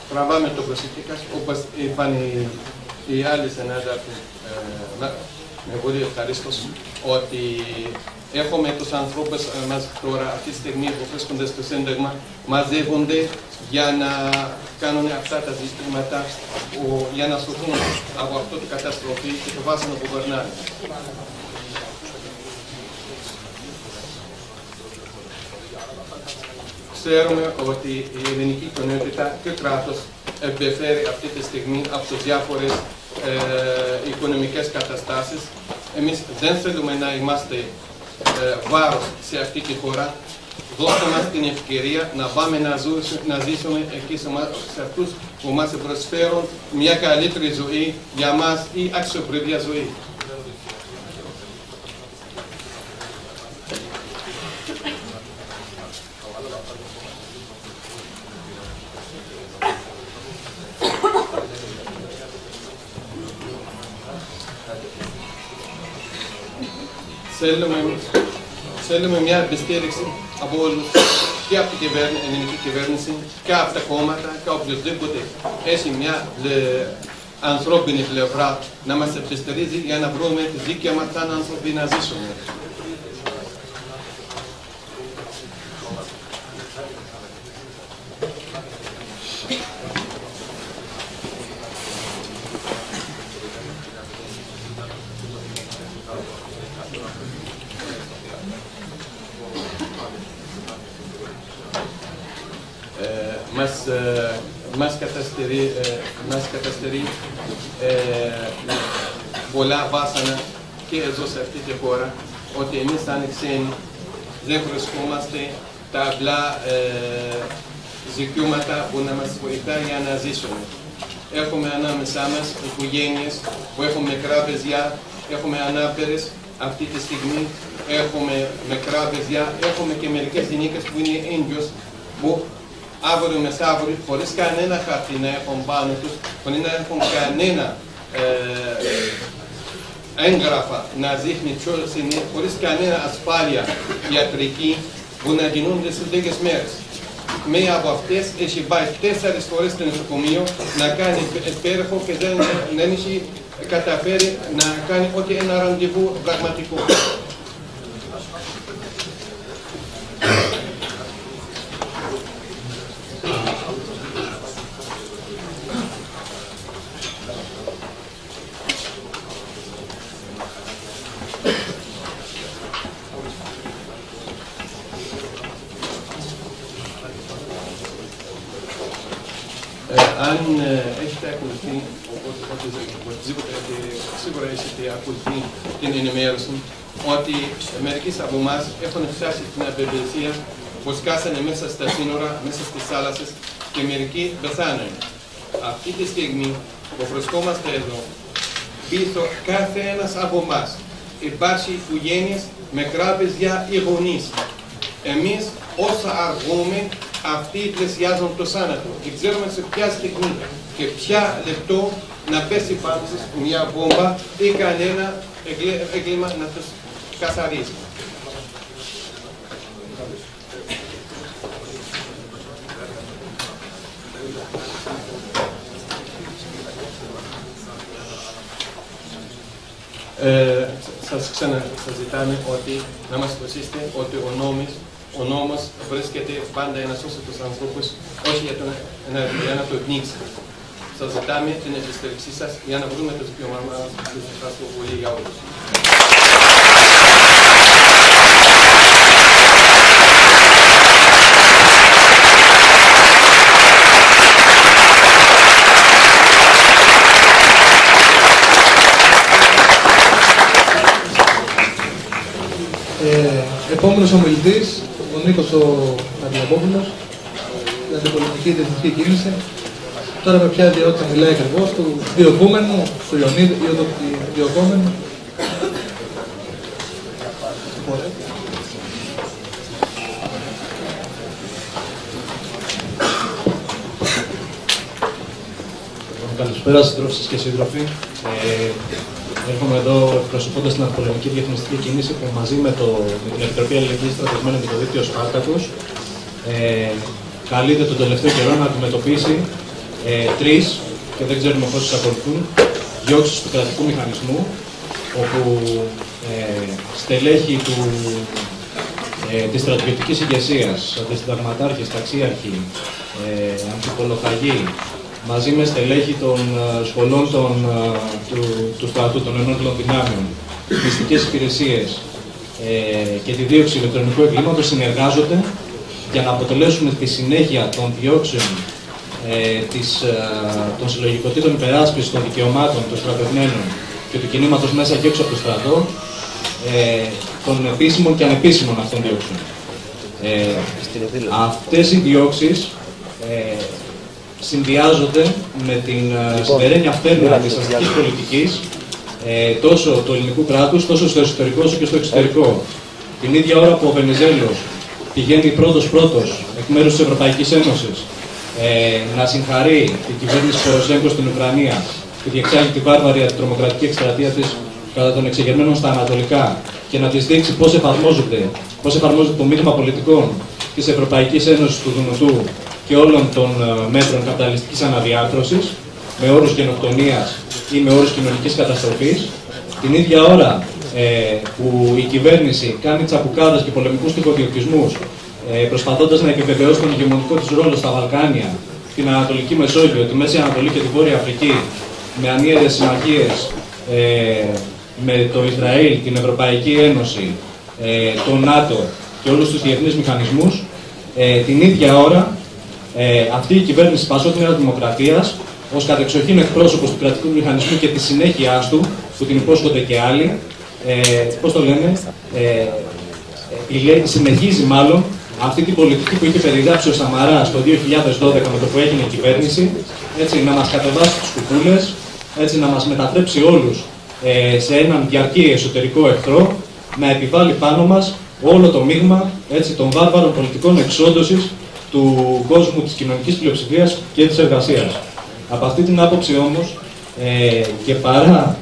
τραβάμε το προσεκτή σας, όπως είπαν οι άλλοι συνάδελφοι, με πολύ ευχαρίστως, ότι έχουμε τους ανθρώπους μας τώρα, αυτή τη στιγμή που βρίσκονται στο Σύνταγμα, μαζεύονται για να κάνουν αυτά τα ζητήματα, για να σωθούν από αυτή την καταστροφή και το βάσανο που περνάνε. Ξέρουμε ότι η ελληνική κοινότητα και κράτος επιφέρει αυτή τη στιγμή από τις διάφορες οικονομικές καταστάσεις. Εμείς δεν θέλουμε να είμαστε βάρος σε αυτή τη χώρα. Δώστε μας την ευκαιρία να πάμε να ζήσουμε εκεί σε αυτούς που μας προσφέρουν μια καλύτερη ζωή για μας ή αξιοπρεπία ζωή. Θέλουμε μια επιστήριξη από όλους, και από την ελληνική κυβέρνηση και από τα κόμματα και οποιοδήποτε έχει μια ανθρώπινη πλευρά να μας επιστηρίζει για να βρούμε τη δίκαια μας σαν άνθρωποι να ζήσουμε. Μας καταστερεί πολλά βάσανα και εδώ σε αυτή τη χώρα, ότι εμείς σαν ξένοι δεν βρισκόμαστε τα απλά δικαιώματα που να μας βοηθάει για να ζήσουμε. Έχουμε ανάμεσά μας οικογένειες που έχουμε μικρά παιδιά, έχουμε ανάπηρες αυτή τη στιγμή, έχουμε μικρά παιδιά, έχουμε και μερικές γυναίκες που είναι έγκυος, που αύριο μεθαύριο, χωρίς κανένα χαρτί να έχουν πάνω τους, χωρίς να έχουν κανένα έγγραφα να δείχνει ποιος είναι, χωρίς κανένα ασφάλεια ιατρική, που να κινούνται σε λίγες μέρες. Μία από αυτές έχει πάει 4 φορές στο νοσοκομείο να κάνει υπέροχο και δεν έχει καταφέρει να κάνει ό,τι ένα ραντεβού πραγματικό. αν έχετε ακολουθεί, οπωσδήποτε σίγουρα έχετε ακολουθεί την ενημέρωση, ότι μερικοί από εμάς έχουν φτάσει στην απελπισία που σκάσανε μέσα στα σύνορα, μέσα στις θάλασσες και μερικοί πεθάνουν. Αυτή τη στιγμή που βρισκόμαστε εδώ, πίσω κάθε ένας από εμάς υπάρχει οικογένειες, μικρά παιδιά ή γονείς. Εμείς όσα αργούμε, αυτοί πλησιάζουν το θάνατο και ξέρουμε σε ποια στιγμή και ποια λεπτό να πέσει πάνω τους μια βόμβα ή κανένα έγκλημα να τους καθαρίσει. Σας ξαναζητάμε ότι να μας υποσχέσετε ότι ο νόμος βρίσκεται πάντα να σώσει τους ανθρώπους, όχι για να το πνίξει. Σας ζητάμε την επιστρέψή σας για να βρούμε το δικαίωμά μας και σας ευχαριστώ πολύ για όλους. Επόμενος ομιλητής, ο Νίκος ο Αδιαπόπουλος, για την πολιτική διεθνική κίνηση. Τώρα με ποια ιδιότητα μιλάει ακριβώς, του διοκούμενου, του Ιωνίδη, διοκόμενου. Καλησπέρα συντρόφισσες και σύντροφοι. Έρχομαι εδώ εκπροσωπώντας την αντιπολεμική διεθνιστική κίνηση που μαζί με την Επιτροπή Αλληλεγγύης στρατευμένη με το δίκτυο Σπάρτακος καλείται τον τελευταίο καιρό να αντιμετωπίσει τρεις, και δεν ξέρουμε πόσους ακολουθούν, διώξεις του κρατικού μηχανισμού, όπου στελέχη της στρατιωτικής ηγεσίας, αντισυνταγματάρχες, ταξίαρχοι, αμφιπολοφαγοί, μαζί με στελέχη των σχολών του στρατού, των ενόπλων δυνάμεων, μυστικές υπηρεσίες και τη δίωξη ηλεκτρονικού εγκλήματος συνεργάζονται για να αποτελέσουν τη συνέχεια των διώξεων των συλλογικοτήτων υπεράσπισης των δικαιωμάτων των στρατευμένων και του κινήματος μέσα και έξω από το στρατό, των επίσημων και ανεπίσημων αυτών διώξεων. Αυτές οι διώξεις συνδυάζονται με την συμπεραίνεια φτέρνα της αστικής πολιτικής τόσο του ελληνικού κράτους, τόσο στο εσωτερικό όσο και στο εξωτερικό. Την ίδια ώρα που ο Βενιζέλος πηγαίνει πρώτος εκ μέρους της Ευρωπαϊκής Ένωσης να συγχαρεί την κυβέρνηση Ποροσέγκο στην Ουκρανία που διεξάγει τη βάρβαρη αντιτρομοκρατική εκστρατεία της κατά των εξεγερμένων στα Ανατολικά και να της δείξει πώς εφαρμόζεται το μήνυμα πολιτικών της Ευρωπαϊκής Ένωσης του Δουνουτού και όλων των μέτρων καπιταλιστικής αναδιάρθρωσης, με όρους γενοκτονίας ή με όρους κοινωνικής καταστροφής, την ίδια ώρα που η κυβέρνηση κάνει τσαπουκάδες και πολεμικούς τυχοδιοκτισμούς, προσπαθώντας να επιβεβαιώσει τον ηγεμονικό της ρόλο στα Βαλκάνια, την Ανατολική Μεσόγειο, τη Μέση Ανατολή και τη Βόρεια Αφρική, με ανίερες συμμαχίες με το Ισραήλ, την Ευρωπαϊκή Ένωση, το ΝΑΤΟ και όλους τους διεθνείς μηχανισμούς, την ίδια ώρα αυτή η κυβέρνηση Πασόκ Νέα Δημοκρατίας, ως κατεξοχήν εκπρόσωπος του κρατικού μηχανισμού και της συνέχειάς του, που την υπόσχονται και άλλοι, συνεχίζει μάλλον αυτή την πολιτική που είχε περιγράψει ο Σαμαράς το 2012 με το που έγινε η κυβέρνηση, έτσι να μας κατεβάσει τις κουκούλες, έτσι να μας μετατρέψει όλους σε έναν διαρκή εσωτερικό εχθρό, να επιβάλλει πάνω μας όλο το μείγμα των βάρβαρων πολιτικών εξόντωσης του κόσμου της κοινωνικής πλειοψηφίας και της εργασίας. Από αυτή την άποψη όμως και παρά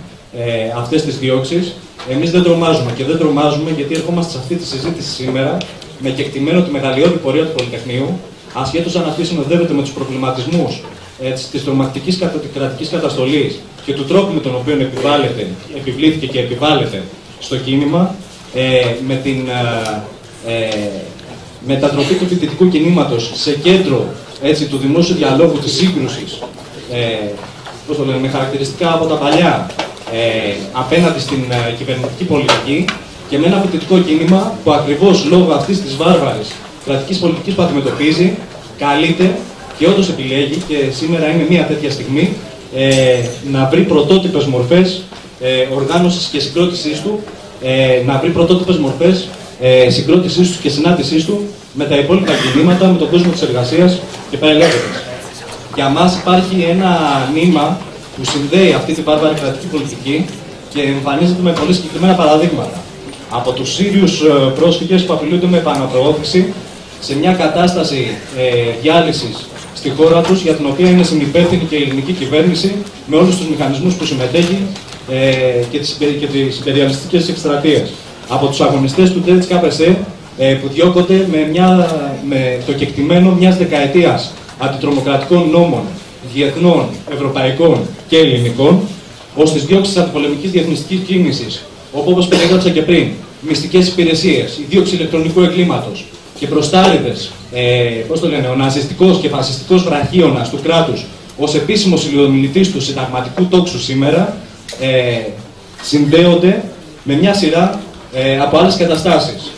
αυτές τις διώξεις, εμείς δεν τρομάζουμε και δεν τρομάζουμε γιατί ερχόμαστε σε αυτή τη συζήτηση σήμερα με κεκτημένο τη μεγαλειώδη πορεία του Πολυτεχνείου, ασχέτως αν αυτή συνοδεύεται με τους προβληματισμούς της τρομακτικής κρατικής καταστολής και του τρόπου με τον οποίο επιβλήθηκε και επιβάλλεται στο κίνημα, με την μετατροπή του φοιτητικού κινήματος σε κέντρο του δημόσιου διαλόγου, της σύγκρουσης, με χαρακτηριστικά από τα παλιά, απέναντι στην κυβερνητική πολιτική, και με ένα φοιτητικό κίνημα που ακριβώς λόγω αυτής της βάρβαρης κρατικής πολιτικής που αντιμετωπίζει, καλείται Και όντως επιλέγει, και σήμερα είναι μια τέτοια στιγμή, να βρει πρωτότυπες μορφές οργάνωσης και συγκρότησής του, να βρει πρωτότυπες μορφές συγκρότησής του και συνάντησής του με τα υπόλοιπα κινήματα, με τον κόσμο της εργασίας και πάει λέγοντας. Για μας υπάρχει ένα νήμα που συνδέει αυτή την βάρβαρη κρατική πολιτική και εμφανίζεται με πολύ συγκεκριμένα παραδείγματα. Από τους Σύριους πρόσφυγες που απειλούνται με επαναπροώθηση σε μια κατάσταση διάλυσης στη χώρα τους, για την οποία είναι συνυπεύθυνη και η ελληνική κυβέρνηση με όλους τους μηχανισμούς που συμμετέχει και τις υπεριαλιστικές εκστρατείες. Από τους αγωνιστές του ΤΕΤΣΚΑΠΕΣΕ που διώκονται με το κεκτημένο μιας δεκαετίας αντιτρομοκρατικών νόμων διεθνών, ευρωπαϊκών και ελληνικών, ως τις διώξεις αντιπολεμικής διεθνιστικής κίνησης, όπου, όπως περιέγραψα και πριν, μυστικές υπηρεσίες, η δίωξη ηλεκτρονικού εγκλήματος και μπροστάριδες, ο ναζιστικός και φασιστικός βραχίωνας του κράτους ως επίσημος υλομιλητής του συνταγματικού τόξου σήμερα, συνδέονται με μια σειρά από άλλες καταστάσεις.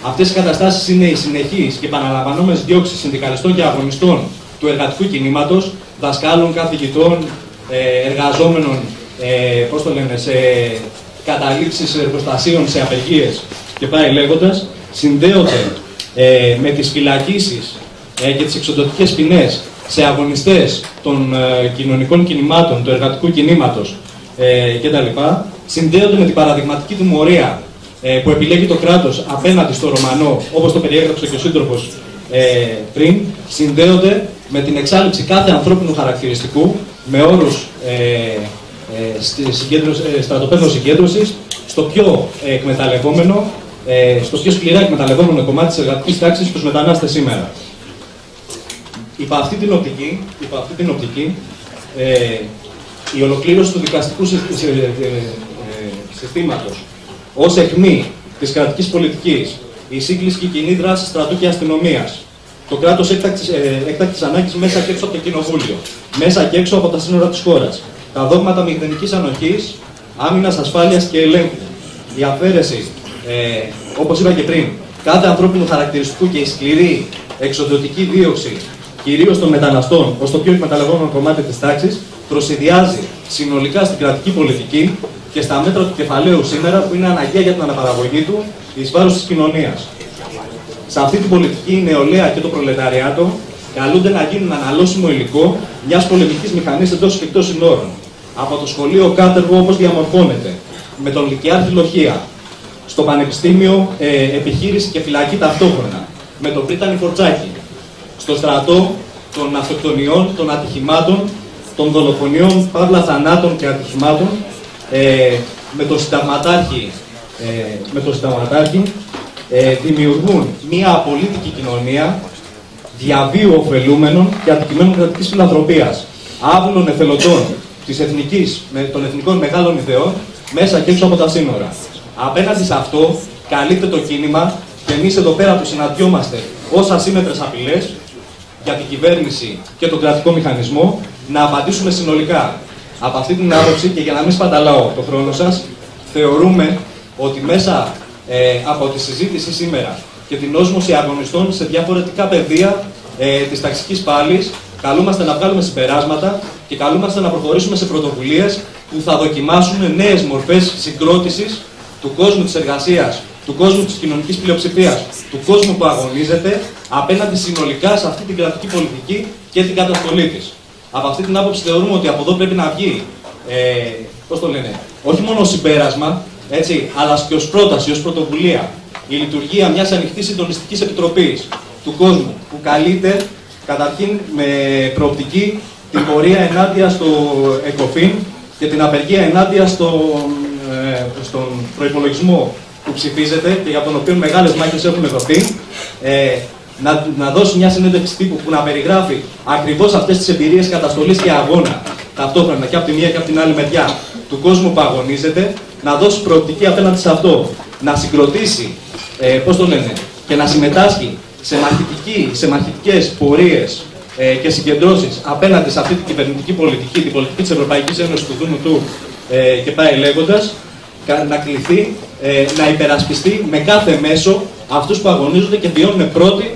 Αυτές οι καταστάσεις είναι οι συνεχείς και επαναλαμβανόμενες διώξεις συνδικαλιστών και αγωνιστών του εργατικού κινήματος, δασκάλων, καθηγητών, εργαζόμενων σε καταλήψεις εργοστασίων, σε απεργίες και πάει λέγοντας, συνδέονται με τις φυλακίσεις και τις εξοντωτικές ποινές σε αγωνιστές των κοινωνικών κινημάτων, του εργατικού κινήματος κτλ. Συνδέονται με την παραδειγματική τιμωρία που επιλέγει το κράτος απέναντι στο Ρωμανό, όπως το περιέγραψε και ο σύντροφος πριν, συνδέονται με την εξάλληψη κάθε ανθρώπινου χαρακτηριστικού με όρους στρατοπέδων συγκέντρωσης στο πιο εκμεταλλευόμενο, στο πιο σκληρά εκμεταλλευόμενο κομμάτι της εργατικής τάξης, τους μετανάστες σήμερα. Υπό αυτή την οπτική, η ολοκλήρωση του δικαστικού συστήματος ως αιχμή της κρατικής πολιτικής, η σύγκληση και η κοινή δράση στρατού και αστυνομίας, το κράτος έκτακτης ανάγκης μέσα και έξω από το κοινοβούλιο, μέσα και έξω από τα σύνορα της χώρας, τα δόγματα μηδενικής ανοχής, άμυνας, ασφάλειας και ελέγχου, η αφαίρεση, όπως είπα και πριν, κάθε ανθρώπινου χαρακτηριστικού και η σκληρή εξοντωτική δίωξη, κυρίως των μεταναστών, ως το πιο εκμεταλλευόμενο κομμάτι της τάξης, προσυδειάζει συνολικά στην κρατική πολιτική και στα μέτρα του κεφαλαίου σήμερα, που είναι αναγκαία για την αναπαραγωγή του εις βάρος της κοινωνίας. Σε αυτή την πολιτική, η νεολαία και το προλεταριάτο καλούνται να γίνουν αναλώσιμο υλικό μιας πολεμικής μηχανής εντός και εκτός συνόρων. Από το σχολείο κάτεργο, όπως διαμορφώνεται, με τον Λυκειάρχη Λοχεία, στο Πανεπιστήμιο επιχείρηση και φυλακή ταυτόχρονα, με τον Πρίτανη Φορτσάκη, στο στρατό των αυτοκτονιών, των ατυχημάτων, των δολοφονιών, παύλα θανάτων και ατυχημάτων, με τον συνταγματάρχη, δημιουργούν μια απολύτικη κοινωνία διαβίου ωφελούμενων και αντικειμένων κρατικής φιλανθρωπίας, άβουλων εθελοντών των εθνικών μεγάλων ιδεών μέσα και έξω από τα σύνορα. Απέναντι σε αυτό, καλείται το κίνημα και εμείς εδώ πέρα που συναντιόμαστε ως ασύμμετρες απειλές για την κυβέρνηση και τον κρατικό μηχανισμό, να απαντήσουμε συνολικά. Από αυτή την άποψη, και για να μην σπαταλάω το χρόνο σας, θεωρούμε ότι μέσα από τη συζήτηση σήμερα και την όσμωση αγωνιστών σε διαφορετικά πεδία της ταξικής πάλης, καλούμαστε να βγάλουμε συμπεράσματα και καλούμαστε να προχωρήσουμε σε πρωτοβουλίες που θα δοκιμάσουν νέες μορφές συγκρότησης του κόσμου της εργασίας, του κόσμου της κοινωνικής πλειοψηφίας, του κόσμου που αγωνίζεται απέναντι συνολικά σε αυτή την κρατική πολιτική και την καταστολή της. Από αυτή την άποψη θεωρούμε ότι από εδώ πρέπει να βγει, όχι μόνο ως συμπέρασμα, έτσι, αλλά και ως πρόταση, ως πρωτοβουλία, η λειτουργία μιας ανοιχτής συντονιστικής επιτροπής του κόσμου, που καλείται καταρχήν με προοπτική την πορεία ενάντια στο ΕΚΟΦΗΝ και την απεργία ενάντια στον προϋπολογισμό που ψηφίζεται και για τον οποίο μεγάλες μάχες έχουν δοθεί, να δώσει μια συνέντευξη τύπου που να περιγράφει ακριβώς αυτές τις εμπειρίες καταστολής και αγώνα ταυτόχρονα και από τη μία και από την άλλη μεριά του κόσμου που αγωνίζεται, να δώσει προοπτική απέναντι σε αυτό, να συγκροτήσει και να συμμετάσχει σε μαχητικές πορείες και συγκεντρώσεις απέναντι σε αυτή την κυβερνητική πολιτική, την πολιτική της Ευρωπαϊκής Ένωσης του Δούνου του και πάει λέγοντας, να κληθεί να υπερασπιστεί με κάθε μέσο αυτούς που αγωνίζονται και βιώνουν πρώτοι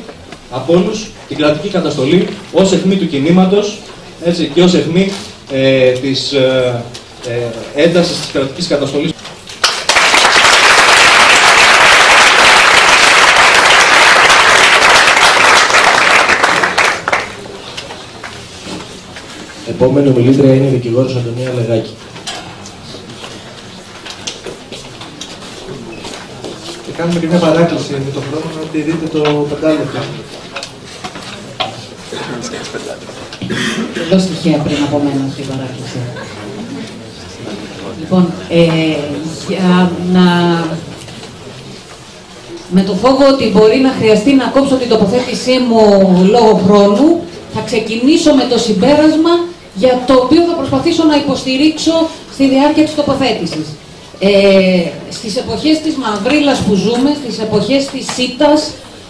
από όλους την κρατική καταστολή ως αιχμή του κινήματος, έτσι, και ως αιχμή της έντασης της κρατικής καταστολής. Επόμενη ομιλήτρια είναι η δικηγόρος Αντωνία Λεγάκη. Και κάνουμε και μια παράκληση με τον χρόνο να τηρείτε το 5 λεπτό. Εδώ στοιχεία πριν από μένα αυτή η παράκληση. Λοιπόν, για να... με το φόβο ότι μπορεί να χρειαστεί να κόψω την τοποθέτησή μου λόγω χρόνου, θα ξεκινήσω με το συμπέρασμα για το οποίο θα προσπαθήσω να υποστηρίξω στη διάρκεια της τοποθέτησης. Στις εποχές της μαυρίλας που ζούμε, στις εποχές της ΣΥΤΑς,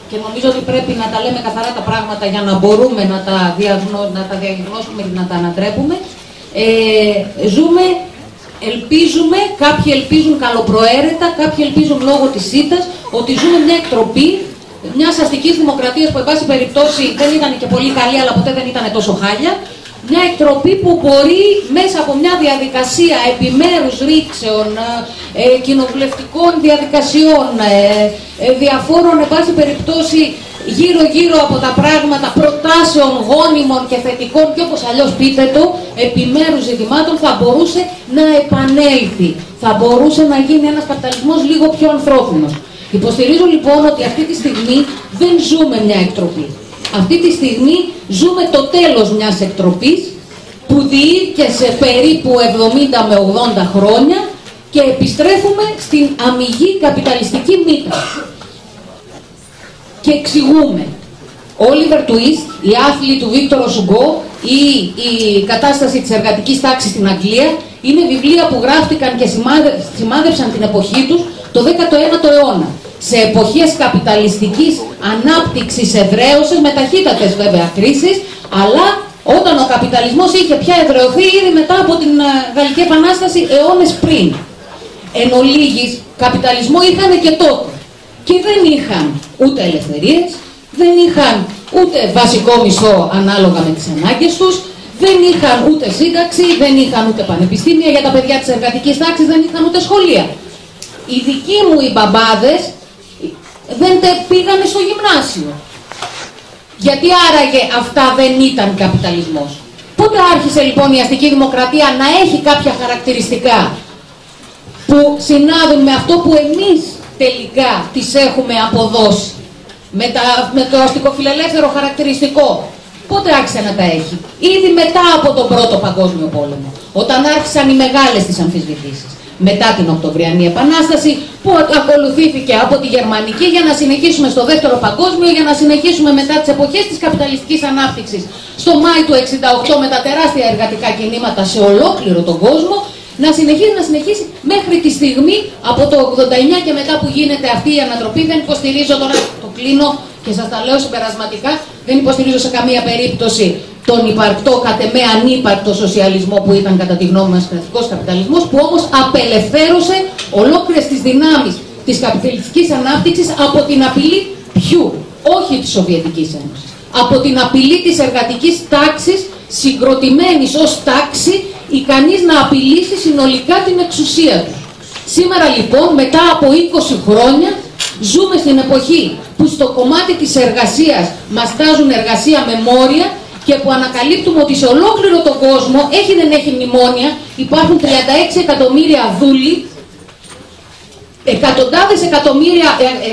και νομίζω ότι πρέπει να τα λέμε καθαρά τα πράγματα για να μπορούμε να τα διαγνώσουμε και να τα ανατρέπουμε, ζούμε, ελπίζουμε, κάποιοι ελπίζουν καλοπροαίρετα, κάποιοι ελπίζουν λόγω της ΣΥΤΑς, ότι ζούμε μια εκτροπή μιας αστικής δημοκρατίας που, εν πάση περιπτώσει, δεν ήταν και πολύ καλή, αλλά ποτέ δεν ήταν τόσο χάλια. Μια εκτροπή που μπορεί μέσα από μια διαδικασία επιμέρους ρήξεων, κοινοβουλευτικών διαδικασιών, διαφόρων, εν πάση περιπτώσει, γύρω-γύρω από τα πράγματα, προτάσεων, γόνιμων και θετικών και όπως αλλιώς πείτε το, επιμέρους ζητημάτων, θα μπορούσε να επανέλθει. Θα μπορούσε να γίνει ένας καπιταλισμός λίγο πιο ανθρώπινος. Υποστηρίζω λοιπόν ότι αυτή τη στιγμή δεν ζούμε μια εκτροπή. Αυτή τη στιγμή ζούμε το τέλος μιας εκτροπής που διήρκεσε περίπου 70 με 80 χρόνια και επιστρέφουμε στην αμιγή καπιταλιστική μύτα. Και εξηγούμε. Ο Oliver Twist, η άθλη του Βίκτορ Οσουγκό ή η κατάσταση της εργατικής τάξης στην Αγγλία είναι βιβλία που γράφτηκαν και σημάδεψαν την εποχή τους το 19ο αιώνα. Σε εποχές καπιταλιστικής ανάπτυξης εδραίωσης, με ταχύτατες βέβαια κρίσεις, αλλά όταν ο καπιταλισμός είχε πια εδραιωθεί ήδη μετά από την Γαλλική Επανάσταση αιώνες πριν. Εν ολίγης, καπιταλισμό είχαν και τότε. Και δεν είχαν ούτε ελευθερίες, δεν είχαν ούτε βασικό μισθό ανάλογα με τις ανάγκες τους, δεν είχαν ούτε σύνταξη, δεν είχαν ούτε πανεπιστήμια, για τα παιδιά της εργατικής τάξης δεν είχαν ούτε σχολεία. Οι δικοί μου οι μπαμπάδες δεν πήγανε στο γυμνάσιο. Γιατί άραγε αυτά δεν ήταν καπιταλισμός? Πότε άρχισε λοιπόν η αστική δημοκρατία να έχει κάποια χαρακτηριστικά που συνάδουν με αυτό που εμείς τελικά τις έχουμε αποδώσει? Με το αστικοφιλελεύθερο χαρακτηριστικό. Πότε άρχισε να τα έχει? Ήδη μετά από τον Πρώτο Παγκόσμιο Πόλεμο, όταν άρχισαν οι μεγάλες τις αμφισβητήσεις. Μετά την Οκτωβριανή Επανάσταση που ακολουθήθηκε από τη Γερμανική, για να συνεχίσουμε στο Δεύτερο Παγκόσμιο, για να συνεχίσουμε μετά τις εποχές της καπιταλιστικής ανάπτυξης στο Μάη του 1968 με τα τεράστια εργατικά κινήματα σε ολόκληρο τον κόσμο, να συνεχίσει μέχρι τη στιγμή από το 89 και μετά που γίνεται αυτή η ανατροπή. Δεν υποστηρίζω, τώρα το κλείνω και σας τα λέω συμπερασματικά, δεν υποστηρίζω σε καμία περίπτωση τον υπαρκτό, κατ' εμέ ανύπαρκτο σοσιαλισμό που ήταν κατά τη γνώμη μας κρατικός καπιταλισμός, που όμως απελευθέρωσε ολόκληρες τις δυνάμεις της καπιταλιστικής ανάπτυξης από την απειλή ποιου? Όχι της Σοβιετικής Ένωσης. Από την απειλή της εργατικής τάξης, συγκροτημένης ως τάξη, ικανής να απειλήσει συνολικά την εξουσία του. Σήμερα λοιπόν, μετά από 20 χρόνια, ζούμε στην εποχή που στο κομμάτι της εργασίας μας τάζουν εργασία με μόρια και που ανακαλύπτουμε ότι σε ολόκληρο τον κόσμο, έχει δεν έχει μνημόνια, υπάρχουν 36 εκατομμύρια δούλοι,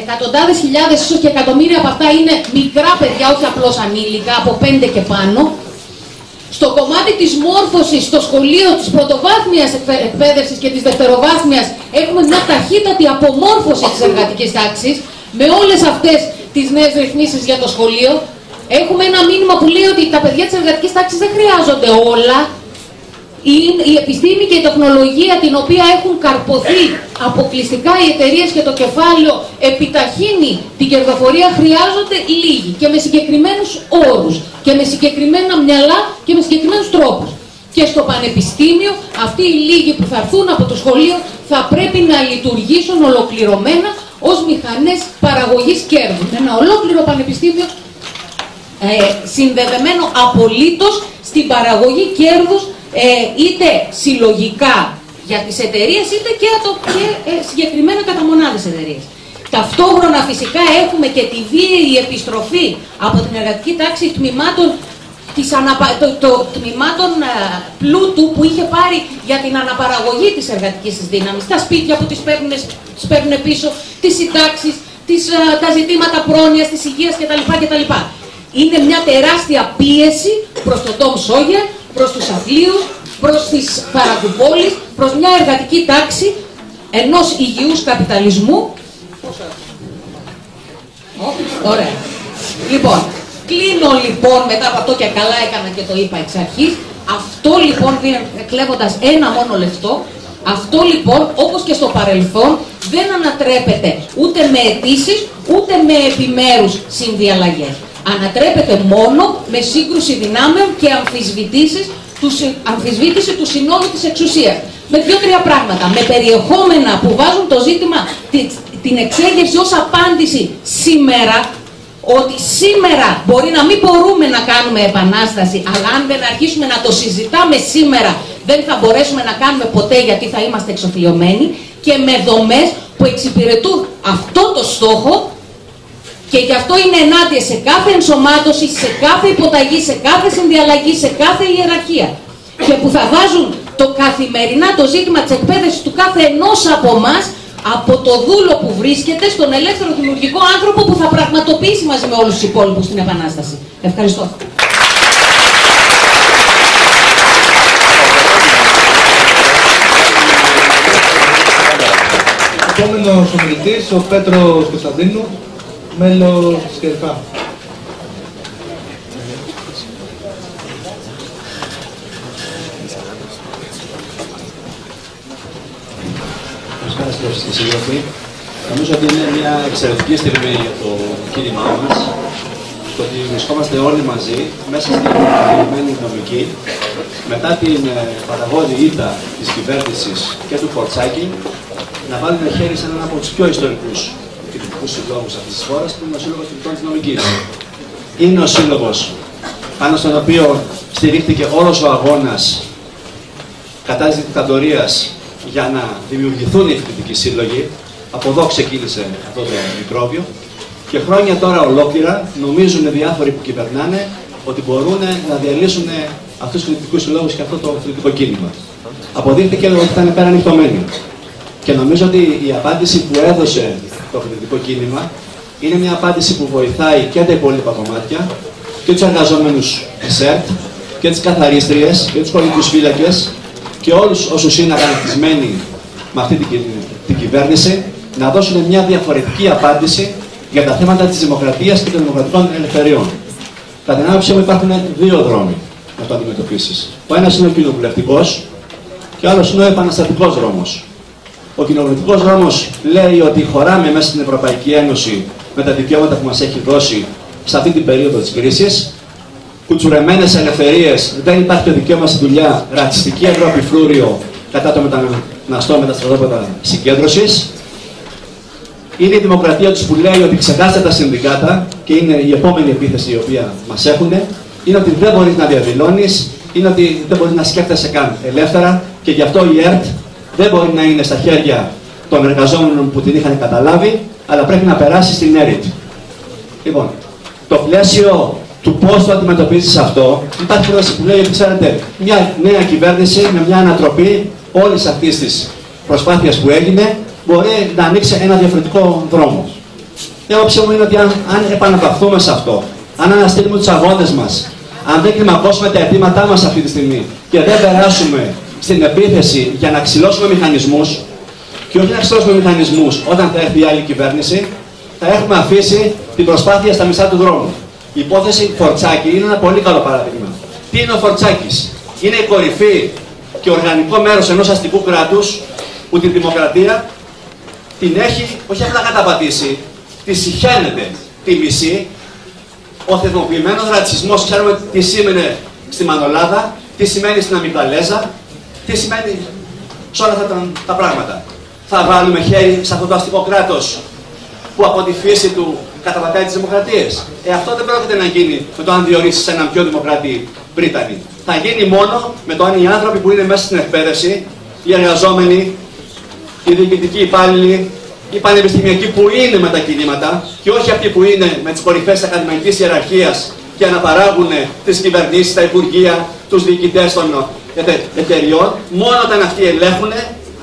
εκατοντάδες χιλιάδες, ίσως και εκατομμύρια από αυτά είναι μικρά παιδιά, όχι απλώς ανήλικα, από 5 και πάνω. Στο κομμάτι της μόρφωσης, στο σχολείο της πρωτοβάθμιας εκπαίδευσης και της δευτεροβάθμιας, έχουμε μια ταχύτατη απομόρφωση της εργατικής τάξης, με όλες αυτές τις νέες ρυθμίσεις για το σχολείο. Έχουμε ένα μήνυμα που λέει ότι τα παιδιά της εργατικής τάξης δεν χρειάζονται όλα. Η επιστήμη και η τεχνολογία, την οποία έχουν καρποθεί αποκλειστικά οι εταιρείες και το κεφάλαιο, επιταχύνει την κερδοφορία, χρειάζονται λίγοι και με συγκεκριμένους όρους και με συγκεκριμένα μυαλά και με συγκεκριμένους τρόπους. Και στο πανεπιστήμιο αυτοί οι λίγοι που θα έρθουν από το σχολείο θα πρέπει να λειτουργήσουν ολοκληρωμένα ως μηχανές παραγωγής κέρδους. Ένα ολόκληρο πανεπιστήμιο συνδεδεμένο απολύτως στην παραγωγή κέρδους, είτε συλλογικά για τις εταιρείες, είτε και συγκεκριμένα κατά μονάδες εταιρείες. Ταυτόχρονα φυσικά έχουμε και τη βίαιη επιστροφή από την εργατική τάξη τμήματων τμήματων πλούτου που είχε πάρει για την αναπαραγωγή της εργατικής της δύναμης, τα σπίτια που τις παίρνουν πίσω, τις συντάξεις, τα ζητήματα πρόνοιας, της υγείας κτλ. Είναι μια τεράστια πίεση προς τον Τόμ Σόγερ, προς τους αθλίους, προς τις παρακουπόλεις, προς μια εργατική τάξη ενός υγιούς καπιταλισμού. Ωραία. Λοιπόν, κλείνω λοιπόν μετά από αυτό, και καλά έκανα και το είπα εξ αρχής. Αυτό λοιπόν, κλέβοντας ένα μόνο λεπτό, αυτό λοιπόν όπως και στο παρελθόν δεν ανατρέπεται ούτε με αιτήσεις ούτε με επιμέρους συνδιαλλαγές. Ανατρέπεται μόνο με σύγκρουση δυνάμεων και αμφισβήτηση του συνόλου της εξουσίας. Με δύο-τρία πράγματα, με περιεχόμενα που βάζουν το ζήτημα, την εξέγερση ως απάντηση σήμερα, ότι σήμερα μπορεί να μην μπορούμε να κάνουμε επανάσταση, αλλά αν δεν αρχίσουμε να το συζητάμε σήμερα, δεν θα μπορέσουμε να κάνουμε ποτέ, γιατί θα είμαστε εξοφλιωμένοι, και με δομές που εξυπηρετούν αυτό το στόχο, και γι' αυτό είναι ενάντια σε κάθε ενσωμάτωση, σε κάθε υποταγή, σε κάθε συνδιαλλαγή, σε κάθε ιεραρχία, και που θα βάζουν το καθημερινά το ζήτημα της εκπαίδευσης του κάθε ενός από εμάς, από το δούλο που βρίσκεται στον ελεύθερο δημιουργικό άνθρωπο που θα πραγματοποιήσει μαζί με όλους τους υπόλοιπους την Επανάσταση. Ευχαριστώ. Επόμενος ομιλητής, ο Πέτρος Κωνσταντίνου, μέλος της ΚΕΡΚΑ. Στη σύντροφη. Νομίζω ότι είναι μια εξαιρετική στιγμή για το κίνημά μας, το ότι βρισκόμαστε όλοι μαζί μέσα στην συγκεκριμένη δυναμική, μετά την παταγώδη ήττα της κυβέρνησης και του Φορτσάκη, να βάλουμε χέρι σε έναν από τους πιο ιστορικούς φοιτητικούς συλλόγους αυτής της χώρας, που είναι ο Σύλλογος Φοιτητών της Νομικής. Είναι ο σύλλογος πάνω στον οποίο στηρίχθηκε όλος ο αγώνας κατά της δικτατορίας, για να δημιουργηθούν οι φοιτητικοί σύλλογοι. Από εδώ ξεκίνησε αυτό το μικρόβιο, και χρόνια τώρα ολόκληρα νομίζουν διάφοροι που κυβερνάνε ότι μπορούν να διαλύσουν αυτούς τους φοιτητικούς συλλόγους και αυτό το φοιτητικό κίνημα. Αποδείχθηκε ότι ήταν πέρα ανοιχτωμένοι. Και νομίζω ότι η απάντηση που έδωσε το φοιτητικό κίνημα είναι μια απάντηση που βοηθάει και τα υπόλοιπα κομμάτια, και τους εργαζόμενους της ΕΡΤ, και τις καθαρίστριες, και τους πολιτικούς φύλακες, και όλους όσους είναι αγανακτισμένοι με αυτή την κυβέρνηση, να δώσουν μια διαφορετική απάντηση για τα θέματα της δημοκρατίας και των δημοκρατικών ελευθεριών. Κατά την άποψή μου υπάρχουν δύο δρόμοι να το αντιμετωπίσεις. Ο ένας είναι ο κοινοβουλευτικός και ο άλλος είναι ο επαναστατικός δρόμος. Ο κοινοβουλευτικός δρόμος λέει ότι χωράμε μέσα στην Ευρωπαϊκή Ένωση με τα δικαιώματα που μας έχει δώσει σε αυτή την περίοδο της κρίσης. Κουτσουρεμένες ελευθερίες, δεν υπάρχει το δικαίωμα στη δουλειά, ρατσιστική Ευρώπη φρούριο κατά το μεταναστών με τα στρατόπεδα συγκέντρωσης. Είναι η δημοκρατία τους που λέει ότι ξεχάστε τα συνδικάτα, και είναι η επόμενη επίθεση η οποία μας έχουν. Είναι ότι δεν μπορείς να διαδηλώνεις, είναι ότι δεν μπορείς να σκέφτεσαι καν ελεύθερα, και γι' αυτό η ΕΡΤ δεν μπορεί να είναι στα χέρια των εργαζόμενων που την είχαν καταλάβει, αλλά πρέπει να περάσει στην ΕΡΤ. Λοιπόν, το πλαίσιο του πώς το αντιμετωπίζεις αυτό, υπάρχει πρόταση που λέει ότι, ξέρετε, μια νέα κυβέρνηση με μια ανατροπή όλης αυτής της προσπάθειας που έγινε μπορεί να ανοίξει ένα διαφορετικό δρόμο. Η άποψή μου είναι ότι αν επαναπαυθούμε σε αυτό, αν αναστείλουμε τους αγώνες μας, αν δεν κλιμακώσουμε τα αιτήματά μας αυτή τη στιγμή και δεν περάσουμε στην επίθεση για να ξυλώσουμε μηχανισμούς, και όχι να ξυλώσουμε μηχανισμούς όταν θα έρθει η άλλη κυβέρνηση, θα έχουμε αφήσει την προσπάθεια στα μισά του δρόμου. Η υπόθεση Φορτσάκη είναι ένα πολύ καλό παράδειγμα. Τι είναι ο Φορτσάκης? Είναι η κορυφή και οργανικό μέρος ενός αστικού κράτους που την δημοκρατία την έχει όχι απλά καταπατήσει, τη συχαίνεται, τη μισεί. Ο θεσμοποιημένος ρατσισμός, ξέρουμε τι σήμαινε στη Μανολάδα, τι σημαίνει στην Αμυγδαλέζα, τι σημαίνει σε όλα αυτά τα πράγματα. Θα βάλουμε χέρι σε αυτό το αστικό κράτος που από τη φύση του καταπατάει τις δημοκρατίες. Αυτό δεν πρόκειται να γίνει με το αν διορίσεις έναν πιο δημοκράτη Πρίτανη. Θα γίνει μόνο με το αν οι άνθρωποι που είναι μέσα στην εκπαίδευση, οι εργαζόμενοι, οι διοικητικοί υπάλληλοι, οι πανεπιστημιακοί που είναι με τα κινήματα και όχι αυτοί που είναι με τις κορυφές της ακαδημαϊκής ιεραρχίας και αναπαράγουν τις κυβερνήσεις, τα υπουργεία, τους διοικητές των εταιριών, μόνο όταν αυτοί ελέγχουν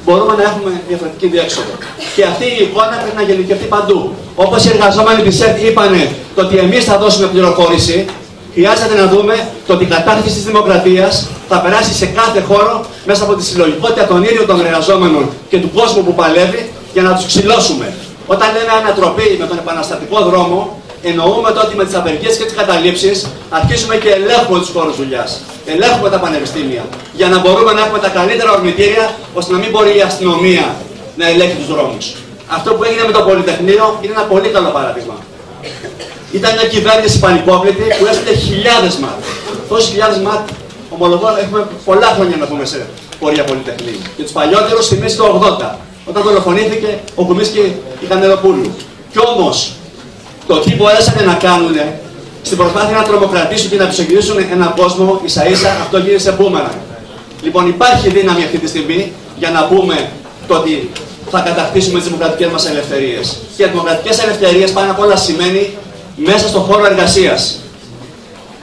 μπορούμε να έχουμε διαφορετική διέξοδο. Και αυτή η εικόνα πρέπει να γενικευτεί παντού. Όπως οι εργαζόμενοι της ΕΡΤ είπαν ότι εμείς θα δώσουμε πληροφόρηση, χρειάζεται να δούμε το ότι η κατάρτιση της δημοκρατίας θα περάσει σε κάθε χώρο μέσα από τη συλλογικότητα των ίδιων των εργαζόμενων και του κόσμου που παλεύει για να τους ξυλώσουμε. Όταν λέμε ανατροπή με τον επαναστατικό δρόμο, εννοούμε το ότι με τις απεργίες και τις καταλήψεις αρχίζουμε και ελέγχουμε τους χώρους δουλειάς. Ελέγχουμε τα πανεπιστήμια για να μπορούμε να έχουμε τα καλύτερα ορμητήρια ώστε να μην μπορεί η αστυνομία να ελέγχει τους δρόμους. Αυτό που έγινε με το Πολυτεχνείο είναι ένα πολύ καλό παράδειγμα. Ήταν μια κυβέρνηση πανικόβλητη που έστειλε χιλιάδες ΜΑΤ. Τόσες χιλιάδες ΜΑΤ, ομολογώ, έχουμε πολλά χρόνια να πούμε σε πορεία Πολυτεχνείου. Και τους παλιότερους θυμίζει το 80, όταν δολοφονήθηκε ο Κουμής και η Κανελοπούλου. Κι όμως, το τι μπορέσανε να κάνουν στην προσπάθεια να τρομοκρατήσουν και να ψωγυρίσουν έναν κόσμο, ίσα-ίσα αυτό γύρισε μπούμερανγκ. Λοιπόν, υπάρχει δύναμη αυτή τη στιγμή για να πούμε το ότι θα κατακτήσουμε τις δημοκρατικές μας ελευθερίες. Και οι δημοκρατικές ελευθερίες πάνω απ' όλα σημαίνει μέσα στον χώρο εργασίας.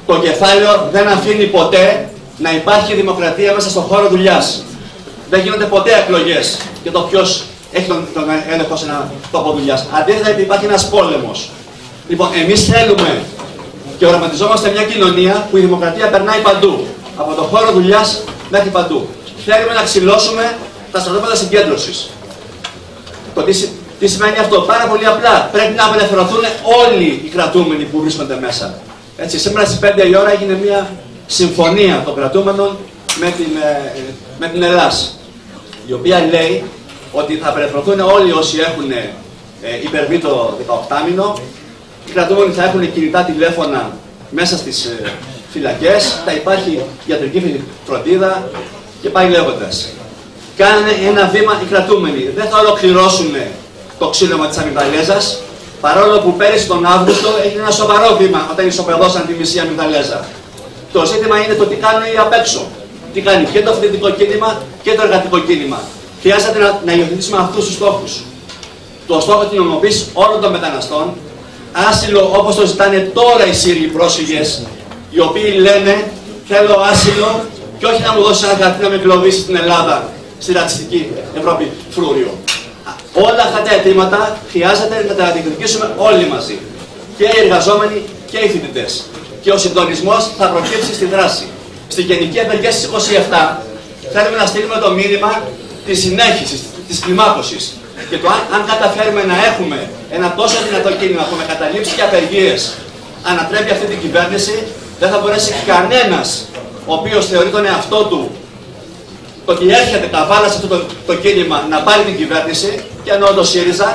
Το κεφάλαιο δεν αφήνει ποτέ να υπάρχει δημοκρατία μέσα στον χώρο δουλειάς. Δεν γίνονται ποτέ εκλογές για το ποιος έχει τον έλεγχο σε ένα τόπο δουλειάς. Αντίθετα, υπάρχει ένας πόλεμος. Λοιπόν, εμείς θέλουμε και οραματιζόμαστε μια κοινωνία που η δημοκρατία περνάει παντού. Από το χώρο δουλειάς μέχρι παντού. Θέλουμε να ξυλώσουμε τα στρατόπεδα συγκέντρωσης. Το τι σημαίνει αυτό? Πάρα πολύ απλά. Πρέπει να απελευθερωθούν όλοι οι κρατούμενοι που βρίσκονται μέσα. Έτσι, σήμερα στις 5 η ώρα έγινε μια συμφωνία των κρατούμενων με την Ελλάς, η οποία λέει ότι θα απελευθερωθούν όλοι όσοι έχουν υπερβεί το 18μηνο. Οι κρατούμενοι θα έχουν κινητά τηλέφωνα μέσα στις φυλακές, θα υπάρχει ιατρική φροντίδα και πάει λέγοντας. Κάνανε ένα βήμα οι κρατούμενοι. Δεν θα ολοκληρώσουν το ξύλωμα της αμυγδαλέζας, παρόλο που πέρυσι τον Αύγουστο έγινε ένα σοβαρό βήμα όταν ισοπεδώσαν τη μισή αμυγδαλέζα. Το ζήτημα είναι το τι κάνουν οι απ' έξω. Τι κάνει και το φοιτητικό κίνημα και το εργατικό κίνημα. Χρειάζεται να υιοθετήσουμε αυτούς τους στόχους. Το στόχο της νομιμοποίησης όλων των μεταναστών, άσυλο όπως το ζητάνε τώρα οι Σύριοι πρόσφυγες, οι οποίοι λένε θέλω άσυλο και όχι να μου δώσει ένα χαρτί να με κλωβίσει στην Ελλάδα, στη ρατσιστική Ευρώπη φρούριο. Όλα αυτά τα αιτήματα χρειάζεται να τα διεκδικήσουμε όλοι μαζί. Και οι εργαζόμενοι και οι φοιτητές. Και ο συντονισμός θα προκύψει στη δράση. Στη Γενική Απεργία στις 27 θέλουμε να στείλουμε το μήνυμα της συνέχισης, της κλιμάκωσης. Και το αν καταφέρουμε να έχουμε ένα τόσο δυνατό κίνημα που με καταλήψεις και απεργίες ανατρέπει αυτή την κυβέρνηση, δεν θα μπορέσει κανένας ο οποίος θεωρεί τον εαυτό του το ότι έρχεται καβάλα σε αυτό το κίνημα να πάρει την κυβέρνηση, και εννοώ το ΣΥΡΙΖΑ,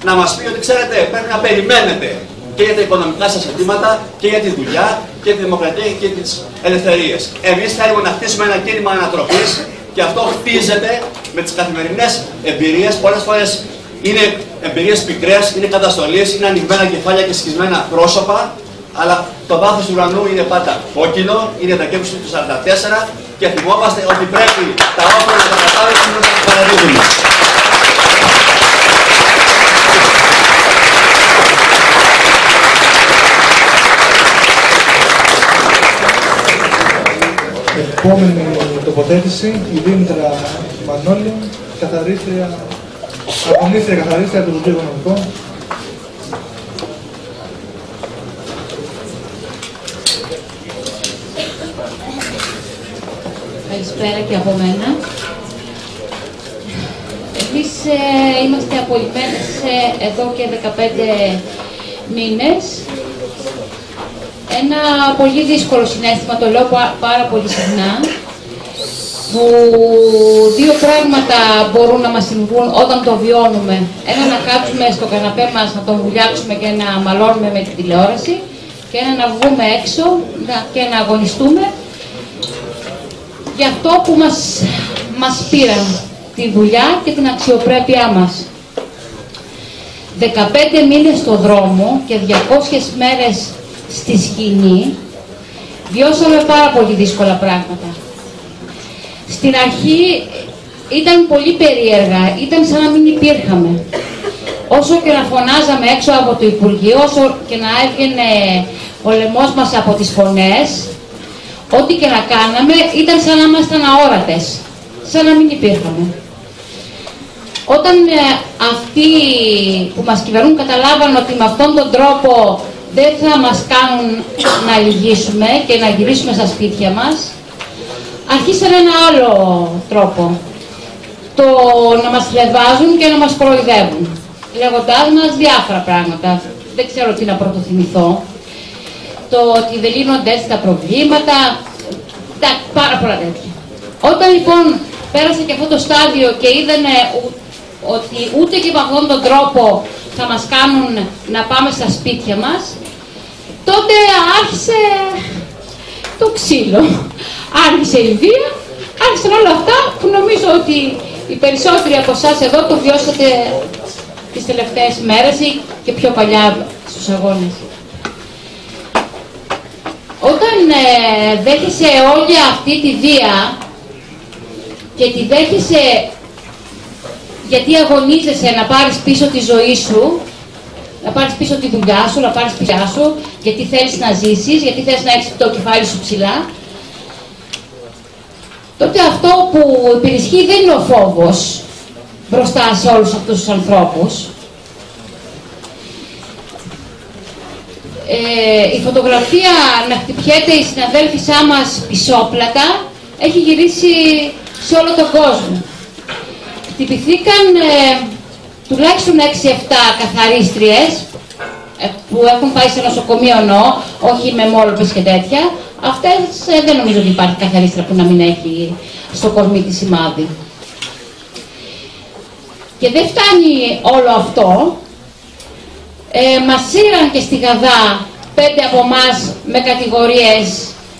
να μας πει ότι ξέρετε πρέπει να περιμένετε και για τα οικονομικά σας αιτήματα και για τη δουλειά και τη δημοκρατία και τις ελευθερίες. Εμείς θέλουμε να χτίσουμε ένα κίνημα ανατροπής και αυτό χτίζεται με τις καθημερινές εμπειρίες. Πολλές φορές είναι εμπειρίες πικρές, είναι καταστολές, είναι ανοιγμένα κεφάλια και σκισμένα πρόσωπα, αλλά το βάθος του ουρανού είναι πάντα κόκκινο, είναι τα κέρδη του 44 και θυμόμαστε ότι πρέπει τα όπλα να τα κατάβουμε και να τα παραδίδουμε. Επόμενη τοποθέτηση, η Δήμητρα Μανώλη, αγωνίστρια καθαρίστρια του Υπουργείου Οικονομικών. Καλησπέρα και από μένα. Εμείς είμαστε απολυμμένες εδώ και 15 μήνες. Ένα πολύ δύσκολο συναίσθημα, το λέω πάρα πολύ συχνά, που δύο πράγματα μπορούν να μας συμβούν όταν το βιώνουμε. Ένα, να κάτσουμε στο καναπέ μας, να τον βουλιάξουμε και να μαλώνουμε με την τηλεόραση, και ένα, να βγούμε έξω και να αγωνιστούμε για αυτό που μας πήραν, τη δουλειά και την αξιοπρέπειά μας. 15 μήνες στο δρόμο και 200 μέρες στη σκηνή, βιώσαμε πάρα πολύ δύσκολα πράγματα. Στην αρχή ήταν πολύ περίεργα, ήταν σαν να μην υπήρχαμε. Όσο και να φωνάζαμε έξω από το Υπουργείο, όσο και να έβγαινε ο λαιμός μας από τις φωνές, ό,τι και να κάναμε ήταν σαν να ήμασταν αόρατες, σαν να μην υπήρχαμε. Όταν αυτοί που μας κυβερνούν καταλάβαν ότι με αυτόν τον τρόπο δεν θα μας κάνουν να λυγίσουμε και να γυρίσουμε στα σπίτια μας, αρχίσαν ένα άλλο τρόπο. Το να μας χλευάζουν και να μας κοροϊδεύουν, λέγοντάς μας διάφορα πράγματα. Δεν ξέρω τι να πρωτοθυμηθώ. Το ότι δεν λύνονται έτσι τα προβλήματα, πάρα πολλά τέτοια. Όταν λοιπόν πέρασε και αυτό το στάδιο και είδανε ότι ούτε και με αυτόν τον τρόπο θα μας κάνουν να πάμε στα σπίτια μας, τότε άρχισε το ξύλο. Άρχισε η βία, άρχισαν όλα αυτά που νομίζω ότι οι περισσότεροι από εσάς εδώ το βιώσατε τις τελευταίες μέρες ή και πιο παλιά στους αγώνες. Όταν δέχεσαι όλη αυτή τη βία και τη δέχεσαι γιατί αγωνίζεσαι να πάρεις πίσω τη ζωή σου, να πάρεις πίσω τη δουλειά σου, να πάρεις πίσω σου, γιατί θέλεις να ζήσεις, γιατί θέλεις να έχεις το κεφάλι σου ψηλά, τότε αυτό που υπερισχύει δεν είναι ο φόβος μπροστά σε όλους αυτούς τους ανθρώπους. Η φωτογραφία να χτυπιέται η συναδέλφισά μας πισόπλατα έχει γυρίσει σε όλο τον κόσμο. Χτυπηθήκαν τουλάχιστον 6-7 καθαρίστριες που έχουν πάει σε νοσοκομείο εννοώ, όχι με μόλοπες και τέτοια. Αυτές δεν νομίζω ότι υπάρχει καθαρίστρια που να μην έχει στο κορμί της σημάδι. Και δεν φτάνει όλο αυτό. Μας σύραν και στη Γαδά 5 από εμάς με κατηγορίες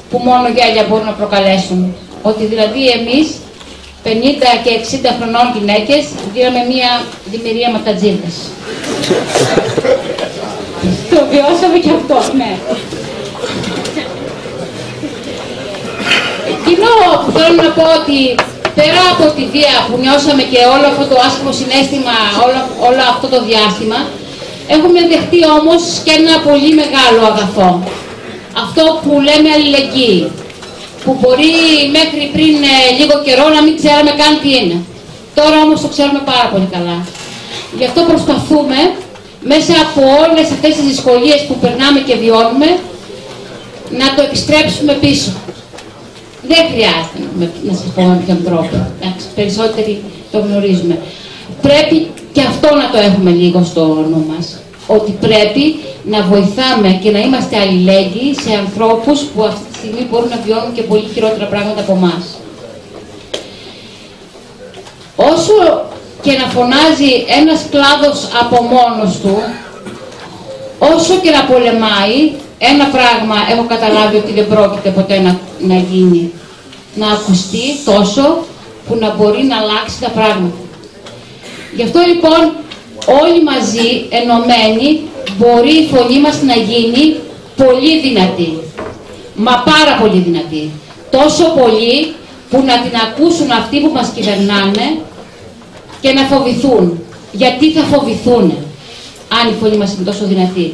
που μόνο γέλια μπορούν να προκαλέσουν. Ότι δηλαδή εμείς 50 και 60 χρονών γυναίκες δίναμε μία δημιουργία ματατζίδες. Το βιώσαμε και αυτό, ναι. Εκείνο που θέλω να πω ότι πέρα από τη βία που νιώσαμε και όλο αυτό το άσχημο συναίσθημα, όλο αυτό το διάστημα, έχουμε δεχτεί όμως και ένα πολύ μεγάλο αγαθό. Αυτό που λέμε αλληλεγγύη. Που μπορεί μέχρι πριν λίγο καιρό να μην ξέραμε καν τι είναι. Τώρα όμως το ξέρουμε πάρα πολύ καλά. Γι' αυτό προσπαθούμε μέσα από όλες αυτές τις δυσκολίες που περνάμε και βιώνουμε να το επιστρέψουμε πίσω. Δεν χρειάζεται να σας πω με ποιον τρόπο. Περισσότεροι το γνωρίζουμε. Πρέπει και αυτό να το έχουμε λίγο στο νου μας. Ότι πρέπει να βοηθάμε και να είμαστε αλληλέγγυοι σε ανθρώπους που αυτή τη στιγμή μπορούν να βιώνουν και πολύ χειρότερα πράγματα από εμάς. Όσο και να φωνάζει ένας κλάδος από μόνος του, όσο και να πολεμάει, ένα πράγμα έχω καταλάβει ότι δεν πρόκειται ποτέ να γίνει. Να ακουστεί τόσο που να μπορεί να αλλάξει τα πράγματα. Γι' αυτό λοιπόν όλοι μαζί, ενωμένοι, μπορεί η φωνή μας να γίνει πολύ δυνατή. Μα πάρα πολύ δυνατή. Τόσο πολύ που να την ακούσουν αυτοί που μας κυβερνάνε και να φοβηθούν. Γιατί θα φοβηθούν αν η φωνή μας είναι τόσο δυνατή.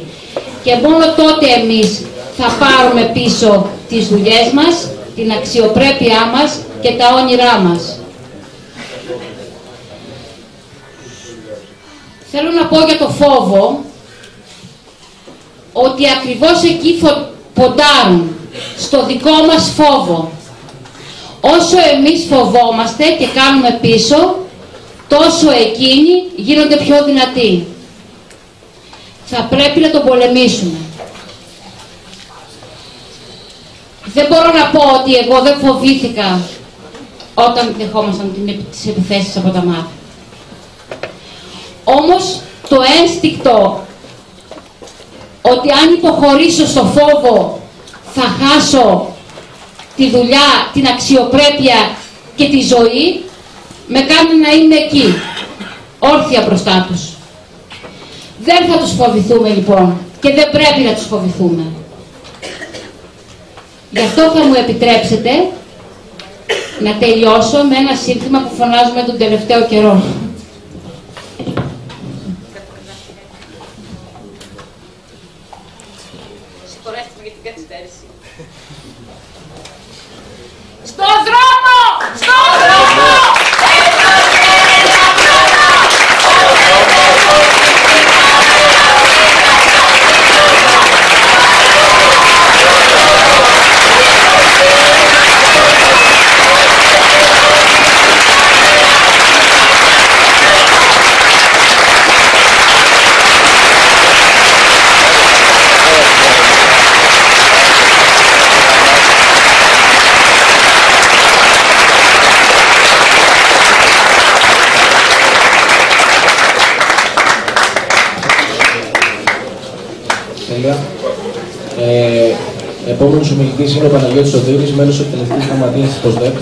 Και μόνο τότε εμείς θα πάρουμε πίσω τις δουλειές μας, την αξιοπρέπειά μας και τα όνειρά μας. Θέλω να πω για το φόβο ότι ακριβώς εκεί ποντάρουν στο δικό μας φόβο. Όσο εμείς φοβόμαστε και κάνουμε πίσω, τόσο εκείνοι γίνονται πιο δυνατοί. Θα πρέπει να τον πολεμήσουμε. Δεν μπορώ να πω ότι εγώ δεν φοβήθηκα όταν δεχόμασταν τις επιθέσεις από τα μάτια. Όμως το ένστικτο ότι αν υποχωρήσω στο φόβο θα χάσω τη δουλειά, την αξιοπρέπεια και τη ζωή, με κάνει να είμαι εκεί, όρθια μπροστά τους. Δεν θα τους φοβηθούμε λοιπόν και δεν πρέπει να τους φοβηθούμε. Γι' αυτό θα μου επιτρέψετε να τελειώσω με ένα σύνθημα που φωνάζουμε τον τελευταίο καιρό. Συγχωρέστε με για την καθυστέρηση. Στο δρόμο! Στο δρόμο! Επόμενος ομιλητής είναι ο Παναγιώτης Σωτήρης, μέλος της Εκτελεστικής Γραμματείας της ΠΟΣΔΕΠ.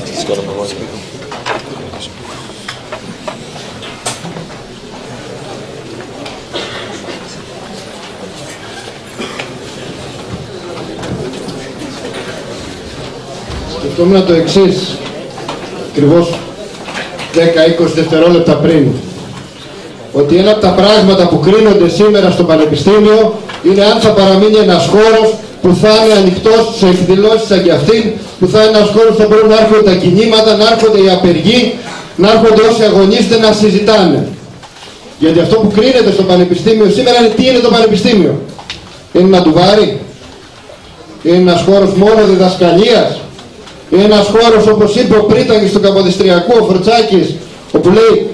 Σκεφτόμουν το εξής, ακριβώς 10-20 δευτερόλεπτα πριν, ότι ένα από τα πράγματα που κρίνονται σήμερα στο Πανεπιστήμιο είναι αν θα παραμείνει ένας χώρος που θα είναι ανοιχτός σε εκδηλώσεις σαν και αυτήν, που θα είναι ένας χώρος που θα μπορούν να έρχονται τα κινήματα, να έρχονται οι απεργοί, να έρχονται όσοι αγωνίστε να συζητάνε. Γιατί αυτό που κρίνεται στο Πανεπιστήμιο σήμερα είναι τι είναι το Πανεπιστήμιο. Είναι ένα ντουβάρι, είναι ένας χώρος μόνο διδασκαλίας, είναι ένας χώρος όπως είπε ο Πρίταγης του Καποδιστριακού, ο Φορτσάκης, όπου λέει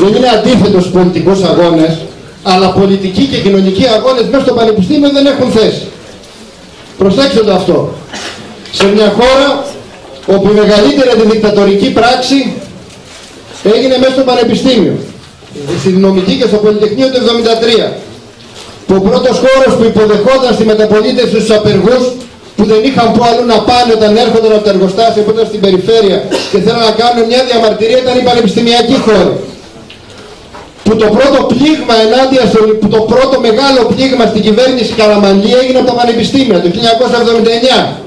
δεν είναι αντίθετος στους πολιτικούς αγώνες, αλλά πολιτικοί και κοινωνικοί αγώνες μέσα στο Πανεπιστήμιο δεν έχουν θέση. Προσέξτε το αυτό. Σε μια χώρα όπου η μεγαλύτερη αντιδικτατορική πράξη έγινε μέσα στο Πανεπιστήμιο, στη Νομική και στο Πολυτεχνείο του 1973, που ο πρώτος χώρος που υποδεχόταν στη μεταπολίτευση στους απεργούς που δεν είχαν που αλλού να πάνε όταν έρχονταν από τα εργοστάσια που ήταν στην περιφέρεια και θέλαν να κάνουν μια διαμαρτυρία, ήταν η πανεπιστημιακή χώρη. Που το πρώτο πλήγμα που το πρώτο μεγάλο πλήγμα στην κυβέρνηση Καραμανλή έγινε από τα πανεπιστήμια το 1979.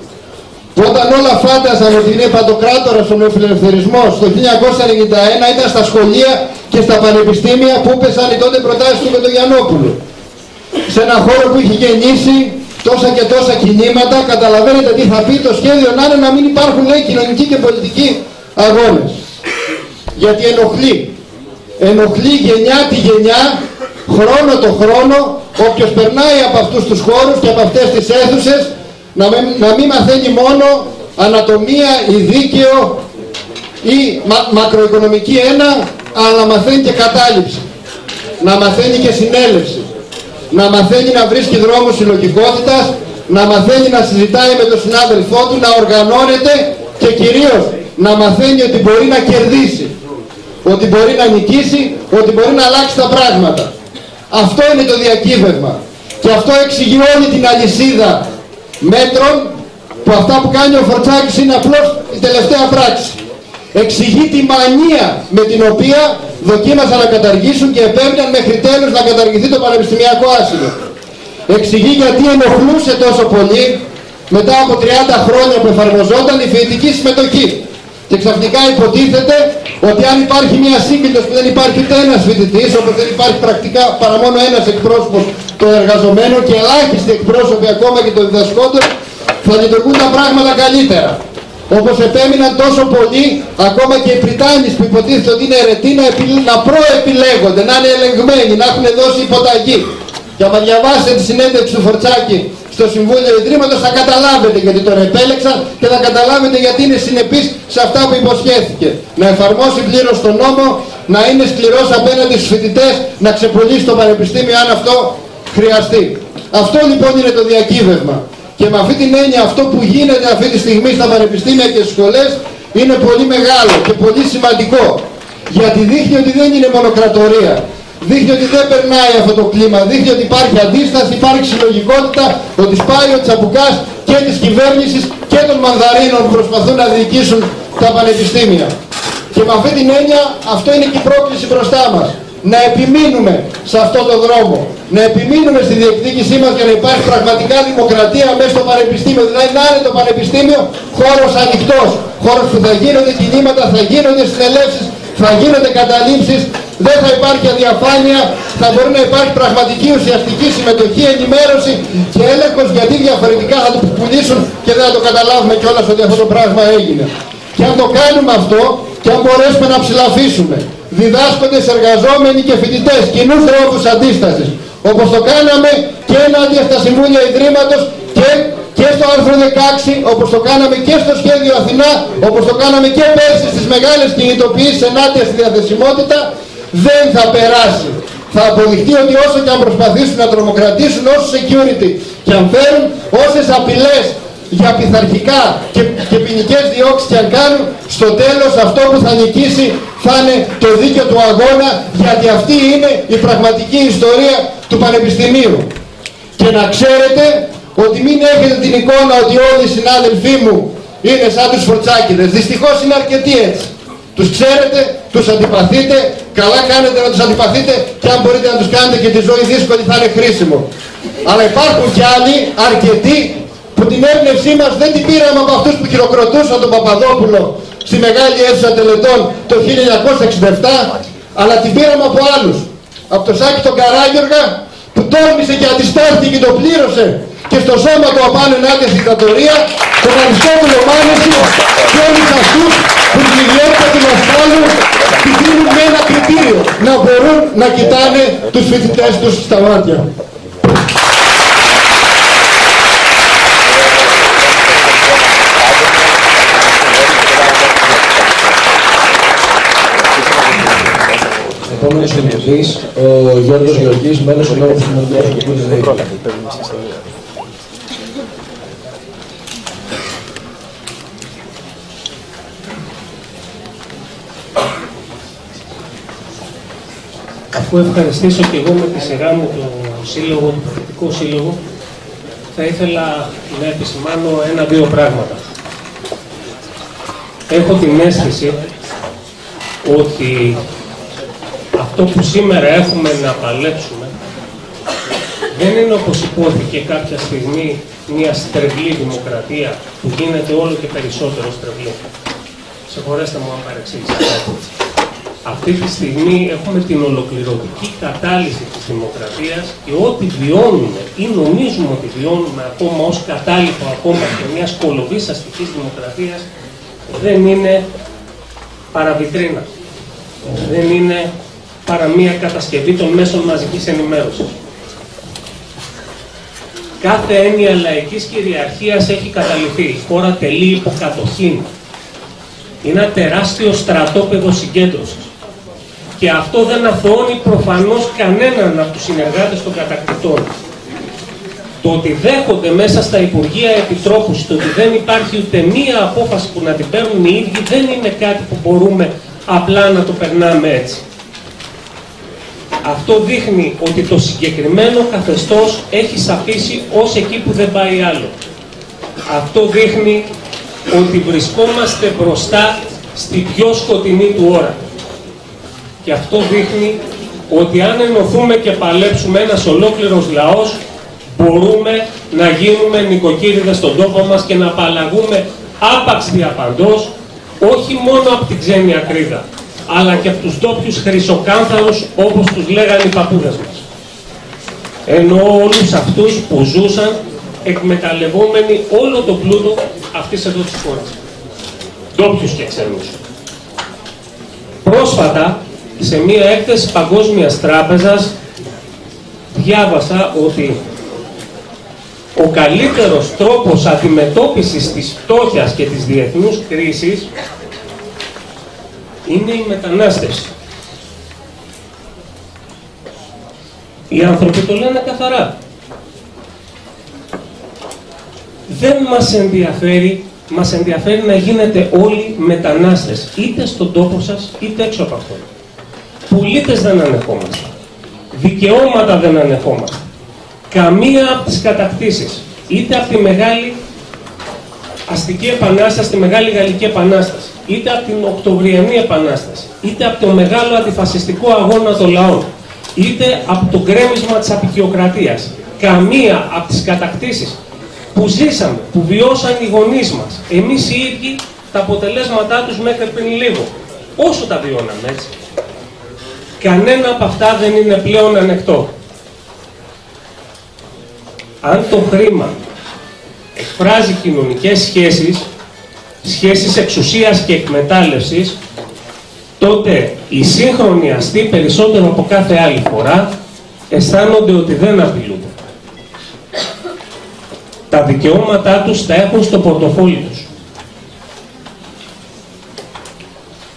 Που όταν όλα φάντασαν ότι είναι παντοκράτορας ο νεοφιλελευθερισμός, το 1991 ήταν στα σχολεία και στα πανεπιστήμια που έπεσαν οι τότε προτάσεις του Πετογιαννόπουλου. Σε ένα χώρο που είχε γεννήσει τόσα και τόσα κινήματα, καταλαβαίνετε τι θα πει το σχέδιο να είναι να μην υπάρχουν, λέει, κοινωνικοί και πολιτικοί αγώνες. Γιατί ενοχλεί. Ενοχλεί γενιά τη γενιά, χρόνο το χρόνο, όποιος περνάει από αυτούς τους χώρους και από αυτές τις αίθουσες, να μην μαθαίνει μόνο ανατομία ή δίκαιο ή μακροοικονομική ένα, αλλά να μαθαίνει και κατάληψη, να μαθαίνει και συνέλευση, να μαθαίνει να βρίσκει δρόμους συλλογικότητας, να μαθαίνει να συζητάει με τον συνάδελφό του, να οργανώνεται και κυρίως να μαθαίνει ότι μπορεί να κερδίσει, ότι μπορεί να νικήσει, ότι μπορεί να αλλάξει τα πράγματα. Αυτό είναι το διακύβευμα. Και αυτό εξηγεί όλη την αλυσίδα μέτρων που αυτά που κάνει ο Φορτσάκης είναι απλώς η τελευταία πράξη. Εξηγεί τη μανία με την οποία δοκίμασαν να καταργήσουν και επέμειναν μέχρι τέλους να καταργηθεί το πανεπιστημιακό άσυλο. Εξηγεί γιατί ενοχλούσε τόσο πολύ μετά από 30 χρόνια που εφαρμοζόταν η φοιτητική συμμετοχή. Και ξαφνικά υποτίθεται ότι αν υπάρχει μια σύγκριτος που δεν υπάρχει ούτε ένας φοιτητής, όπως δεν υπάρχει πρακτικά παρά μόνο ένας εκπρόσωπος των εργαζομένων και ελάχιστοι εκπρόσωποι ακόμα και των διδασκόντων, θα λειτουργούν τα πράγματα καλύτερα. Όπως επέμειναν τόσο πολύ, ακόμα και οι Πριτάνης που υποτίθεται ότι είναι αιρετοί να προεπιλέγονται, να είναι ελεγμένοι, να έχουν δώσει υποταγή. Και άμα διαβάσετε τη συνέντευξη του Φορτσάκη στο Συμβούλιο Ιδρύματος θα καταλάβετε γιατί τον επέλεξαν και θα καταλάβετε γιατί είναι συνεπής σε αυτά που υποσχέθηκε. Να εφαρμόσει πλήρως τον νόμο, να είναι σκληρός απέναντι στους φοιτητές, να ξεπουλήσει το πανεπιστήμιο αν αυτό χρειαστεί. Αυτό λοιπόν είναι το διακύβευμα. Και με αυτή την έννοια αυτό που γίνεται αυτή τη στιγμή στα πανεπιστήμια και στις σχολές είναι πολύ μεγάλο και πολύ σημαντικό. Γιατί δείχνει ότι δεν είναι μονοκρατορία. Δείχνει ότι δεν περνάει αυτό το κλίμα, δείχνει ότι υπάρχει αντίσταση, υπάρχει συλλογικότητα, ότι σπάει ο τσαμπουκάς και της κυβέρνησης και των μανδαρίνων που προσπαθούν να διοικήσουν τα πανεπιστήμια. Και με αυτή την έννοια αυτό είναι και η πρόκληση μπροστά μας. Να επιμείνουμε σε αυτό το δρόμο. να επιμείνουμε στη διεκδίκησή μας για να υπάρχει πραγματικά δημοκρατία μέσα στο πανεπιστήμιο. Δηλαδή να είναι το πανεπιστήμιο χώρος ανοιχτός, χώρος που θα γίνονται κινήματα, θα γίνονται συνελεύσεις, θα γίνονται καταλήψεις, δεν θα υπάρχει αδιαφάνεια, θα μπορεί να υπάρχει πραγματική ουσιαστική συμμετοχή, ενημέρωση και έλεγχος, γιατί διαφορετικά θα το πουλήσουν και δεν θα το καταλάβουμε κιόλας ότι αυτό το πράγμα έγινε. Και αν το κάνουμε αυτό, και αν μπορέσουμε να ψηλαφίσουμε διδάσκοντες, εργαζόμενοι και φοιτητές κοινούς τρόπους αντίστασης, όπως το κάναμε και ενάντια στα Συμβούλια Ιδρύματος και στο άρθρο 16, όπως το κάναμε και στο Σχέδιο Αθηνά, όπως το κάναμε και πέρσι στις μεγάλες κινητοποιήσεις ενάντια στη διαθεσιμότητα, δεν θα περάσει. Θα αποδειχτεί ότι όσο και αν προσπαθήσουν να τρομοκρατήσουν, όσο security και αν φέρουν, όσες απειλές για πειθαρχικά και ποινικές διώξεις και αν κάνουν, στο τέλος αυτό που θα νικήσει θα είναι το δίκαιο του αγώνα, γιατί αυτή είναι η πραγματική ιστορία του Πανεπιστημίου. Και να ξέρετε ότι μην έχετε την εικόνα ότι όλοι οι συνάδελφοί μου είναι σαν τους φορτσάκηδες. Δυστυχώς είναι αρκετοί έτσι. Τους ξέρετε, τους αντιπαθείτε, καλά κάνετε να τους αντιπαθείτε και αν μπορείτε να τους κάνετε και τη ζωή δύσκολη θα είναι χρήσιμο. Αλλά υπάρχουν και άλλοι αρκετοί που την έμπνευσή μας δεν την πήραμε από αυτούς που χειροκροτούσαν τον Παπαδόπουλο στη μεγάλη αίθουσα τελετών το 1967, αλλά την πήραμε από άλλους. Από το Σάκη τον Καράγιοργα που τόλμησε και αντιστάθηκε και το πλήρωσε και στο σώμα του απάνω ενάντια στη δικτατορία, τον Αριστότελο Μάνεση και όλους αυτούς που την ιδιότητα του δασκάλου τη δίνουν με ένα κριτήριο, να μπορούν να κοιτάνε τους φοιτητές τους στα μάτια. Επόμενος ομιλητής, ο Γιώργος Γεωργής, μέλος του Λόγου Συνεργατικού της ΔΕΗ. Αφού ευχαριστήσω και εγώ με τη σειρά μου το σύλλογο, το Φοιτητικό Σύλλογο, θα ήθελα να επισημάνω ένα-δύο πράγματα. Έχω την αίσθηση ότι αυτό που σήμερα έχουμε να παλέψουμε δεν είναι, όπως υπόθηκε κάποια στιγμή, μια στρεβλή δημοκρατία που γίνεται όλο και περισσότερο στρεβλή. Συγχωρέστε μου αν παρεξήγησα κάτι. Αυτή τη στιγμή έχουμε την ολοκληρωτική κατάλυση της δημοκρατίας και ό,τι βιώνουμε ή νομίζουμε ότι βιώνουμε ακόμα ως κατάλοιπο ακόμα και μιας κολοβής αστικής δημοκρατίας δεν είναι παραβιτρίνα. Δεν είναι παρά μία κατασκευή των μέσων μαζικής ενημέρωσης. Κάθε έννοια λαϊκής κυριαρχίας έχει καταληφθεί. Η χώρα τελεί υποκατοχήν. Είναι ένα τεράστιο στρατόπεδο συγκέντρωσης. Και αυτό δεν αθωώνει προφανώς κανέναν από τους συνεργάτες των κατακτητών. Το ότι δέχονται μέσα στα Υπουργεία Επιτρόπους, το ότι δεν υπάρχει ούτε μία απόφαση που να την παίρνουν οι ίδιοι, δεν είναι κάτι που μπορούμε απλά να το περνάμε έτσι. Αυτό δείχνει ότι το συγκεκριμένο καθεστώς έχει σαπίσει ως εκεί που δεν πάει άλλο. Αυτό δείχνει ότι βρισκόμαστε μπροστά στη πιο σκοτεινή του ώρα. Και αυτό δείχνει ότι αν ενωθούμε και παλέψουμε ένας ολόκληρος λαός, μπορούμε να γίνουμε νοικοκύριδες στον τόπο μας και να απαλλαγούμε άπαξ διαπαντός, όχι μόνο από την ξένη ακρίδα, αλλά και από τους ντόπιους χρυσοκάνθαρους, όπως τους λέγανε οι παππούδες μας. Ενώ όλους αυτούς που ζούσαν εκμεταλλευόμενοι όλο το πλούτο αυτής εδώ της χώρας. Ντόπιους και ξένους. Πρόσφατα, σε μία έκθεση Παγκόσμιας Τράπεζας, διάβασα ότι ο καλύτερος τρόπος αντιμετώπισης της φτώχειας και της διεθνούς κρίσης είναι η μετανάστευση. Οι άνθρωποι το λένε καθαρά. Δεν μας ενδιαφέρει να γίνετε όλοι μετανάστες, είτε στον τόπο σας, είτε έξω από αυτόν. Πολίτες δεν ανεχόμαστε. Δικαιώματα δεν ανεχόμαστε. Καμία από τις κατακτήσεις, είτε από τη Μεγάλη Αστική Επανάσταση, τη Μεγάλη Γαλλική Επανάσταση, είτε από την Οκτωβριανή Επανάσταση, είτε από το μεγάλο αντιφασιστικό αγώνα των λαών, είτε από το γκρέμισμα της αποικιοκρατίας. Καμία από τις κατακτήσεις που ζήσαμε, που βιώσαν οι γονείς μας, εμείς οι ίδιοι, τα αποτελέσματά τους μέχρι πριν λίγο, όσο τα βιώναμε, έτσι. Κανένα από αυτά δεν είναι πλέον ανεκτό. Αν το χρήμα εκφράζει κοινωνικές σχέσεις, σχέσεις εξουσίας και εκμετάλλευσης, τότε οι σύγχρονοι αστεί περισσότερο από κάθε άλλη φορά αισθάνονται ότι δεν απειλούνται. Τα δικαιώματά τους τα έχουν στο πορτοφόλι τους.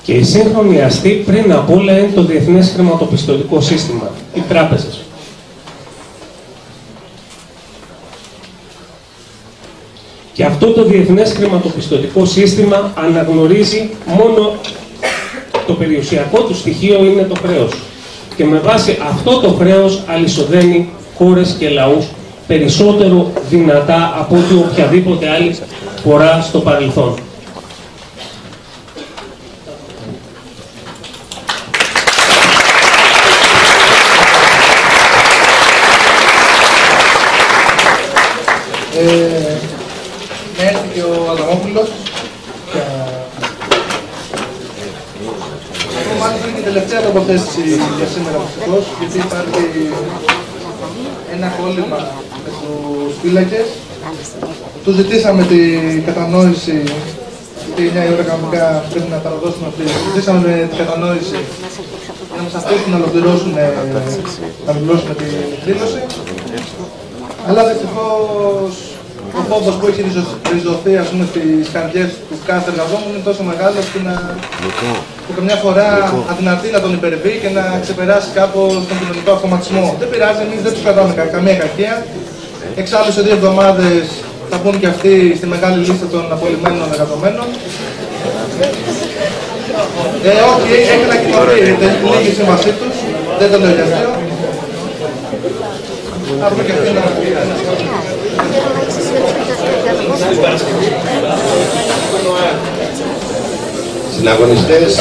Και οι σύγχρονοι αστεί πριν απ' όλα είναι το διεθνές χρηματοπιστωτικό σύστημα, οι τράπεζες. Και αυτό το διεθνές χρηματοπιστωτικό σύστημα αναγνωρίζει μόνο το περιουσιακό του στοιχείο είναι το χρέος. Και με βάση αυτό το χρέος αλυσοδένει χώρες και λαούς περισσότερο δυνατά από ό,τι οποιαδήποτε άλλη φορά στο παρελθόν. Έρθει και ο Αδαμόπουλος. Εγώ μάλιστα είναι και η τελευταία τοποθέτηση για σήμερα δυστυχώς, γιατί υπάρχει ένα κόλλημα με τους φύλακες. Τους ζητήσαμε την κατανόηση, γιατί 9 η ώρα κανονικά πρέπει να παραδώσουμε αυτή. Ζητήσαμε την κατανόηση για να μας αφήσουν να ολοκληρώσουμε την εκδήλωση. Αλλά δυστυχώς ο φόβος που έχει ριζωθεί στις καρδιές του κάθε εργαζόμενου είναι τόσο μεγάλος που καμιά φορά αδυνατεί να τον υπερβεί και να ξεπεράσει κάπως τον κοινωνικό αυτοματισμό. Δεν πειράζει, εμείς δεν τους κρατάμε καμία κακία. Εξάλλου σε 2 εβδομάδες θα μπουν και αυτοί στη μεγάλη λίστα των απολυμμένων εργαζομένων. Όχι, έχει ανακοινωθεί, λίγη η σύμβασή τους, δεν το λέω για αστείο. Συναγωνιστές,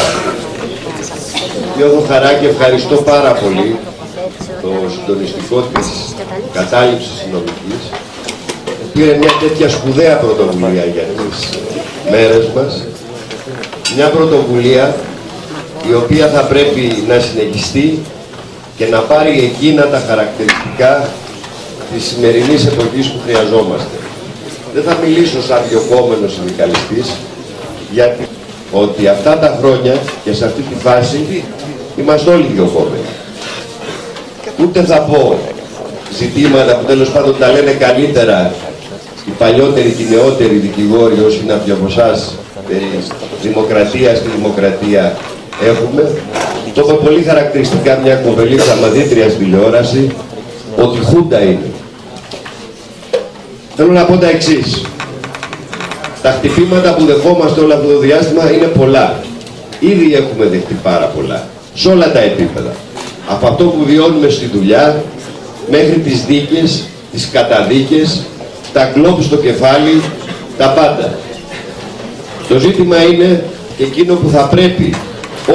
νιώθω χαρά και ευχαριστώ πάρα πολύ το συντονιστικό της κατάληψης συνομικής. Πήρε μια τέτοια σπουδαία πρωτοβουλία για τις μέρες μας. Μια πρωτοβουλία η οποία θα πρέπει να συνεχιστεί και να πάρει εκείνα τα χαρακτηριστικά της σημερινής εποχής που χρειαζόμαστε. Δεν θα μιλήσω σαν διοκόμενος συνδικαλιστής, γιατί ότι αυτά τα χρόνια και σε αυτή τη φάση είμαστε όλοι διοκόμενοι. Ούτε θα πω ζητήματα που τέλος πάντων τα λένε καλύτερα οι παλιότεροι και οι νεότεροι δικηγόροι όσοι είναι από εσάς περί δημοκρατία στη δημοκρατία έχουμε. Το είπε πολύ χαρακτηριστικά μια κοπελίτσα μαθήτρια στη τηλεόραση, ότι χούντα είναι. Θέλω να πω τα εξής. Τα χτυπήματα που δεχόμαστε όλο αυτό το διάστημα είναι πολλά. Ήδη έχουμε δεχτεί πάρα πολλά. Σε όλα τα επίπεδα. Από αυτό που βιώνουμε στη δουλειά, μέχρι τις δίκες, τις καταδίκες, τα γκλόπ στο κεφάλι, τα πάντα. Το ζήτημα είναι, και εκείνο που θα πρέπει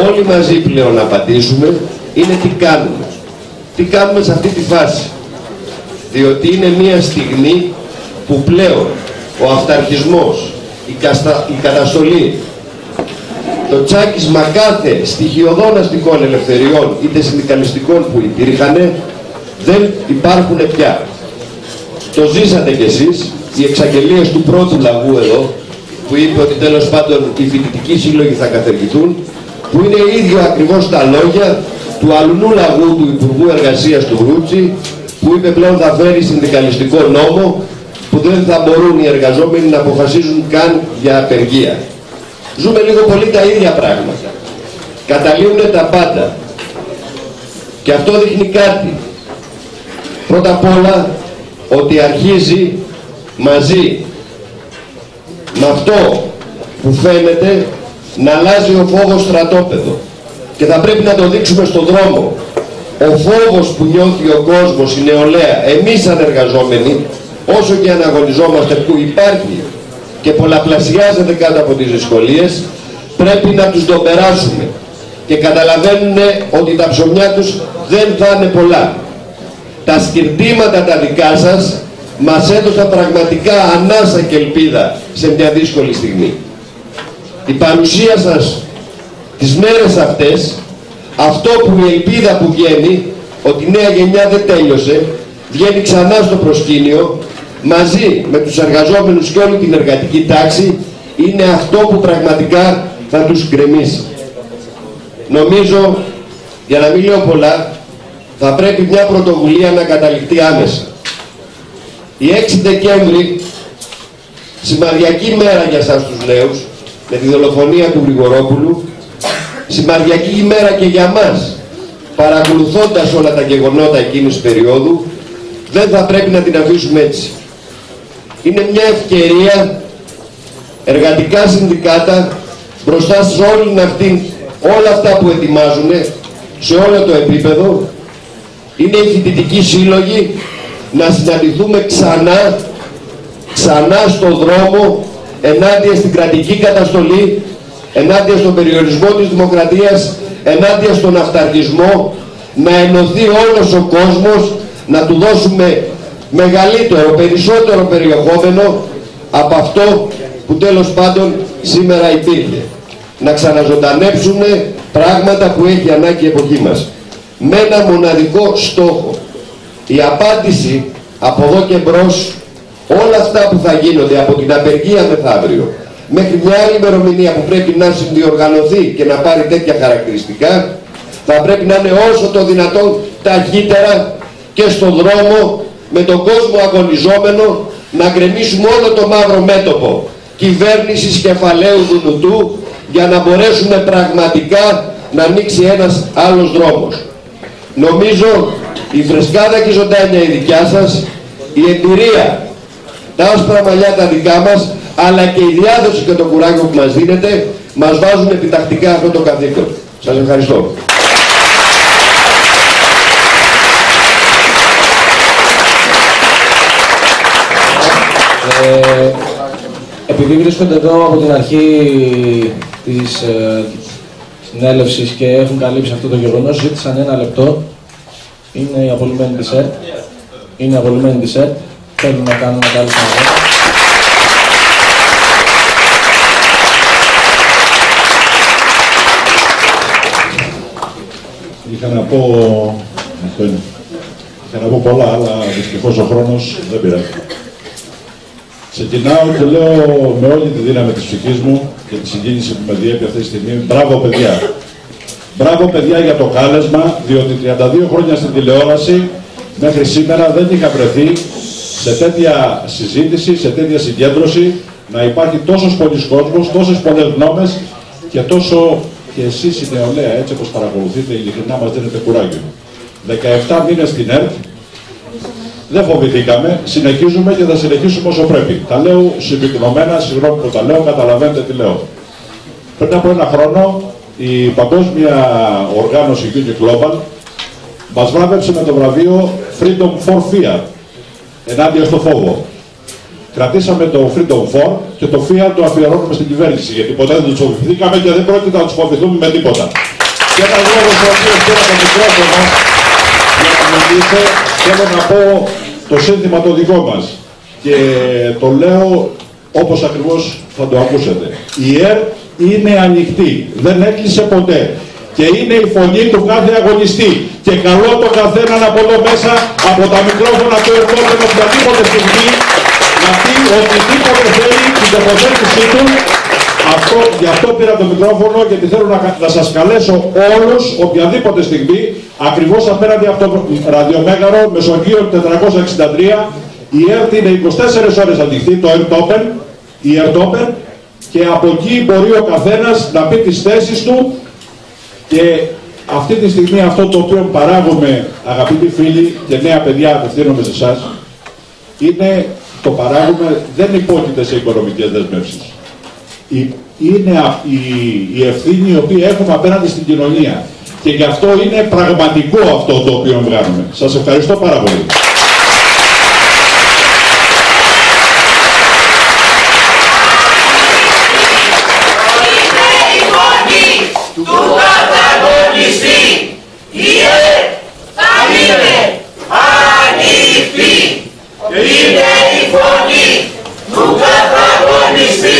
όλοι μαζί πλέον να απαντήσουμε, είναι τι κάνουμε. Τι κάνουμε σε αυτή τη φάση. Διότι είναι μια στιγμή που πλέον ο αυταρχισμός, η καταστολή, το τσάκισμα κάθε στοιχειωδών αστικών ελευθεριών είτε συνδικαλιστικών που υπήρχαν δεν υπάρχουν πια. Το ζήσατε κι εσείς, οι εξαγγελίες του πρώτου λαγού εδώ, που είπε ότι τέλος πάντων οι φοιτητικοί σύλλογοι θα κατεργηθούν, που είναι ίδιο ακριβώς τα λόγια του αλουνού λαγού του Υπουργού Εργασίας του Βρούτσι, που είπε πλέον θα φέρει συνδικαλιστικό νόμο, που δεν θα μπορούν οι εργαζόμενοι να αποφασίζουν καν για απεργία. Ζούμε λίγο πολύ τα ίδια πράγματα. Καταλύουν τα πάντα. Και αυτό δείχνει κάτι. Πρώτα απ' όλα ότι αρχίζει μαζί με αυτό που φαίνεται να αλλάζει ο φόβος στρατόπεδο. Και θα πρέπει να το δείξουμε στον δρόμο. Ο φόβος που νιώθει ο κόσμος, η νεολαία, εμείς σαν εργαζόμενοι, όσο και αν αγωνιζόμαστε, που υπάρχει και πολλαπλασιάζεται κάτω από τις δυσκολίες, πρέπει να τους τον περάσουμε. Και καταλαβαίνουν ότι τα ψωμιά τους δεν θα είναι πολλά. Τα σκυρτήματα τα δικά σας μας έδωσαν πραγματικά ανάσα και ελπίδα σε μια δύσκολη στιγμή. Η παρουσία σας τις μέρες αυτές, αυτό που η ελπίδα που βγαίνει, ότι η νέα γενιά δεν τέλειωσε, βγαίνει ξανά στο προσκήνιο, μαζί με τους εργαζόμενους και όλη την εργατική τάξη, είναι αυτό που πραγματικά θα τους γκρεμίσει. Νομίζω, για να μην λέω πολλά, θα πρέπει μια πρωτοβουλία να καταληφθεί άμεσα. Η 6 Δεκέμβρη, σημαδιακή μέρα για σας τους νέους, με τη δολοφονία του Γρηγορόπουλου, σημαδιακή ημέρα και για μας, παρακολουθώντας όλα τα γεγονότα εκείνης της περίοδου, δεν θα πρέπει να την αφήσουμε έτσι. Είναι μια ευκαιρία εργατικά συνδικάτα μπροστά σε όλη αυτή, όλα αυτά που ετοιμάζουν σε όλο το επίπεδο, είναι οι φοιτητικοί σύλλογοι, να συναντηθούμε ξανά στον δρόμο ενάντια στην κρατική καταστολή, ενάντια στον περιορισμό της δημοκρατίας, ενάντια στον αυταρχισμό, να ενωθεί όλος ο κόσμος, να του δώσουμε μεγαλύτερο, περισσότερο περιεχόμενο από αυτό που τέλος πάντων σήμερα υπήρχε. Να ξαναζωντανέψουν πράγματα που έχει ανάγκη η εποχή μας. Με ένα μοναδικό στόχο. Η απάντηση από εδώ και μπρος, όλα αυτά που θα γίνονται από την απεργία μεθαύριο μέχρι μια άλλη ημερομηνία που πρέπει να συνδιοργανωθεί και να πάρει τέτοια χαρακτηριστικά, θα πρέπει να είναι όσο το δυνατόν ταχύτερα και στον δρόμο με τον κόσμο αγωνιζόμενο, να γκρεμίσουμε όλο το μαύρο μέτωπο κυβέρνησης κεφαλαίου Δουνουτού, για να μπορέσουμε πραγματικά να ανοίξει ένας άλλος δρόμος. Νομίζω η φρεσκάδα και η ζωντάνια η δικιά σας, η εμπειρία, τα άσπρα μαλλιά τα δικά μας, αλλά και η διάδοση και το κουράγιο που μας δίνεται, μας βάζουν επιτακτικά αυτό το καθήκον. Σας ευχαριστώ. Επειδή βρίσκονται εδώ από την αρχή της συνέλευσης και έχουν καλύψει αυτό το γεγονός, ζήτησαν 1 λεπτό. Είναι η απολυμμένη της ΕΡΤ. Είναι η απολυμμένη της ΕΡΤ. Θέλουν να κάνουν ένα κάλυψη εδώ. Είχα να πω πολλά, αλλά δυστυχώς ο χρόνος δεν πειράζει. Ξεκινάω και λέω με όλη τη δύναμη της ψυχής μου και τη συγκίνηση που με διέπει αυτή τη στιγμή, μπράβο παιδιά. Μπράβο παιδιά για το κάλεσμα, διότι 32 χρόνια στην τηλεόραση μέχρι σήμερα δεν είχα βρεθεί σε τέτοια συζήτηση, σε τέτοια συγκέντρωση, να υπάρχει τόσος πολλής κόσμος, τόσες πολλές γνώμες και τόσο και εσείς η νεολαία, έτσι όπως παρακολουθείτε, ειλικρινά μας δίνετε κουράγιο. 17 μήνες στην ΕΡΤ, δεν φοβηθήκαμε, συνεχίζουμε και θα συνεχίσουμε όσο πρέπει. Τα λέω συμπυκνωμένα, συγγνώμη που τα λέω, καταλαβαίνετε τι λέω. Πριν από 1 χρόνο, η παγκόσμια οργάνωση Unity Global μας βράβευσε με το βραβείο Freedom for Fear, ενάντια στο φόβο. Κρατήσαμε το Freedom for και το Fear το αφιερώνουμε στην κυβέρνηση, γιατί ποτέ δεν τους φοβηθήκαμε και δεν πρόκειται να τους φοβηθούμε με τίποτα. Και ένας λόγος ο οποίος πήρα το μικρόφωνο για να μιλήσω, θέλω να πω το σύνθημα το δικό μας. Και το λέω όπως ακριβώς θα το ακούσετε. Η ΕΡΤ είναι ανοιχτή, δεν έκλεισε ποτέ. Και είναι η φωνή του κάθε αγωνιστή. Και καλώ το καθέναν από εδώ μέσα, από τα μικρόφωνα του ερχόμενου οποιαδήποτε στιγμή, να πει οτιδήποτε θέλει την τοποθέτησή του. Γι' αυτό πήρα το μικρόφωνο, γιατί θέλω να σας καλέσω όλους, οποιαδήποτε στιγμή, ακριβώς απέναντι από το ραδιομέγαρο Μεσογείων 463, η ΕΡΤ είναι 24 ώρες ανοιχτή, το ΕΡΤ Open, η ΕΡΤ Open, και από εκεί μπορεί ο καθένας να πει τις θέσεις του. Και αυτή τη στιγμή αυτό το οποίο παράγουμε, αγαπητοί φίλοι και νέα παιδιά, απευθύνομαι σε εσάς, είναι, το παράγουμε, δεν υπόκειται σε οικονομικές δεσμεύσεις. Είναι η ευθύνη η οποία έχουμε απέναντι στην κοινωνία. Και γι' αυτό είναι πραγματικό αυτό το οποίο βγάλουμε. Σας ευχαριστώ πάρα πολύ. είναι η φωνή του καταγωνιστή.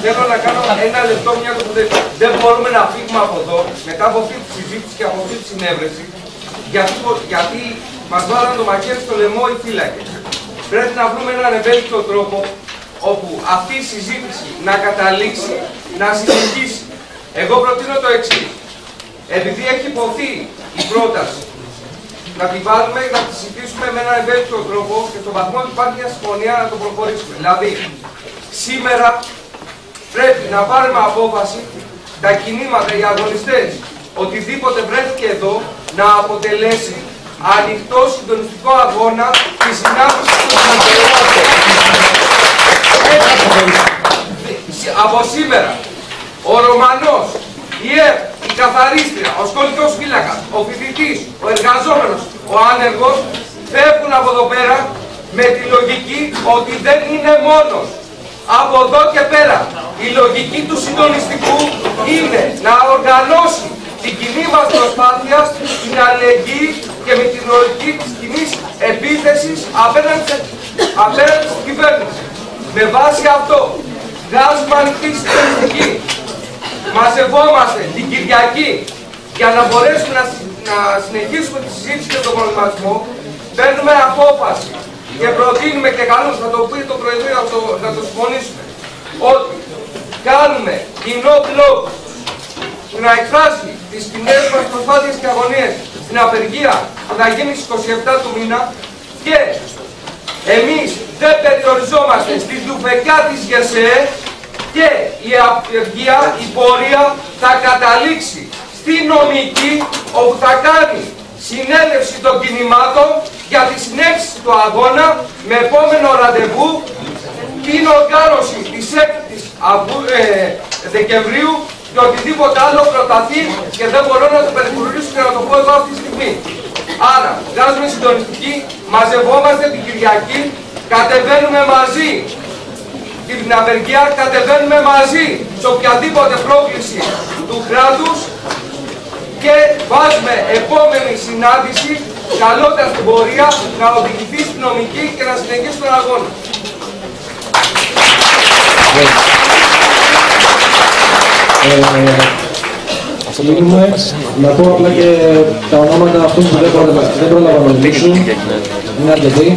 Θέλω να κάνω ένα λεπτό μια τοποθέτηση. Δεν μπορούμε να φύγουμε από εδώ μετά από αυτή τη συζήτηση και από αυτή τη συνέβρεση, γιατί μας βάλαν το μαχαίρι στο λαιμό οι φύλακες. Πρέπει να βρούμε έναν ευέλικτο τρόπο όπου αυτή η συζήτηση να καταλήξει, να συνεχίσει. Εγώ προτείνω το εξής. Επειδή έχει υποθεί η πρόταση να τη βάλουμε, να τη συζητήσουμε με έναν ευέλικτο τρόπο και στον βαθμό που υπάρχει μια συμφωνία να το προχωρήσουμε. Δηλαδή, σήμερα πρέπει να πάρουμε απόφαση τα κινήματα, οι αγωνιστές, οτιδήποτε βρέθηκε εδώ, να αποτελέσει ανοιχτό συντονιστικό αγώνα τη συνάντηση του από σήμερα, ο Ρωμανός, η ΕΠ, η καθαρίστρια, ο σχολικός φύλακας, ο φοιτητής, ο εργαζόμενος, ο άνεργος φεύγουν από εδώ πέρα με τη λογική ότι δεν είναι μόνος. Από εδώ και πέρα η λογική του συντονιστικού είναι να οργανώσει την κοινή μας προσπάθεια στην αλληλεγγύη και με την λογική της κοινής επίθεσης απέναντι στην κυβέρνηση. Με βάση αυτό, βγάζουμε ανοιχτή συντονιστική, μαζευόμαστε την Κυριακή για να μπορέσουμε να συνεχίσουμε τη συζήτηση και τον προβληματισμό, παίρνουμε απόφαση και προτείνουμε και καλώς να το πει το Προεδρείο να το συμφωνήσουμε, ότι κάνουμε κοινό μπλοκ που να εκφράσει τις κοινές μας προσπάθειες και αγωνίες στην απεργία που θα γίνει στις 27 του μήνα και εμείς δεν περιοριζόμαστε στη ντουφεκιά της ΓΕΣΕ και η απεργία, η πορεία θα καταλήξει στη νομική όπου θα κάνει συνέλευση των κινημάτων για τη συνέχιση του αγώνα με επόμενο ραντεβού την οργάνωση της 6ης Δεκεμβρίου και οτιδήποτε άλλο προταθεί και δεν μπορώ να το περιφρουρήσω και να το πω εδώ αυτή τη στιγμή. Άρα, βγάζουμε συντονιστική, μαζευόμαστε την Κυριακή, κατεβαίνουμε μαζί την απεργία, κατεβαίνουμε μαζί σε οποιαδήποτε πρόκληση του κράτους και βάζουμε επόμενη συνάντηση καλώντας την πορεία να οδηγηθεί στην νομική και να συνεχίσει τον αγώνα. Να πω απλά και τα ονόματα αυτών που δεν πρόλαβα να μιλήσουν. Είναι αρκετοί.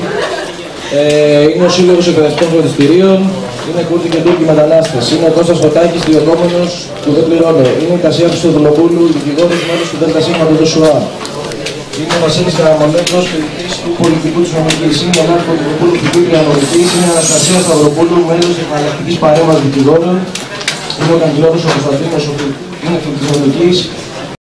Είναι ο Σύλλογος Εκπαιδευτικών Φροντιστηρίων, είναι Κούρδοι και Τούρκοι μετανάστες, είναι ο Κώστας Φωτάκης, διοκόμενος που δεν πληρώνει, είναι η Κασία Χριστοδουλοπούλου, δικηγόρος μέλος του ΔΣ του ΣΟΑ. Είναι ο Βασίλης Καραμολέκος, φοιτητής του Πολιτικού της Νομικής, είναι ο Νάρκο Κοντοπούλου, φοιτητή Νομικής, είναι η Αναστασία Σταυροπούλου, μέλος της Επαναλλακτικής Παρέμβασης Δικηγόρων, είναι ο Καγκελόπουλος ο Κωνσταντίνος, είναι φοιτητής Νομικής,